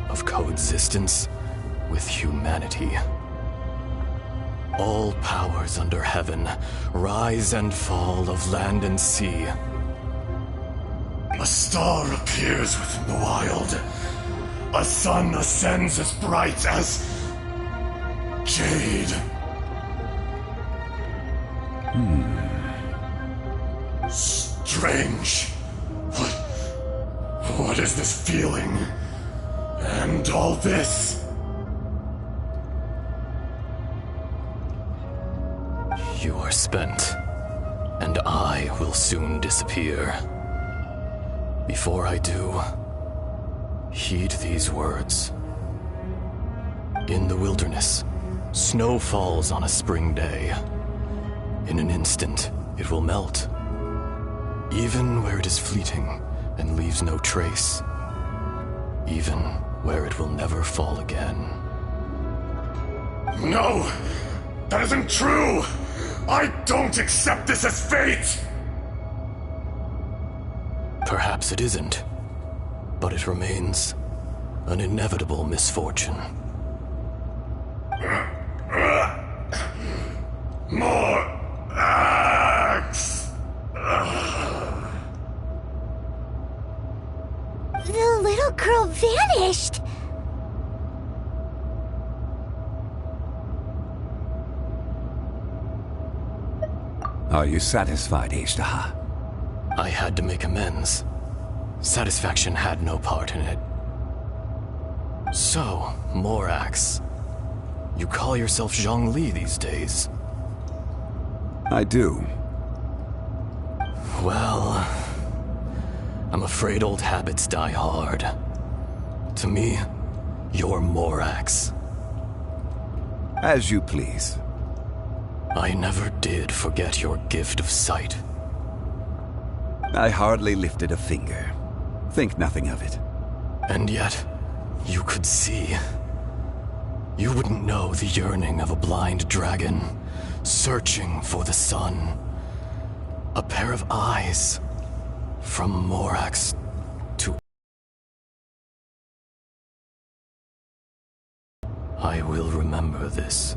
Of coexistence with humanity. All powers under heaven, rise and fall of land and sea. A star appears within the wild. A sun ascends as bright as jade. Strange. What is this feeling? And all this? You are spent, and I will soon disappear. Before I do, heed these words. In the wilderness, snow falls on a spring day. In an instant, it will melt. Even where it is fleeting and leaves no trace. Even where it will never fall again. No! That isn't true! I don't accept this as fate! Perhaps it isn't, but it remains an inevitable misfortune. More axe! The little girl vanished! Are you satisfied, Ishtaha? I had to make amends. Satisfaction had no part in it. So, Morax, you call yourself Zhongli these days? I do. Well, I'm afraid old habits die hard. To me, you're Morax. As you please. I never did forget your gift of sight. I hardly lifted a finger. Think nothing of it. And yet, you could see. You wouldn't know the yearning of a blind dragon, searching for the sun. A pair of eyes, from Morax to... I will remember this.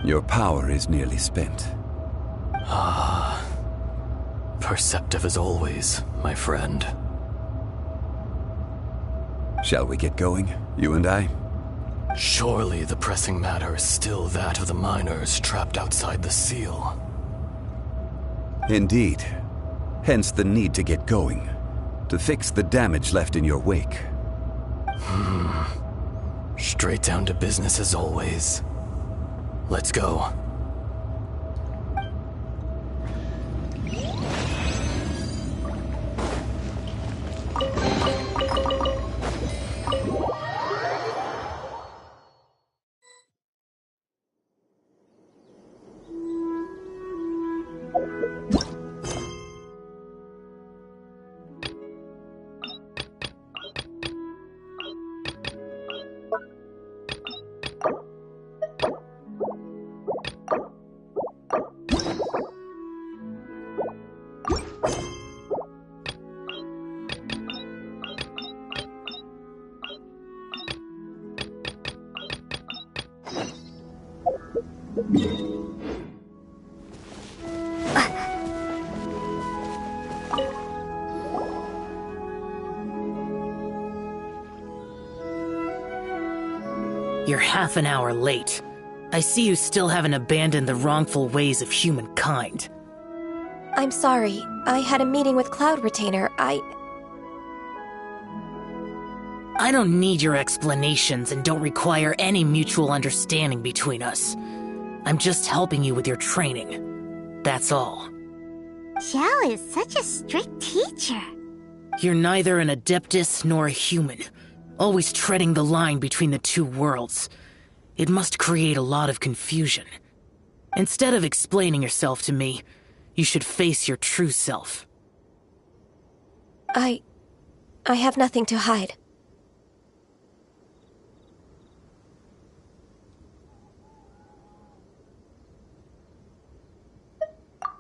Your power is nearly spent. Ah, perceptive as always, my friend. Shall we get going, you and I? Surely the pressing matter is still that of the miners trapped outside the seal. Indeed. Hence the need to get going, to fix the damage left in your wake. Straight down to business as always. Let's go. You're half an hour late. I see you still haven't abandoned the wrongful ways of humankind. I'm sorry. I had a meeting with Cloud Retainer. I don't need your explanations and don't require any mutual understanding between us. I'm just helping you with your training. That's all. Xiao is such a strict teacher. You're neither an Adeptus nor a human, always treading the line between the two worlds. It must create a lot of confusion. Instead of explaining yourself to me, you should face your true self. I have nothing to hide.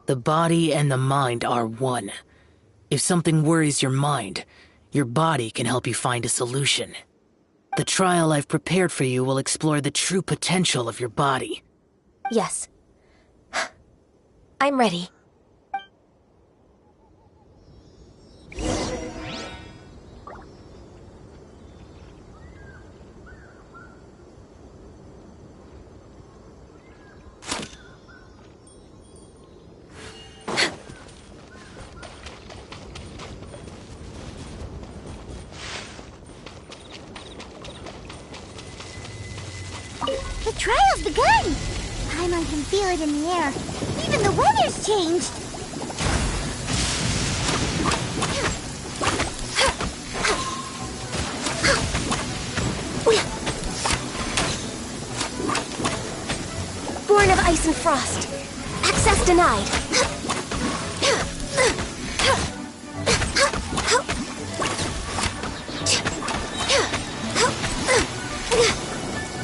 The body and the mind are one. If something worries your mind, your body can help you find a solution. The trial I've prepared for you will explore the true potential of your body. Yes. I'm ready. The trial's begun! Paimon can feel it in the air. Even the weather's changed! Born of ice and frost. Access denied.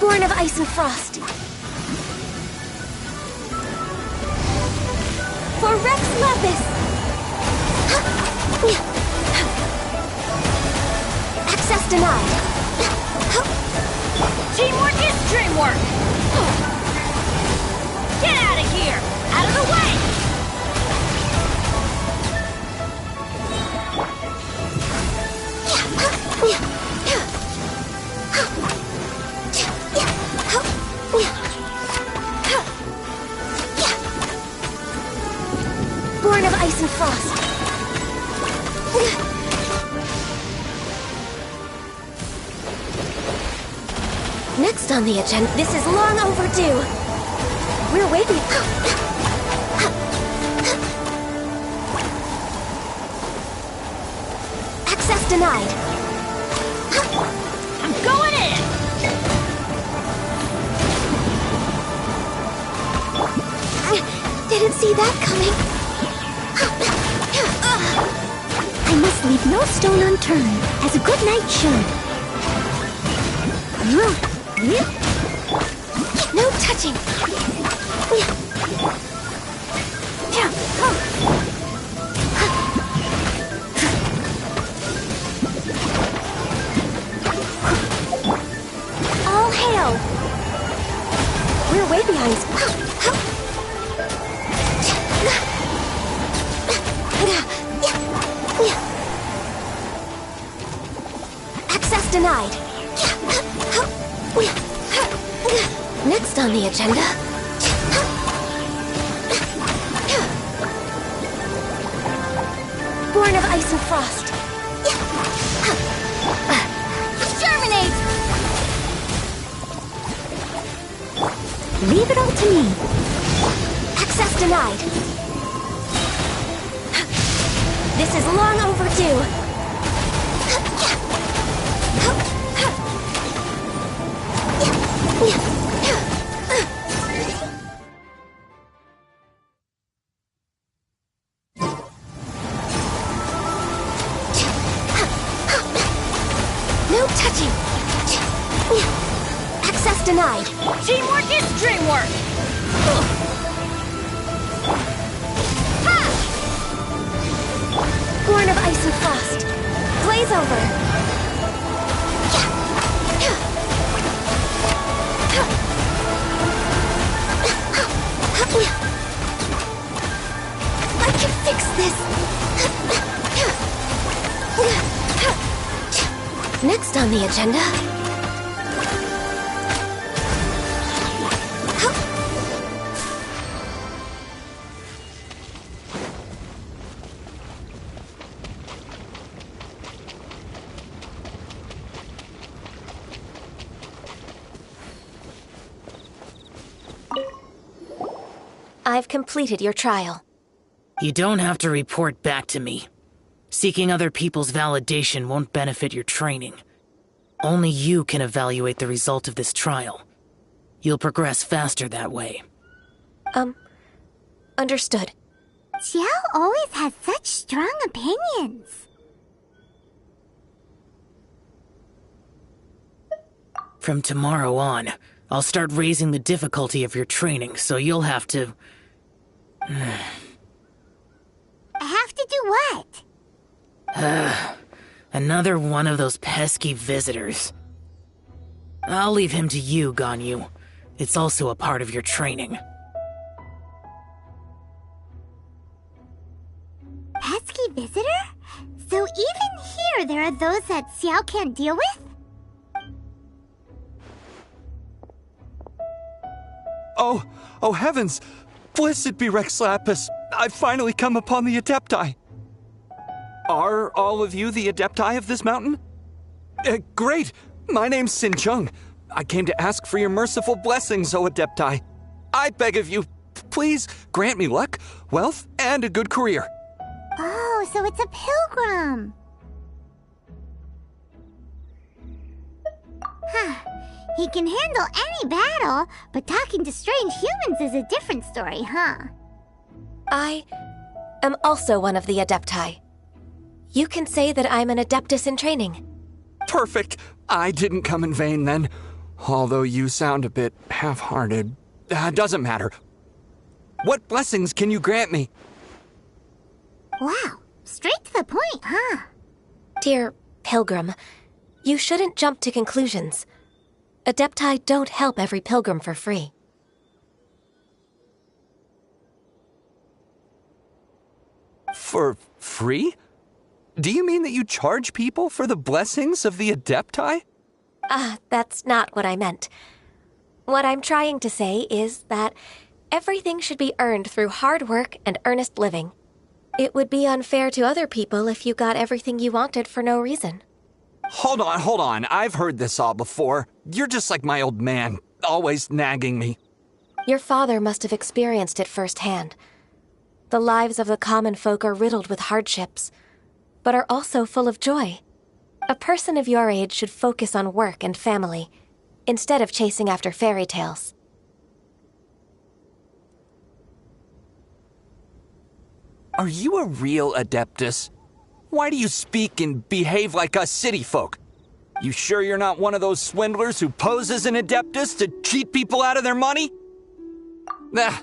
Born of ice and frost. For Rex Lapis! Access denied. Teamwork is dreamwork! Get out of here! Out of the way! Born of ice and frost. Next on the agenda, this is long overdue. We're waiting. Access denied. I'm going in! Didn't see that coming. I must leave no stone unturned, as a good knight should. No touching. All hail. We're way behind. Access denied. Next on the agenda. Born of ice and frost. Exterminate! Leave it all to me. Access denied. This is long overdue. No touching. Access denied. Teamwork is dreamwork! Born of ice and frost. Glaze over. I can fix this. Next on the agenda. I've completed your trial. You don't have to report back to me. Seeking other people's validation won't benefit your training. Only you can evaluate the result of this trial. You'll progress faster that way. Understood. Xiao always has such strong opinions. From tomorrow on, I'll start raising the difficulty of your training, so you'll have to... I have to do what? Another one of those pesky visitors. I'll leave him to you, Ganyu. It's also a part of your training. Pesky visitor? So even here there are those that Xiao can't deal with? Oh heavens! Blessed be Rex Lapis! I've finally come upon the Adepti! Are all of you the Adepti of this mountain? Great! My name's Sin Chung. I came to ask for your merciful blessings, O Adepti. I beg of you, please grant me luck, wealth, and a good career. Oh, so it's a pilgrim. He can handle any battle, but talking to strange humans is a different story, huh? I am also one of the Adepti. You can say that I'm an Adeptus in training. Perfect. I didn't come in vain then. Although you sound a bit half-hearted. Doesn't matter. What blessings can you grant me? Wow, straight to the point, huh? Dear Pilgrim, you shouldn't jump to conclusions. Adepti don't help every pilgrim for free. For free? Do you mean that you charge people for the blessings of the Adepti? That's not what I meant. What I'm trying to say is that everything should be earned through hard work and earnest living. It would be unfair to other people if you got everything you wanted for no reason. Hold on. I've heard this all before. You're just like my old man, always nagging me. Your father must have experienced it firsthand. The lives of the common folk are riddled with hardships, but are also full of joy. A person of your age should focus on work and family, instead of chasing after fairy tales. Are you a real Adeptus? Why do you speak and behave like us city folk? You sure you're not one of those swindlers who pose as an Adeptus to cheat people out of their money?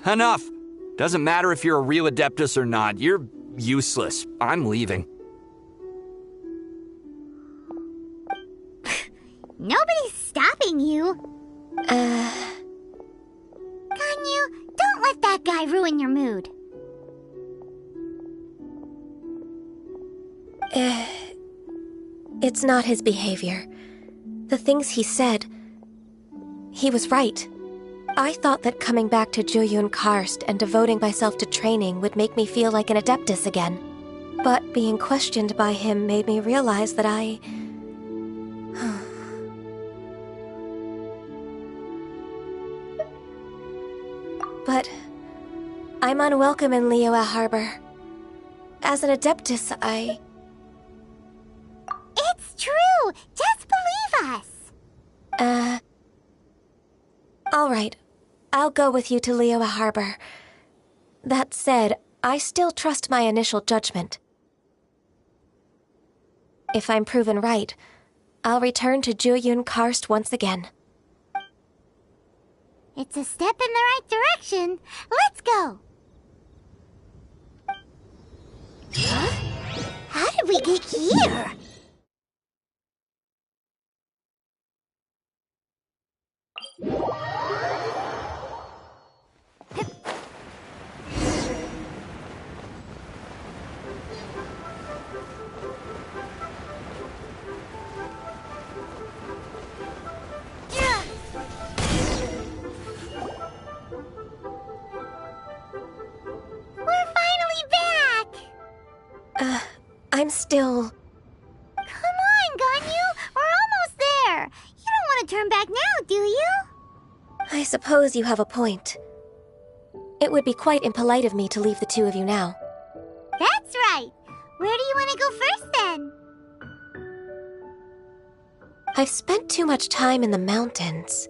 Enough. Doesn't matter if you're a real Adeptus or not. You're useless. I'm leaving. Nobody's stopping you. Ganyu, don't let that guy ruin your mood. It's not his behavior. The things he said, he was right. I thought that coming back to Juyun Karst and devoting myself to training would make me feel like an Adeptus again. But being questioned by him made me realize that I... But I'm unwelcome in Liyue Harbor. As an Adeptus, It's true! Just believe us! All right. I'll go with you to Liyue Harbor. That said, I still trust my initial judgment. If I'm proven right, I'll return to Juyun Karst once again. It's a step in the right direction. Let's go! Huh? How did we get here? I'm still... Come on, Ganyu! We're almost there! You don't want to turn back now, do you? I suppose you have a point. It would be quite impolite of me to leave the two of you now. That's right! Where do you want to go first, then? I've spent too much time in the mountains.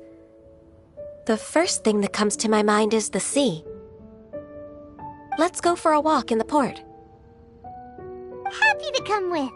The first thing that comes to my mind is the sea. Let's go for a walk in the port. Happy to come with.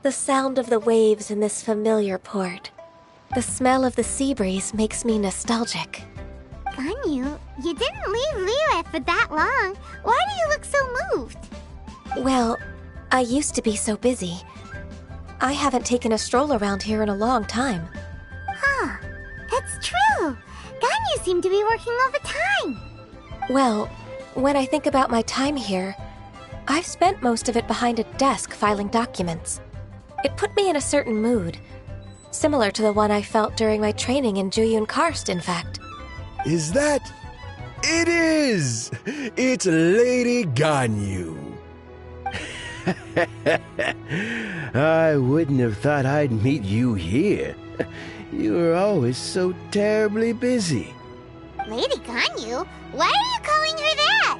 The sound of the waves in this familiar port. The smell of the sea breeze makes me nostalgic. Ganyu, you didn't leave Liyue for that long. Why do you look so moved? Well, I used to be so busy. I haven't taken a stroll around here in a long time. Huh, that's true. Ganyu seemed to be working all the time. Well, when I think about my time here, I've spent most of it behind a desk filing documents. It put me in a certain mood, similar to the one I felt during my training in Juyun Karst, in fact. Is that... It is! It's Lady Ganyu. I wouldn't have thought I'd meet you here. You were always so terribly busy. Lady Ganyu? Why are you calling her that?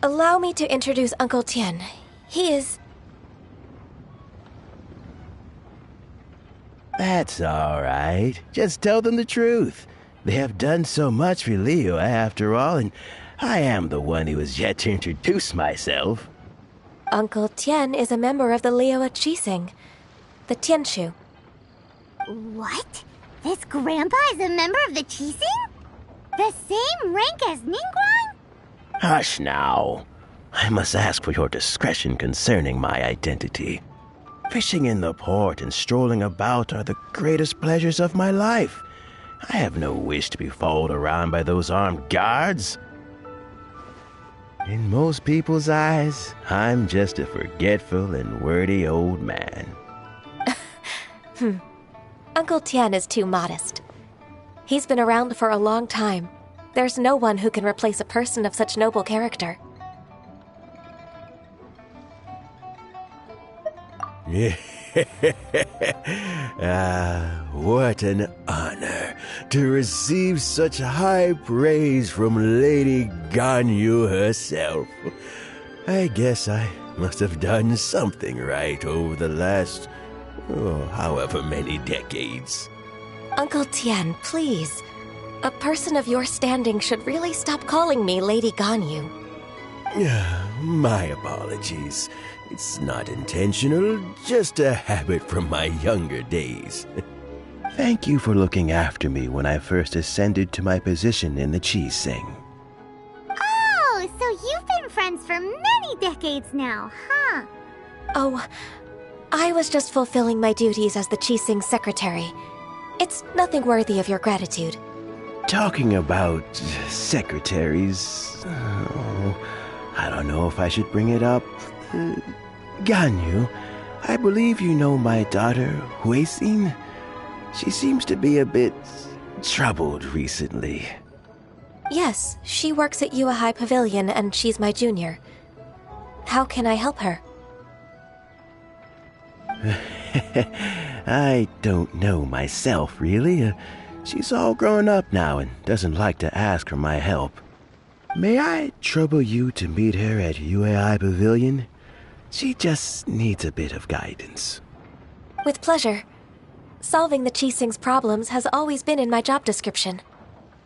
Allow me to introduce Uncle Tian. He is... That's all right. Just tell them the truth. They have done so much for Liyue after all, and I am the one who has yet to introduce myself. Uncle Tian is a member of the Liyue Qixing, the Tianshu. What? This grandpa is a member of the Qixing? The same rank as Ningguang? Hush now. I must ask for your discretion concerning my identity. Fishing in the port and strolling about are the greatest pleasures of my life. I have no wish to be followed around by those armed guards. In most people's eyes, I'm just a forgetful and wordy old man. Uncle Tian is too modest. He's been around for a long time. There's no one who can replace a person of such noble character. What an honor to receive such high praise from Lady Ganyu herself. I guess I must have done something right over the last, however many decades. Uncle Tian, please. A person of your standing should really stop calling me Lady Ganyu. My apologies. It's not intentional, just a habit from my younger days. Thank you for looking after me when I first ascended to my position in the Qixing. Oh, so you've been friends for many decades now, huh? Oh, I was just fulfilling my duties as the Qixing secretary. It's nothing worthy of your gratitude. Talking about secretaries, I don't know if I should bring it up. Ganyu, I believe you know my daughter, Huixin. She seems to be a bit troubled recently. Yes, she works at Yua High Pavilion and she's my junior. How can I help her? I don't know myself, really. She's all grown up now and doesn't like to ask for my help. May I trouble you to meet her at UAI Pavilion? She just needs a bit of guidance. With pleasure. Solving the Qixing's problems has always been in my job description.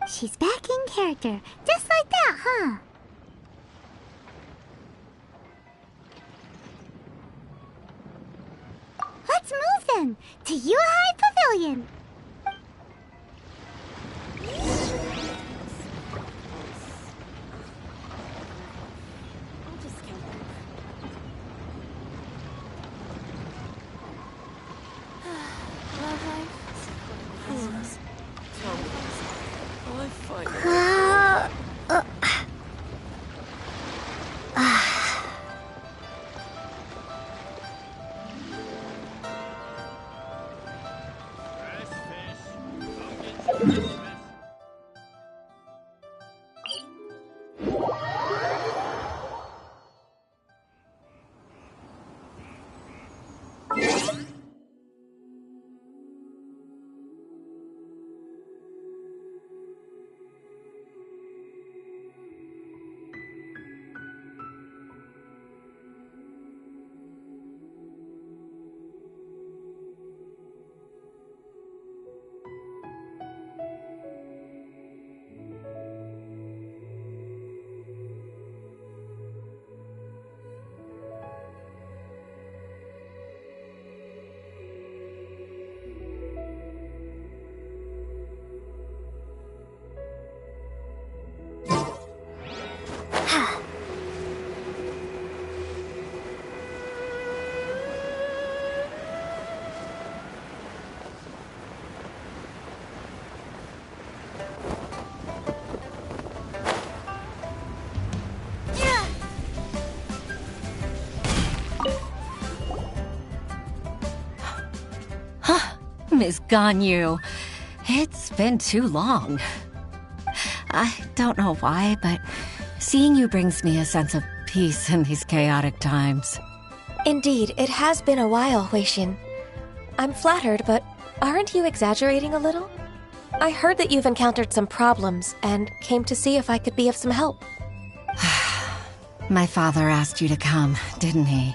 She's back in character, just like that, huh? Let's move then, to Yuhai Pavilion. Miss Ganyu, it's been too long. I don't know why, but seeing you brings me a sense of peace in these chaotic times. Indeed, it has been a while, Huixin. I'm flattered, but aren't you exaggerating a little? I heard that you've encountered some problems and came to see if I could be of some help. My father asked you to come, didn't he?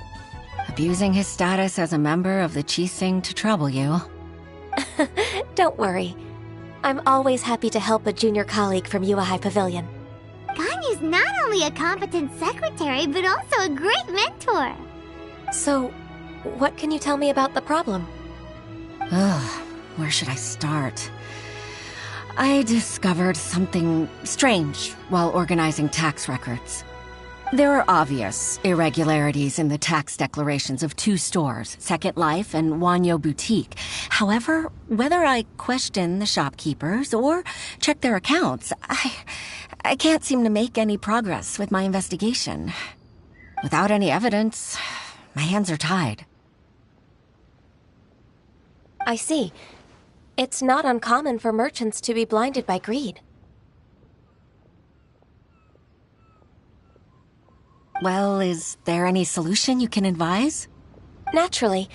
Abusing his status as a member of the Qixing to trouble you. Don't worry. I'm always happy to help a junior colleague from Yuahai Pavilion. Ganyu's not only a competent secretary, but also a great mentor. So, what can you tell me about the problem? Ugh, where should I start? I discovered something strange while organizing tax records. There are obvious irregularities in the tax declarations of two stores, Second Life and Wanyo Boutique. However, whether I question the shopkeepers or check their accounts, I can't seem to make any progress with my investigation. Without any evidence, my hands are tied. I see. It's not uncommon for merchants to be blinded by greed. Well, is there any solution you can advise? Naturally.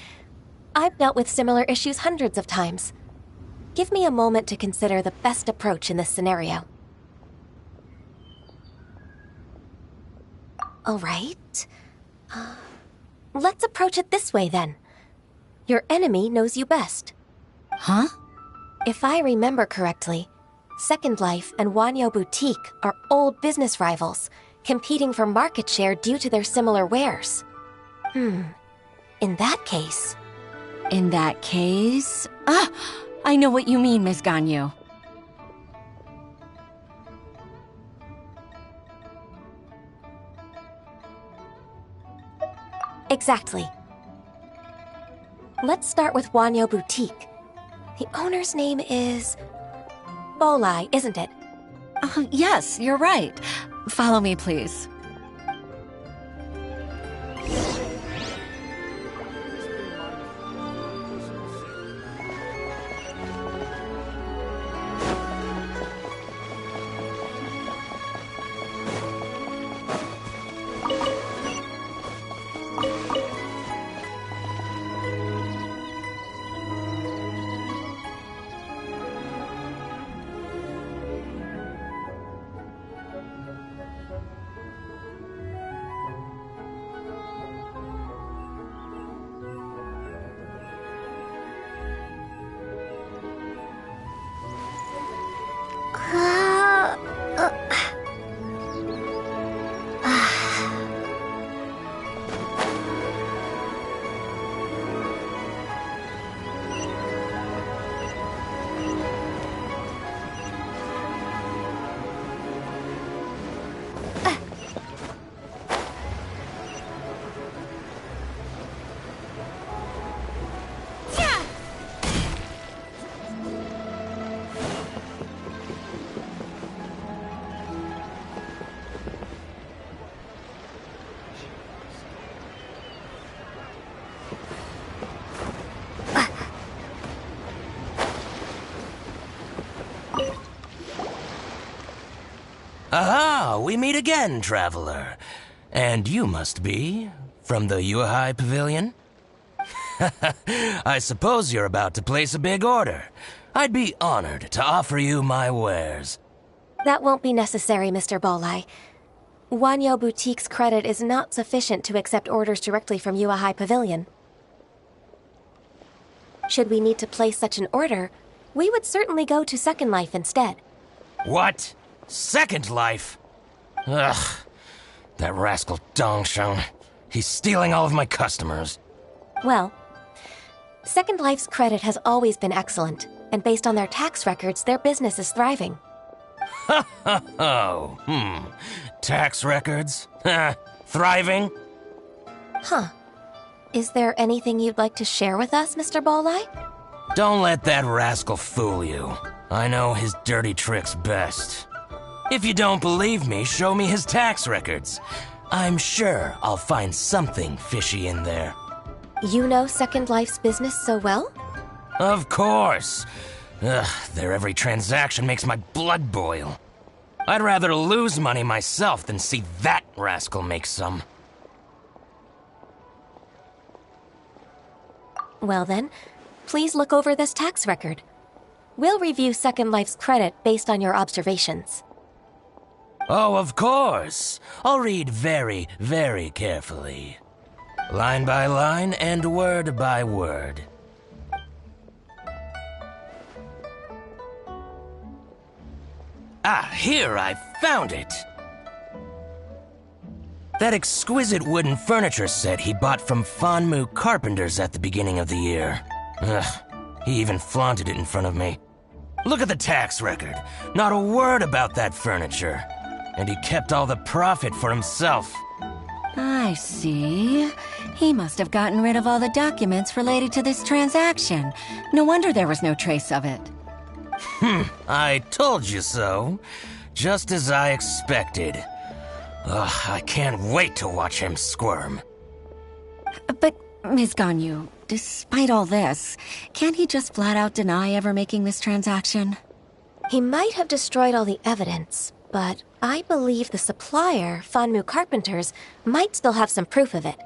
I've dealt with similar issues hundreds of times. Give me a moment to consider the best approach in this scenario. All right. Let's approach it this way, then. Your enemy knows you best. Huh? If I remember correctly, Second Life and Wanyo Boutique are old business rivals, competing for market share due to their similar wares. In that case... In that case... I know what you mean, Miss Ganyu. Exactly. Let's start with Wanyo Boutique. The owner's name is... Bolai, isn't it? Yes, you're right. Follow me, please. Ah, we meet again, traveler. And you must be from the Yuehai Pavilion? I suppose you're about to place a big order. I'd be honored to offer you my wares. That won't be necessary, Mr. Bolai. Wanyo Boutique's credit is not sufficient to accept orders directly from Yuehai Pavilion. Should we need to place such an order, we would certainly go to Second Life instead. What? Second Life? Ugh. That rascal Dongsheng. He's stealing all of my customers. Well, Second Life's credit has always been excellent, and based on their tax records, their business is thriving. Tax records? Thriving? Huh. Is there anything you'd like to share with us, Mr. Bolai? Don't let that rascal fool you. I know his dirty tricks best. If you don't believe me, show me his tax records. I'm sure I'll find something fishy in there. You know Second Life's business so well? Of course. Ugh, their every transaction makes my blood boil. I'd rather lose money myself than see that rascal make some. Well then, please look over this tax record. We'll review Second Life's credit based on your observations. Oh, of course. I'll read very, very carefully. Line by line and word by word. Ah, here, I found it. That exquisite wooden furniture set he bought from Fanmu Carpenters at the beginning of the year. Ugh, he even flaunted it in front of me. Look at the tax record. Not a word about that furniture. And he kept all the profit for himself. I see. He must have gotten rid of all the documents related to this transaction. No wonder there was no trace of it. I told you so. Just as I expected. Ugh, I can't wait to watch him squirm. But, Ms. Ganyu, despite all this, can't he just flat out deny ever making this transaction? He might have destroyed all the evidence, but I believe the supplier, Fanmu Carpenters, might still have some proof of it.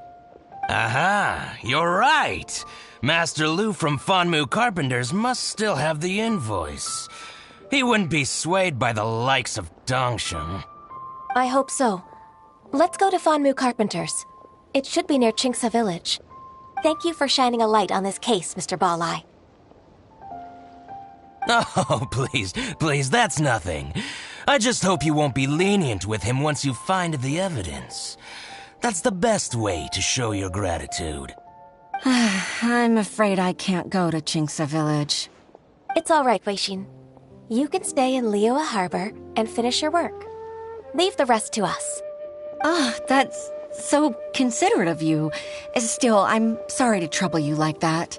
Aha, you're right. Master Lu from Fanmu Carpenters must still have the invoice. He wouldn't be swayed by the likes of Dongsheng. I hope so. Let's go to Fanmu Carpenters. It should be near Chingsa Village. Thank you for shining a light on this case, Mr. Balai. Oh, please, that's nothing. I just hope you won't be lenient with him once you find the evidence. That's the best way to show your gratitude. I'm afraid I can't go to Chingsa Village. It's all right, Weixin. You can stay in Liyue Harbor and finish your work. Leave the rest to us. Ah, that's so considerate of you. Still, I'm sorry to trouble you like that.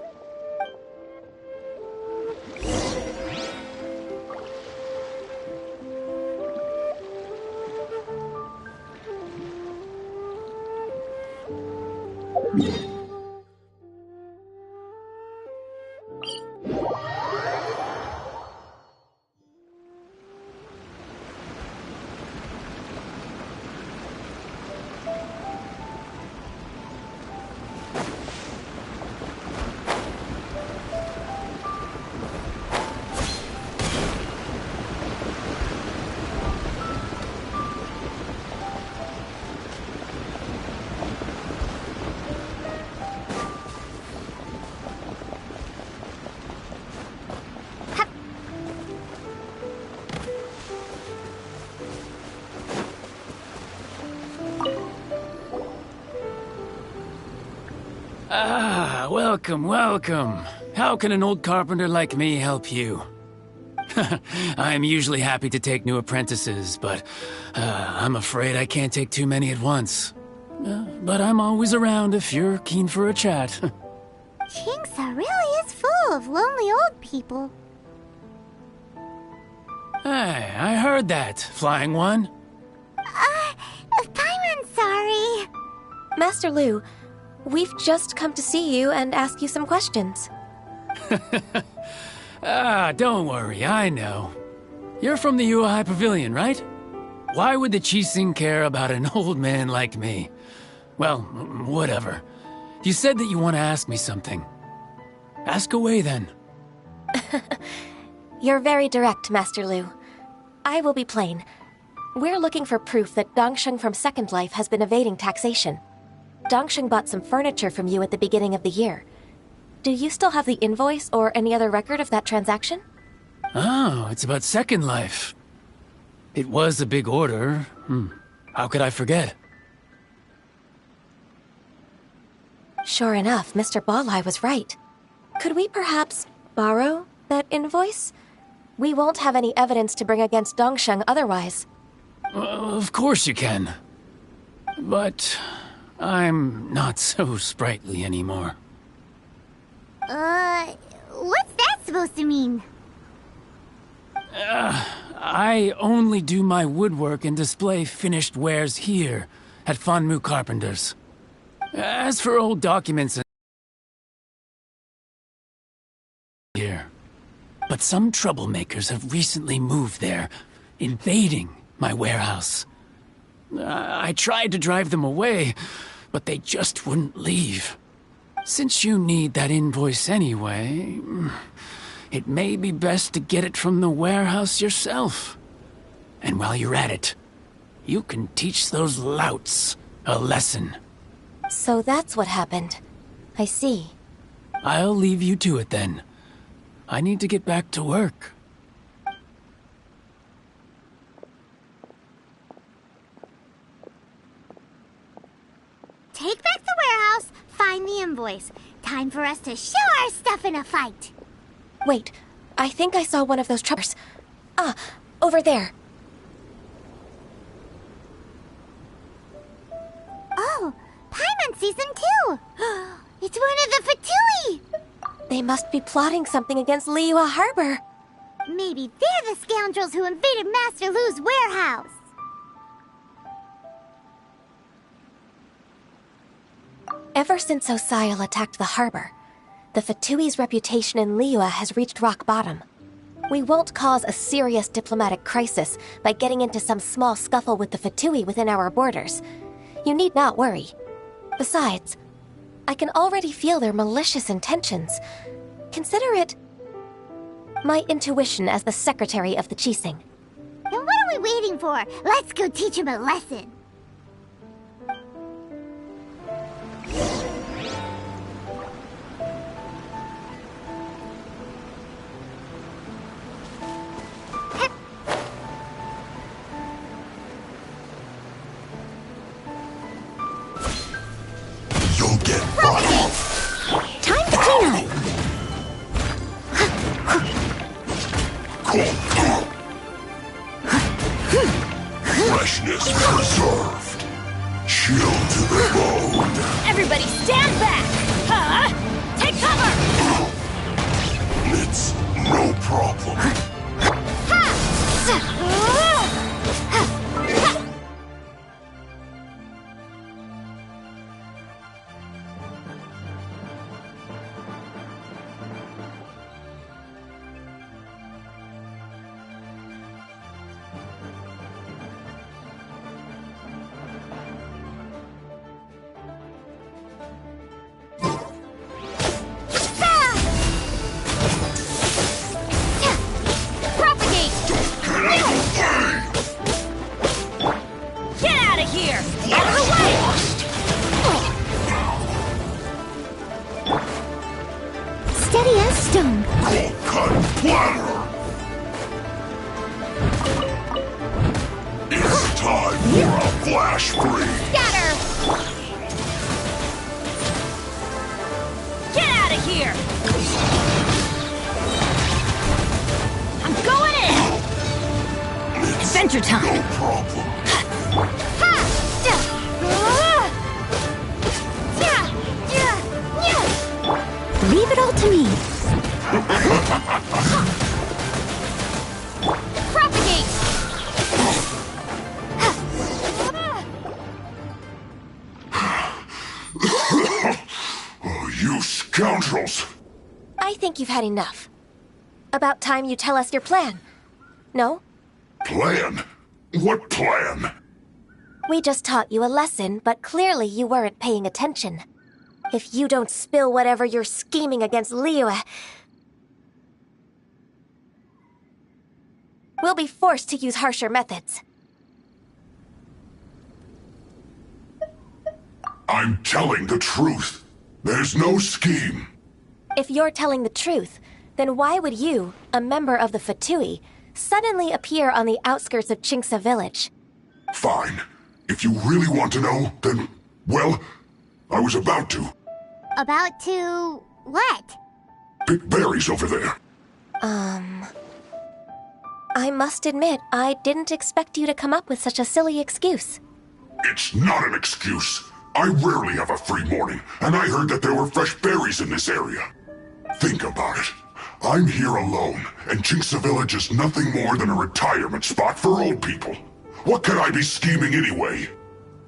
Ah, welcome, welcome. How can an old carpenter like me help you? I'm usually happy to take new apprentices, but I'm afraid I can't take too many at once. But I'm always around if you're keen for a chat. Chingsa really is full of lonely old people. Hey, I heard that, Flying One. Paimon's sorry. Master Lu, we've just come to see you and ask you some questions. Don't worry, I know. You're from the Yuehai Pavilion, right? Why would the Qixing care about an old man like me? Well, whatever. You said that you want to ask me something. Ask away, then. You're very direct, Master Lu. I will be plain. We're looking for proof that Dongsheng from Second Life has been evading taxation. Dongsheng bought some furniture from you at the beginning of the year. Do you still have the invoice or any other record of that transaction? Oh, it's about Second Life. It was a big order. How could I forget? Sure enough, Mr. Balai was right. Could we perhaps borrow that invoice? We won't have any evidence to bring against Dongsheng otherwise. Of course you can. But I'm not so sprightly anymore. What's that supposed to mean? I only do my woodwork and display finished wares here at Fanmu Carpenters. As for old documents and here, but some troublemakers have recently moved there, invading my warehouse. I tried to drive them away, but they just wouldn't leave. Since you need that invoice anyway, it may be best to get it from the warehouse yourself. And while you're at it, you can teach those louts a lesson. So that's what happened. I see. I'll leave you to it then. I need to get back to work. Take back the warehouse, find the invoice. Time for us to show our stuff in a fight. Wait, I think I saw one of those truckers. Ah, over there. Oh, Paimon sees them too. It's one of the Fatui. They must be plotting something against Liyue Harbor. Maybe they're the scoundrels who invaded Master Lu's warehouse. Ever since Osial attacked the harbor, the Fatui's reputation in Liyue has reached rock bottom. We won't cause a serious diplomatic crisis by getting into some small scuffle with the Fatui within our borders. You need not worry. Besides, I can already feel their malicious intentions. Consider it my intuition as the secretary of the Qixing. Then what are we waiting for? Let's go teach him a lesson. You'll get brought Time to clean up. Freshness preserved. Chill to the bone. Everybody stand back! Huh? Take cover! It's no problem. Propagate! Get out of here! Out of the way! Steady as stone. Cold cut platter. It's time for a flash freeze. Scatter! Get out of here! I'm going in! Adventure time! No problem. Leave it all to me. Propagate! Oh, you scoundrels! I think you've had enough. About time you tell us your plan. No? Plan? What plan? We just taught you a lesson, but clearly you weren't paying attention. If you don't spill whatever you're scheming against Liyue, we'll be forced to use harsher methods. I'm telling the truth. There's no scheme. If you're telling the truth, then why would you, a member of the Fatui, suddenly appear on the outskirts of Chinksa village? Fine. If you really want to know, then, well, I was about to. About to... what? Pick berries over there. I must admit, I didn't expect you to come up with such a silly excuse. It's not an excuse. I rarely have a free morning, and I heard that there were fresh berries in this area. Think about it. I'm here alone, and Chinksa Village is nothing more than a retirement spot for old people. What could I be scheming anyway?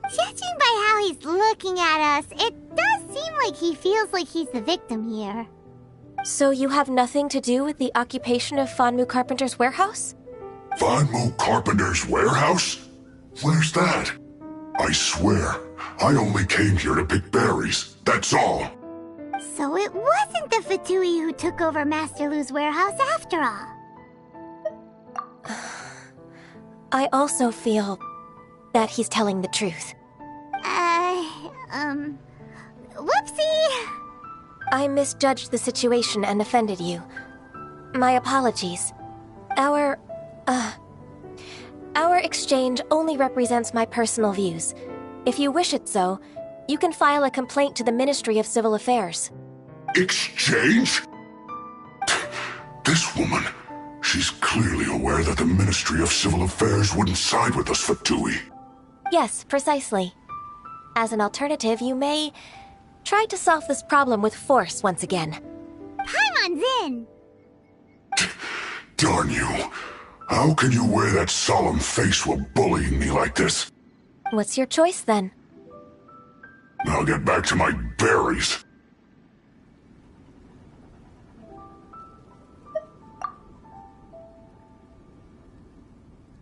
Judging by how he's looking at us, it does seem like he feels like he's the victim here. So you have nothing to do with the occupation of Fanmu Carpenter's warehouse? Fanmu Carpenter's warehouse? Where's that? I swear, I only came here to pick berries, that's all. So it wasn't the Fatui who took over Master Lu's warehouse after all. I also feel that he's telling the truth. Whoopsie! I misjudged the situation and offended you. My apologies. Our exchange only represents my personal views. If you wish it so, you can file a complaint to the Ministry of Civil Affairs. Exchange? This woman, she's clearly aware that the Ministry of Civil Affairs wouldn't side with us, Fatui. Yes, precisely. As an alternative, you may try to solve this problem with force once again. Paimon's in! Darn you. How can you wear that solemn face while bullying me like this? What's your choice, then? I'll get back to my berries.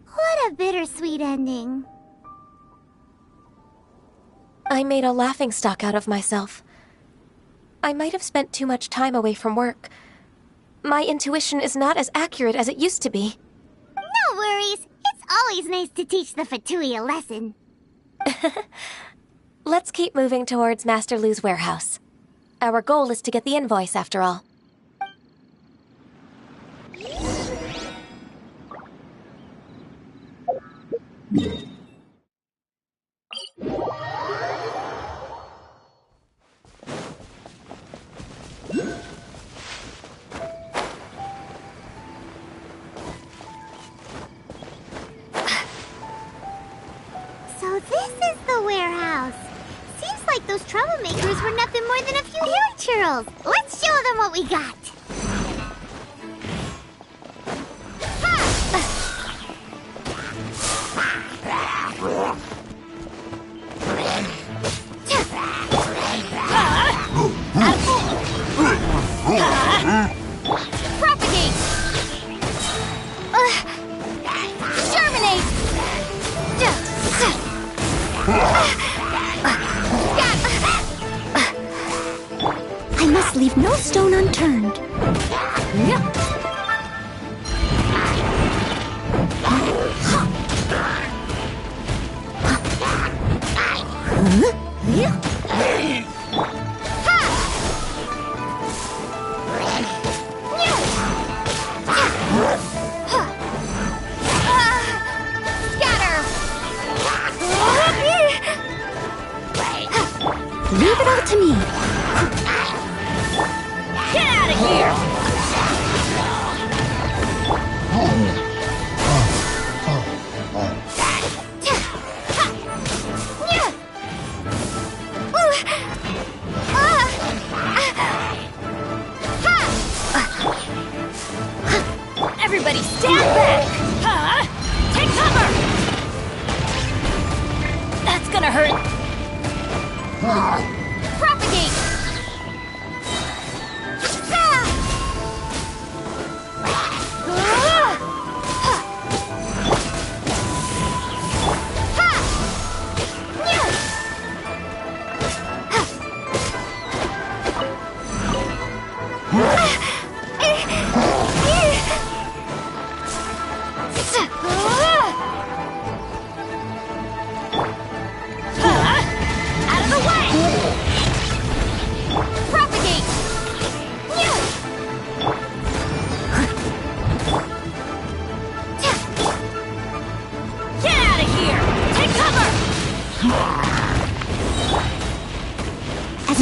What a bittersweet ending. I made a laughingstock out of myself. I might have spent too much time away from work. My intuition is not as accurate as it used to be. No worries. It's always nice to teach the Fatui a lesson. Let's keep moving towards Master Lu's warehouse. Our goal is to get the invoice, after all. So this is the warehouse. Seems like those troublemakers were nothing more than a few hair churls. Let's show them what we got. Propagate! Germinate! I must leave no stone unturned. Leave it all to me. Get out of here! Everybody stand back! Take cover! That's gonna hurt. Propagate!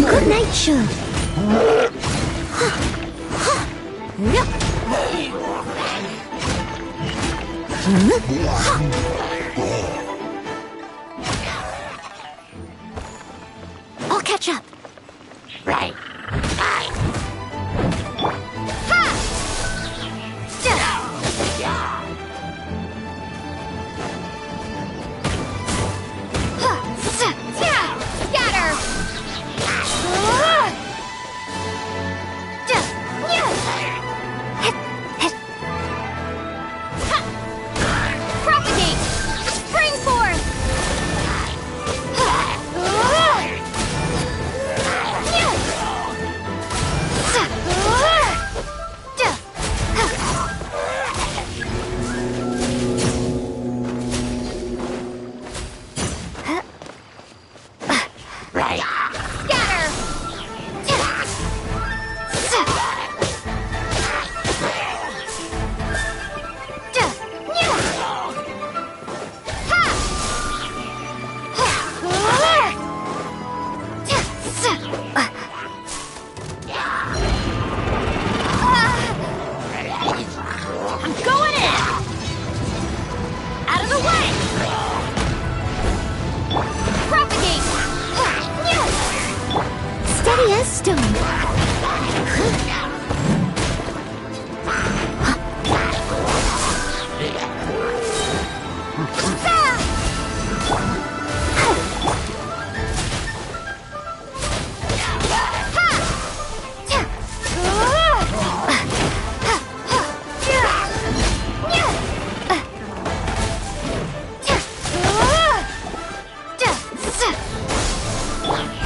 Good night, Shu. I'll catch up. Right.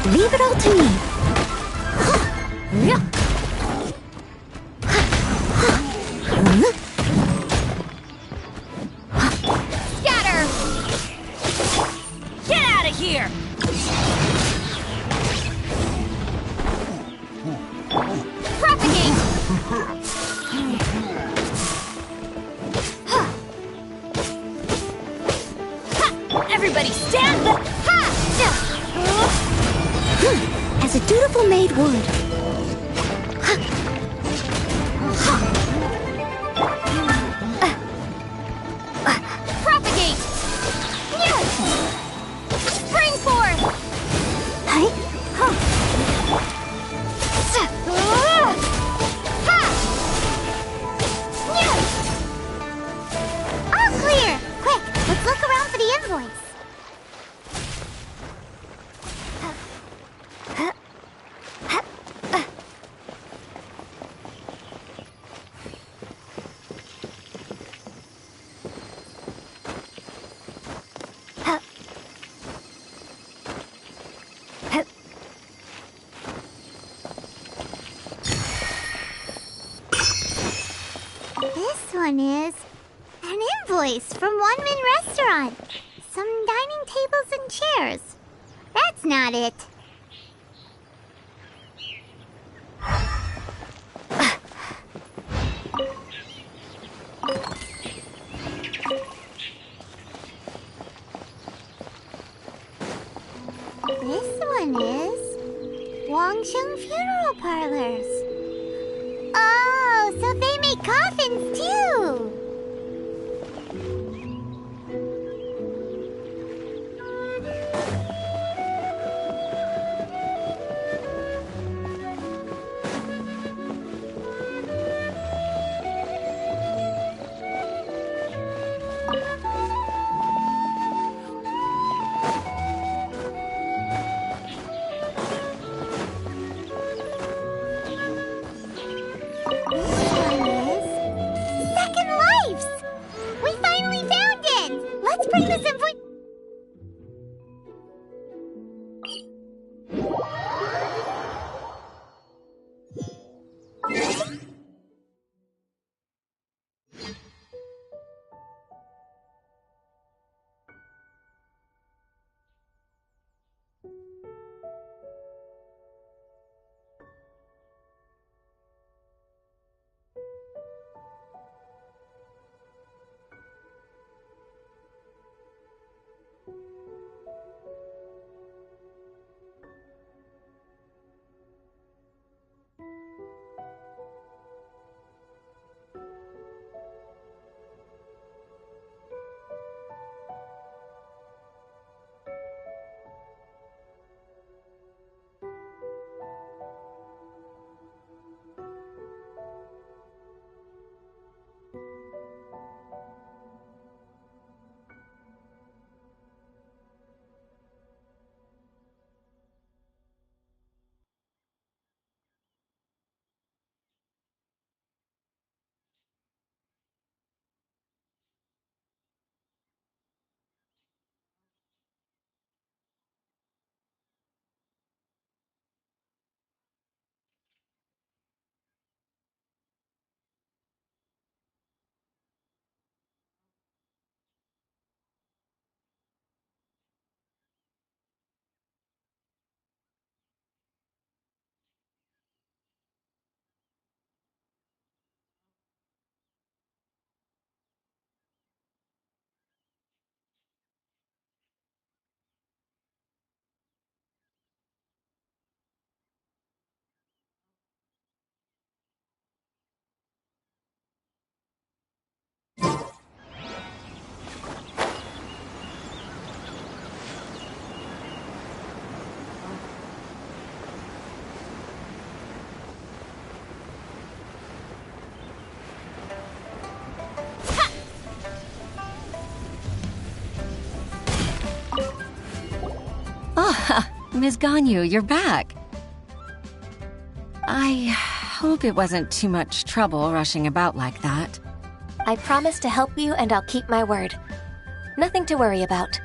Leave it all to me. Scatter! Get out of here! Propagate! Everybody stand the... As a dutiful maid would. Propagate! Spring forth! All clear! Quick, let's look around for the invoice. This one is an invoice from One Min Restaurant. Some dining tables and chairs. That's not it. This one is Wangsheng Funeral Parlors. Oh, so they make coffins too. Second Lives! We finally found it! Let's bring this invoice... Ms. Ganyu, you're back. I hope it wasn't too much trouble rushing about like that. I promise to help you and I'll keep my word. Nothing to worry about.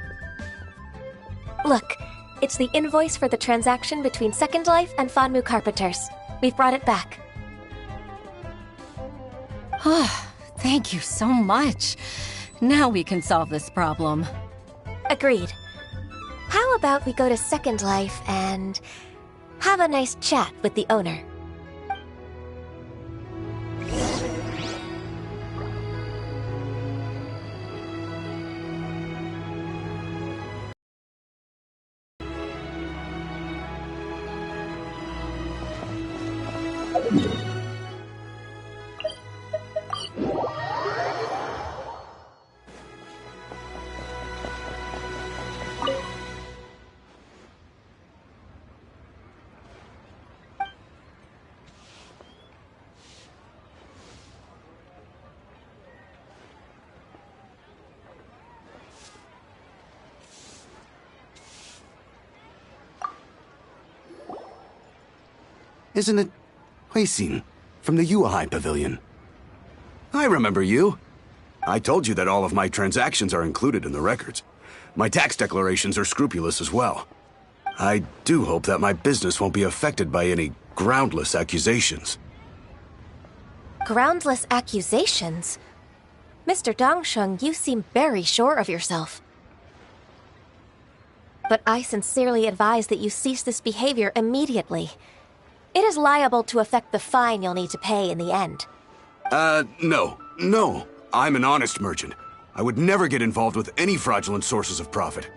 Look, it's the invoice for the transaction between Second Life and Fanmu Carpenters. We've brought it back. Oh, thank you so much. Now we can solve this problem. Agreed. How about we go to Second Life and have a nice chat with the owner? Isn't it Huixin from the Yuehai Pavilion? I remember you. I told you that all of my transactions are included in the records. My tax declarations are scrupulous as well. I do hope that my business won't be affected by any groundless accusations. Groundless accusations? Mr. Dongsheng, you seem very sure of yourself. But I sincerely advise that you cease this behavior immediately. It is liable to affect the fine you'll need to pay in the end. No. I'm an honest merchant. I would never get involved with any fraudulent sources of profit.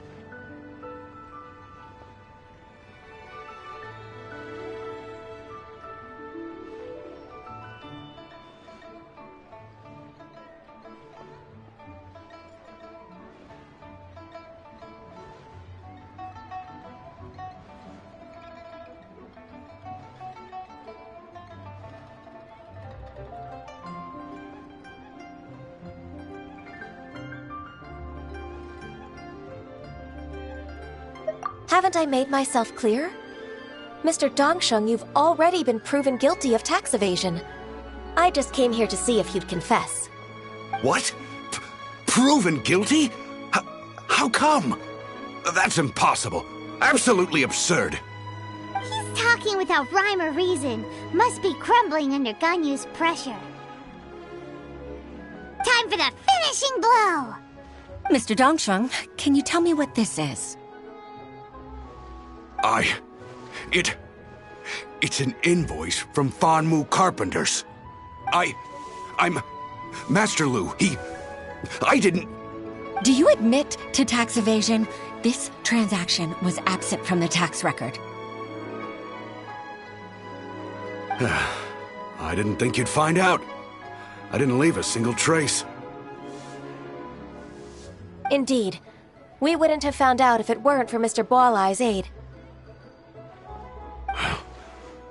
Haven't I made myself clear? Mr. Dongsheng, you've already been proven guilty of tax evasion. I just came here to see if you'd confess. What? Proven guilty? How come? That's impossible. Absolutely absurd. He's talking without rhyme or reason. Must be crumbling under Ganyu's pressure. Time for the finishing blow! Mr. Dongsheng, can you tell me what this is? It's an invoice from Fanmu Carpenters. I'm Master Lu. I didn't... Do you admit to tax evasion? This transaction was absent from the tax record. I didn't think you'd find out. I didn't leave a single trace. Indeed. We wouldn't have found out if it weren't for Mr. Boalai's aid.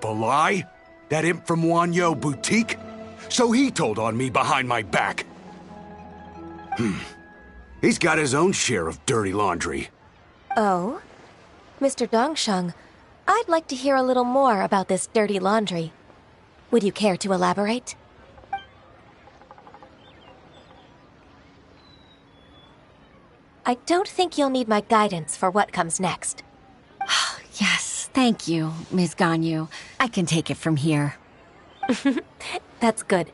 Balai? That imp from Wanyo Boutique? So he told on me behind my back. He's got his own share of dirty laundry. Oh? Mr. Dongsheng, I'd like to hear a little more about this dirty laundry. Would you care to elaborate? I don't think you'll need my guidance for what comes next. Yes, thank you, Ms. Ganyu. I can take it from here. That's good.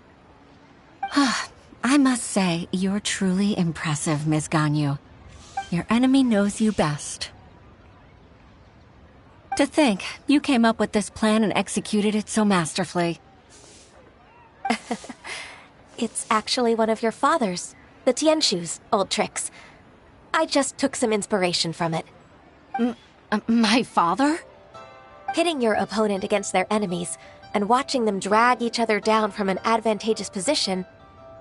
I must say, you're truly impressive, Ms. Ganyu. Your enemy knows you best. To think, you came up with this plan and executed it so masterfully. It's actually one of your father's, the Tianshu's, old tricks. I just took some inspiration from it. My father? Pitting your opponent against their enemies and watching them drag each other down from an advantageous position,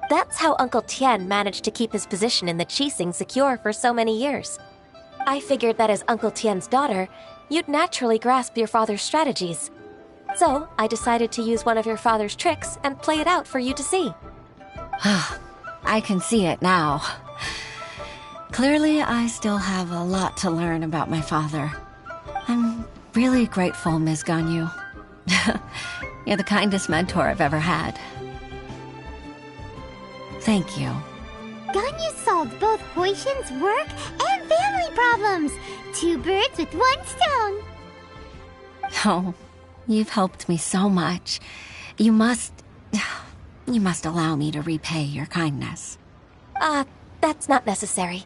that's how Uncle Tian managed to keep his position in the Qixing secure for so many years. I figured that as Uncle Tian's daughter, you'd naturally grasp your father's strategies. So, I decided to use one of your father's tricks and play it out for you to see. I can see it now. Clearly, I still have a lot to learn about my father. really grateful, Ms. Ganyu. You're the kindest mentor I've ever had. Thank you. Ganyu solved both Huixin's work and family problems. 2 birds with 1 stone. Oh, you've helped me so much. You must allow me to repay your kindness. That's not necessary.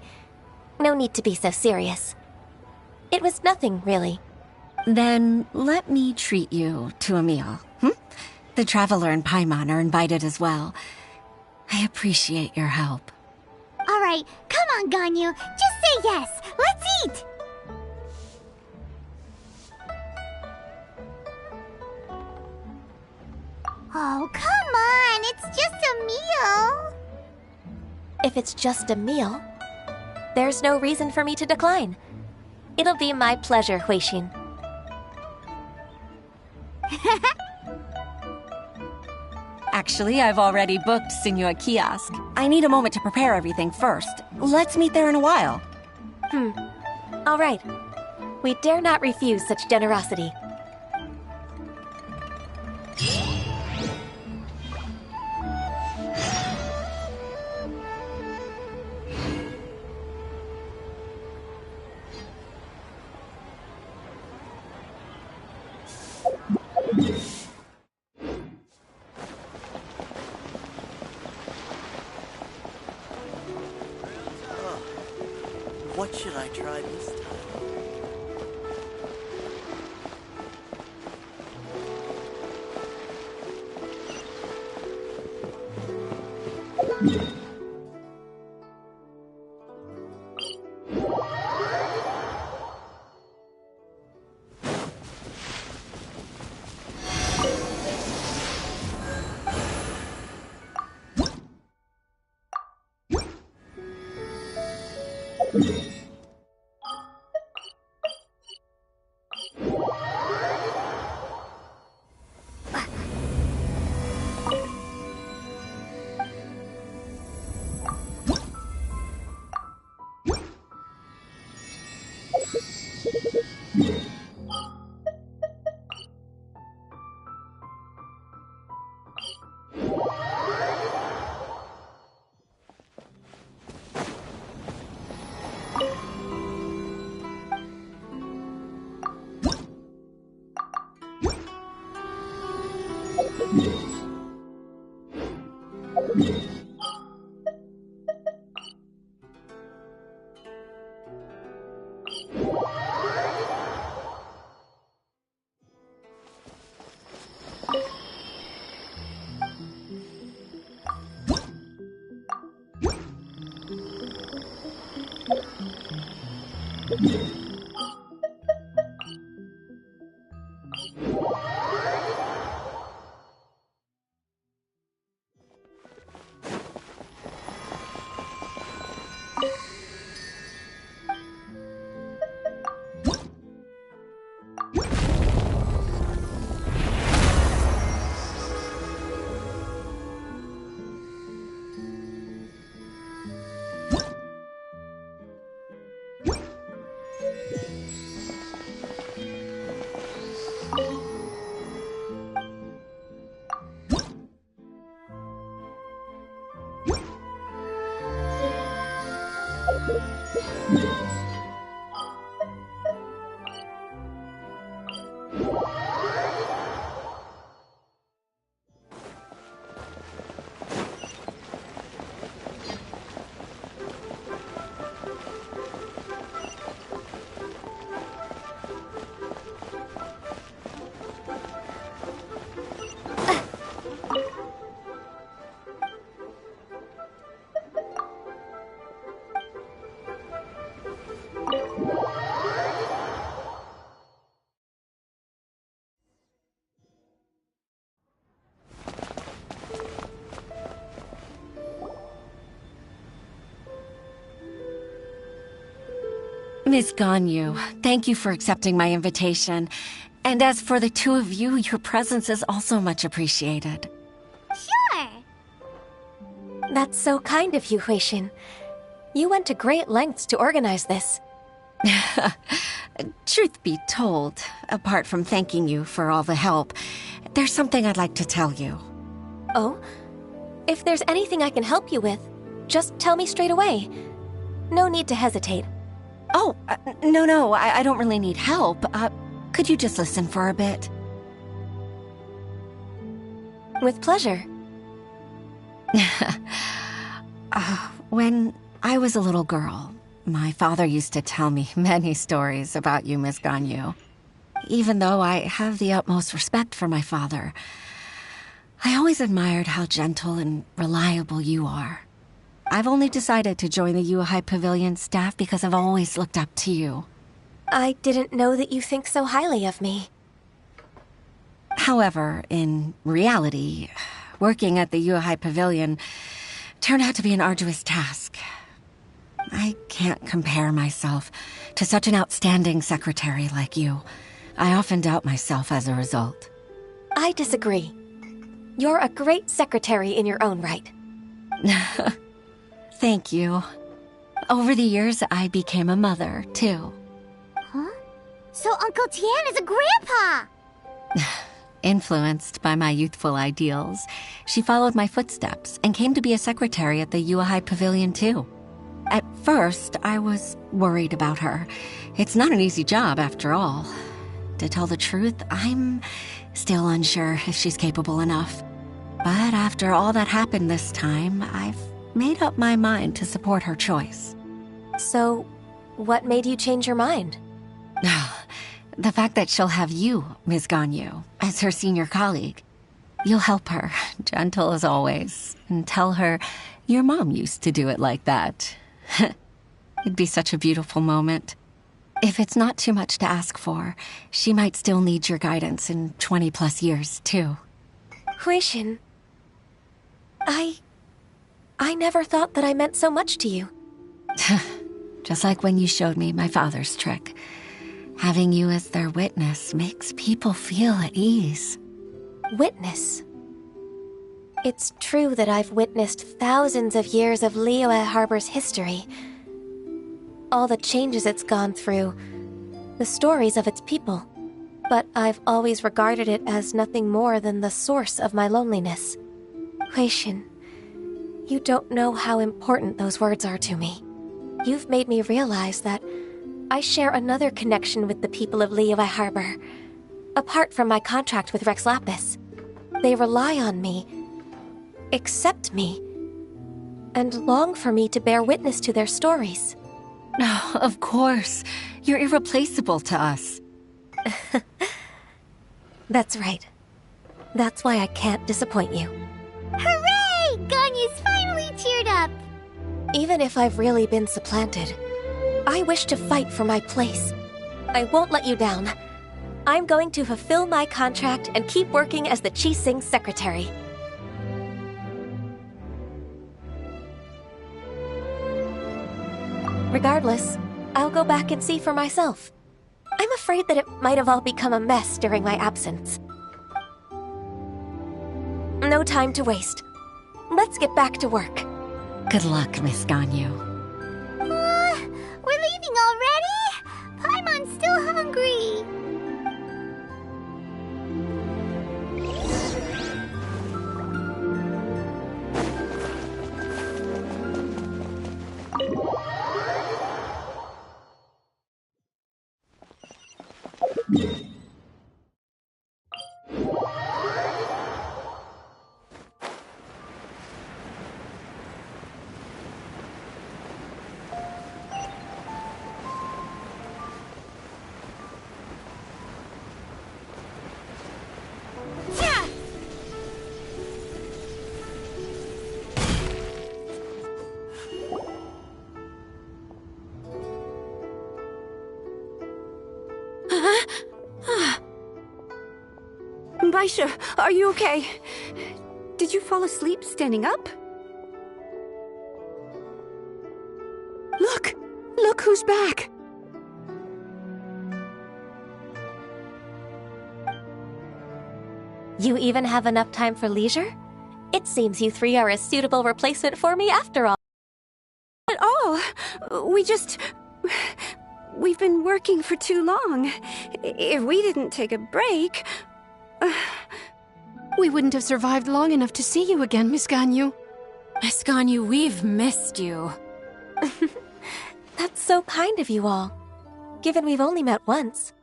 No need to be so serious. It was nothing, really. Then let me treat you to a meal. The Traveler and Paimon are invited as well. I appreciate your help. All right, come on, Ganyu. Just say yes. Let's eat. Oh, come on. It's just a meal. If it's just a meal, there's no reason for me to decline. It'll be my pleasure, Huixin. Actually, I've already booked Senua Kiosk. I need a moment to prepare everything first. Let's meet there in a while. All right. We dare not refuse such generosity. What should I try this time? Miss Ganyu, thank you for accepting my invitation. And as for the 2 of you, your presence is also much appreciated. Sure. That's so kind of you, Huixin. You went to great lengths to organize this. Truth be told, apart from thanking you for all the help, there's something I'd like to tell you. Oh? If there's anything I can help you with, just tell me straight away. No need to hesitate. Oh, no, I don't really need help. Could you just listen for a bit? With pleasure. When I was a little girl, my father used to tell me many stories about you, Miss Ganyu. Even though I have the utmost respect for my father, I always admired how gentle and reliable you are. I've only decided to join the Yuhai Pavilion staff because I've always looked up to you. I didn't know that you think so highly of me. However, in reality, working at the Yuhai Pavilion turned out to be an arduous task. I can't compare myself to such an outstanding secretary like you. I often doubt myself as a result. I disagree. You're a great secretary in your own right. Thank you. Over the years, I became a mother, too. Huh? So Uncle Tian is a grandpa! Influenced by my youthful ideals, she followed my footsteps and came to be a secretary at the Yuhai Pavilion, too. At first, I was worried about her. It's not an easy job, after all. To tell the truth, I'm still unsure if she's capable enough. But after all that happened this time, I've made up my mind to support her choice. So, what made you change your mind? The fact that she'll have you, Ms. Ganyu, as her senior colleague. You'll help her, gentle as always, and tell her your mom used to do it like that. It'd be such a beautiful moment. If it's not too much to ask for, she might still need your guidance in 20+ years, too. Huixin, I never thought that I meant so much to you. Just like when you showed me my father's trick. Having you as their witness makes people feel at ease. Witness? It's true that I've witnessed thousands of years of Liyue Harbor's history. All the changes it's gone through, the stories of its people. But I've always regarded it as nothing more than the source of my loneliness. Huixin, you don't know how important those words are to me. You've made me realize that I share another connection with the people of Liyue Harbor. Apart from my contract with Rex Lapis, they rely on me, accept me, and long for me to bear witness to their stories. Oh, of course. You're irreplaceable to us. That's right. That's why I can't disappoint you. Hooray! Ganyu's finally cheered up! Even if I've really been supplanted, I wish to fight for my place. I won't let you down. I'm going to fulfill my contract and keep working as the Qixing secretary. Regardless, I'll go back and see for myself. I'm afraid that it might have all become a mess during my absence. No time to waste. Let's get back to work. Good luck, Miss Ganyu. We're leaving already? Paimon's still hungry. Baisha, are you okay? Did you fall asleep standing up? Look! Look who's back! You even have enough time for leisure? It seems you three are a suitable replacement for me after all. At all! we've been working for too long. If we didn't take a break... We wouldn't have survived long enough to see you again, Miss Ganyu. Miss Ganyu, we've missed you. That's so kind of you all, given we've only met once.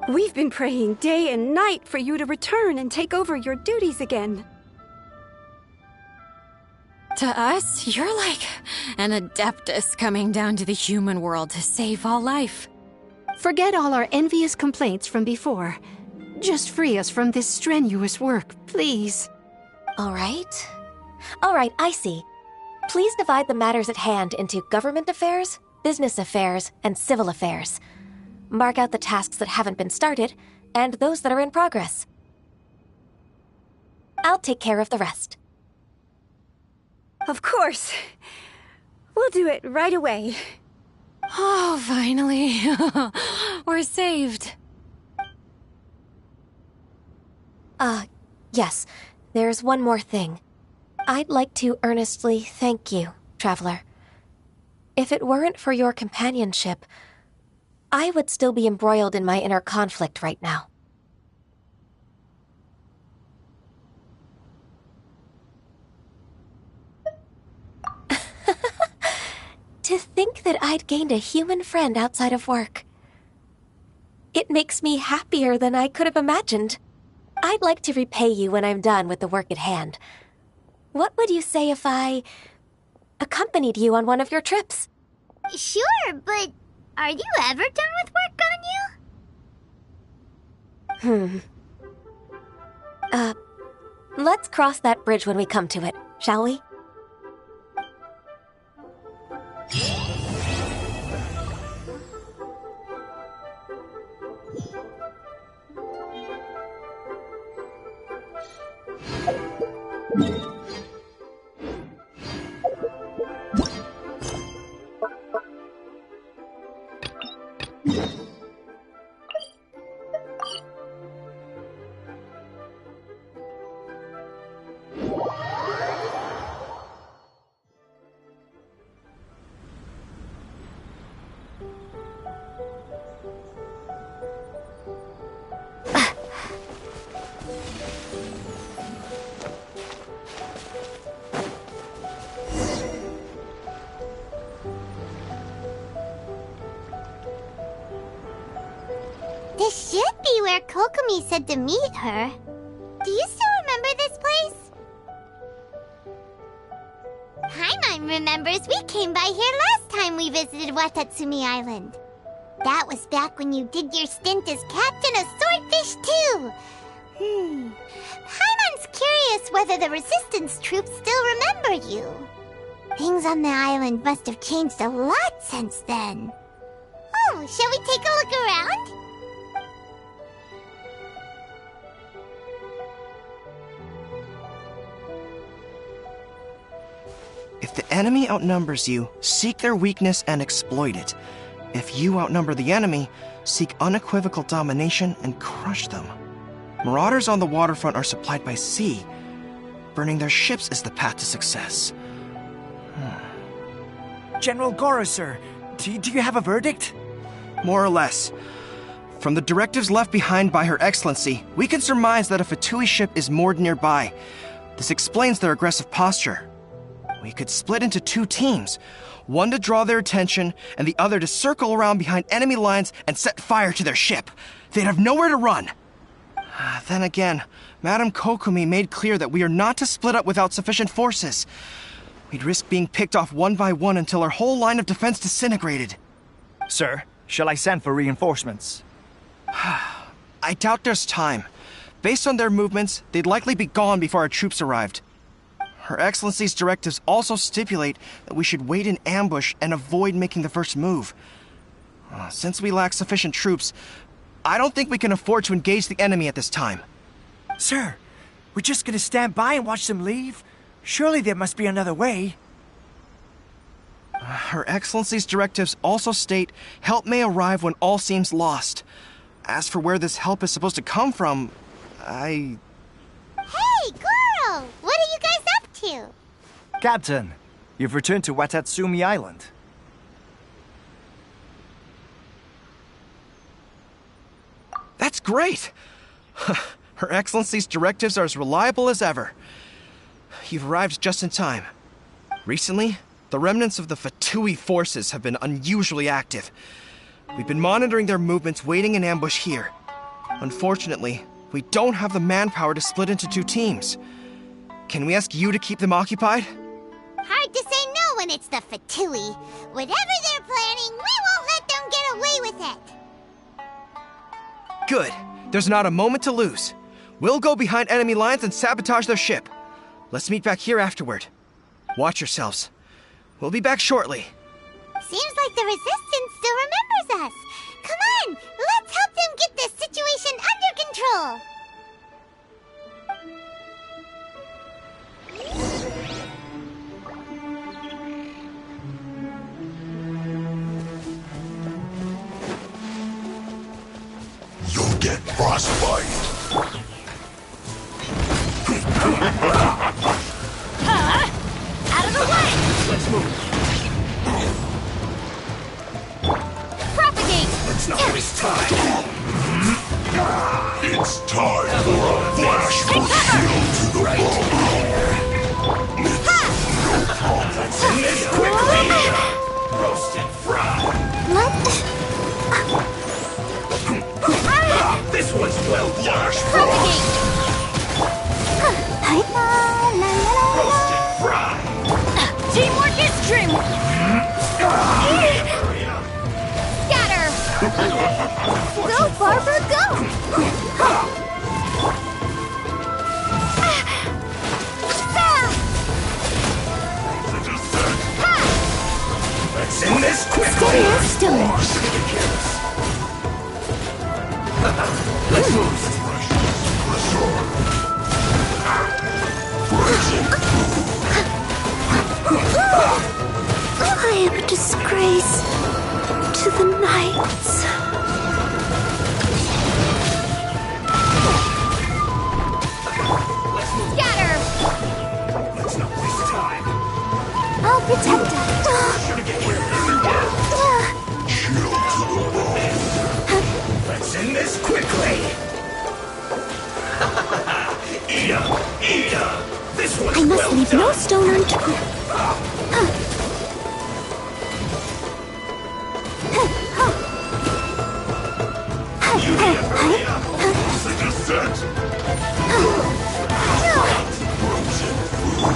We've been praying day and night for you to return and take over your duties again. To us, you're like an adeptus coming down to the human world to save all life. Forget all our envious complaints from before. Just free us from this strenuous work, please. All right, I see. Please divide the matters at hand into government affairs, business affairs, and civil affairs. Mark out the tasks that haven't been started, and those that are in progress. I'll take care of the rest. Of course. We'll do it right away. Oh, finally. We're saved. Yes. There's one more thing. I'd like to earnestly thank you, Traveler. If it weren't for your companionship, I would still be embroiled in my inner conflict right now. To think that I'd gained a human friend outside of work. It makes me happier than I could have imagined. I'd like to repay you when I'm done with the work at hand. What would you say if I accompanied you on one of your trips? Sure, but are you ever done with work, Ganyu? Let's cross that bridge when we come to it, shall we? This should be where Kokomi said to meet her. Do you still remember this place? Paimon remembers we came by here last time we visited Watatsumi Island. That was back when you did your stint as captain of Swordfish too. Paimon's curious whether the Resistance troops still remember you. Things on the island must have changed a lot since then. Oh, shall we take a look around? If the enemy outnumbers you, seek their weakness and exploit it. If you outnumber the enemy, seek unequivocal domination and crush them. Marauders on the waterfront are supplied by sea. Burning their ships is the path to success. General Goro, sir, do you have a verdict? More or less. From the directives left behind by Her Excellency, we can surmise that a Fatui ship is moored nearby. This explains their aggressive posture. We could split into two teams, one to draw their attention, and the other to circle around behind enemy lines and set fire to their ship. They'd have nowhere to run. Then again, Madame Kokomi made clear that we are not to split up without sufficient forces. We'd risk being picked off one by one until our whole line of defense disintegrated. Sir, shall I send for reinforcements? I doubt there's time. Based on their movements, they'd likely be gone before our troops arrived. Her Excellency's directives also stipulate that we should wait in ambush and avoid making the first move. Since we lack sufficient troops, I don't think we can afford to engage the enemy at this time. Sir, we're just gonna stand by and watch them leave? Surely there must be another way. Her Excellency's directives also state help may arrive when all seems lost. As for where this help is supposed to come from, Hey, girl! What are you guys up to? Captain, you've returned to Watatsumi Island. That's great! Her Excellency's directives are as reliable as ever. You've arrived just in time. Recently, the remnants of the Fatui forces have been unusually active. We've been monitoring their movements, waiting in ambush here. Unfortunately, we don't have the manpower to split into 2 teams. Can we ask you to keep them occupied? Hard to say no when it's the Fatui. Whatever they're planning, we won't let them get away with it. Good. There's not a moment to lose. We'll go behind enemy lines and sabotage their ship. Let's meet back here afterward. Watch yourselves. We'll be back shortly. Seems like the Resistance still remembers us. Come on, let's help them get this situation under control. You'll get frostbite. Out of the way! Let's move. Propagate! Let's not waste time. It's time for a flash from shield to the bone. Let's end this quickly. Roasted fry. What? This one's well done. Propagate! Roasted fry. Teamwork is dreamwork! Scatter! Go, Barbara, go! Let's end this quickly. Let's move. I am a disgrace to the knights. Scatter! Let's not waste time. I'll protect us. Shouldn't get here anywhere. Chill to the bone. Let's end this quickly. Eat up, eat up. This one's I must well leave done. no stone unturned. The descent. Frozen food.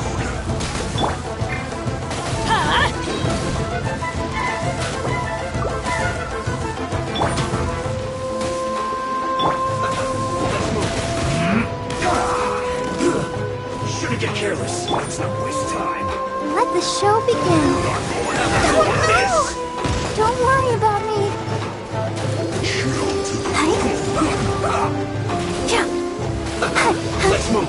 Shouldn't get careless. Let's not waste time. Let the show begin. Don't worry about me. Let's move.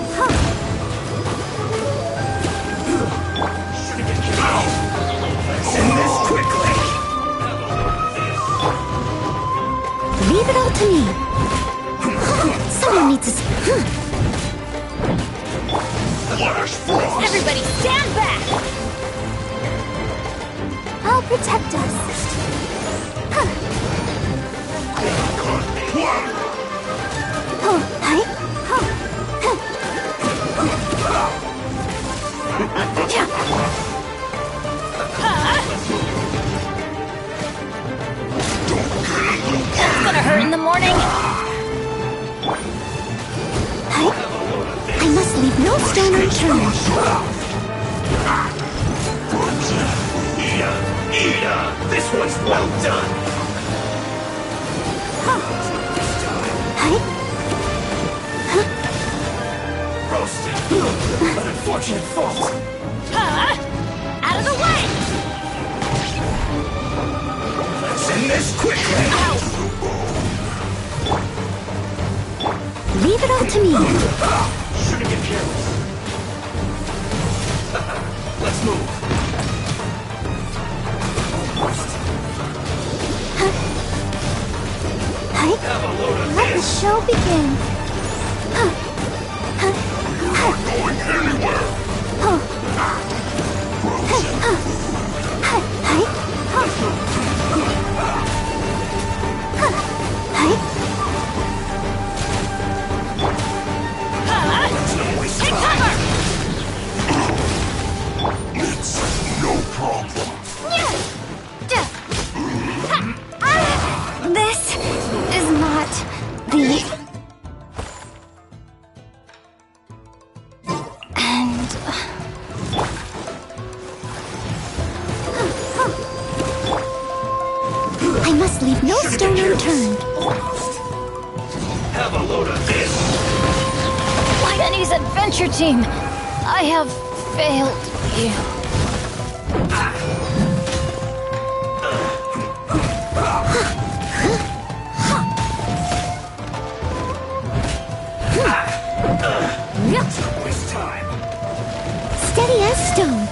Shouldn't get careless. Let's end this quickly. Leave it all to me. Someone needs to... Flash frost. Everybody stand back! I'll protect us. It's gonna hurt in the morning! I must leave no stone unturned. Ida, this one's well done. Roasted. An unfortunate fault. Out of the way! Let's end this quickly. Leave it all to me. Shouldn't get careless. Let's move. Let the show begin. Not going anywhere. team. I have failed you. Waste time. Steady as stone.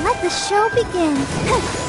Let the show begin.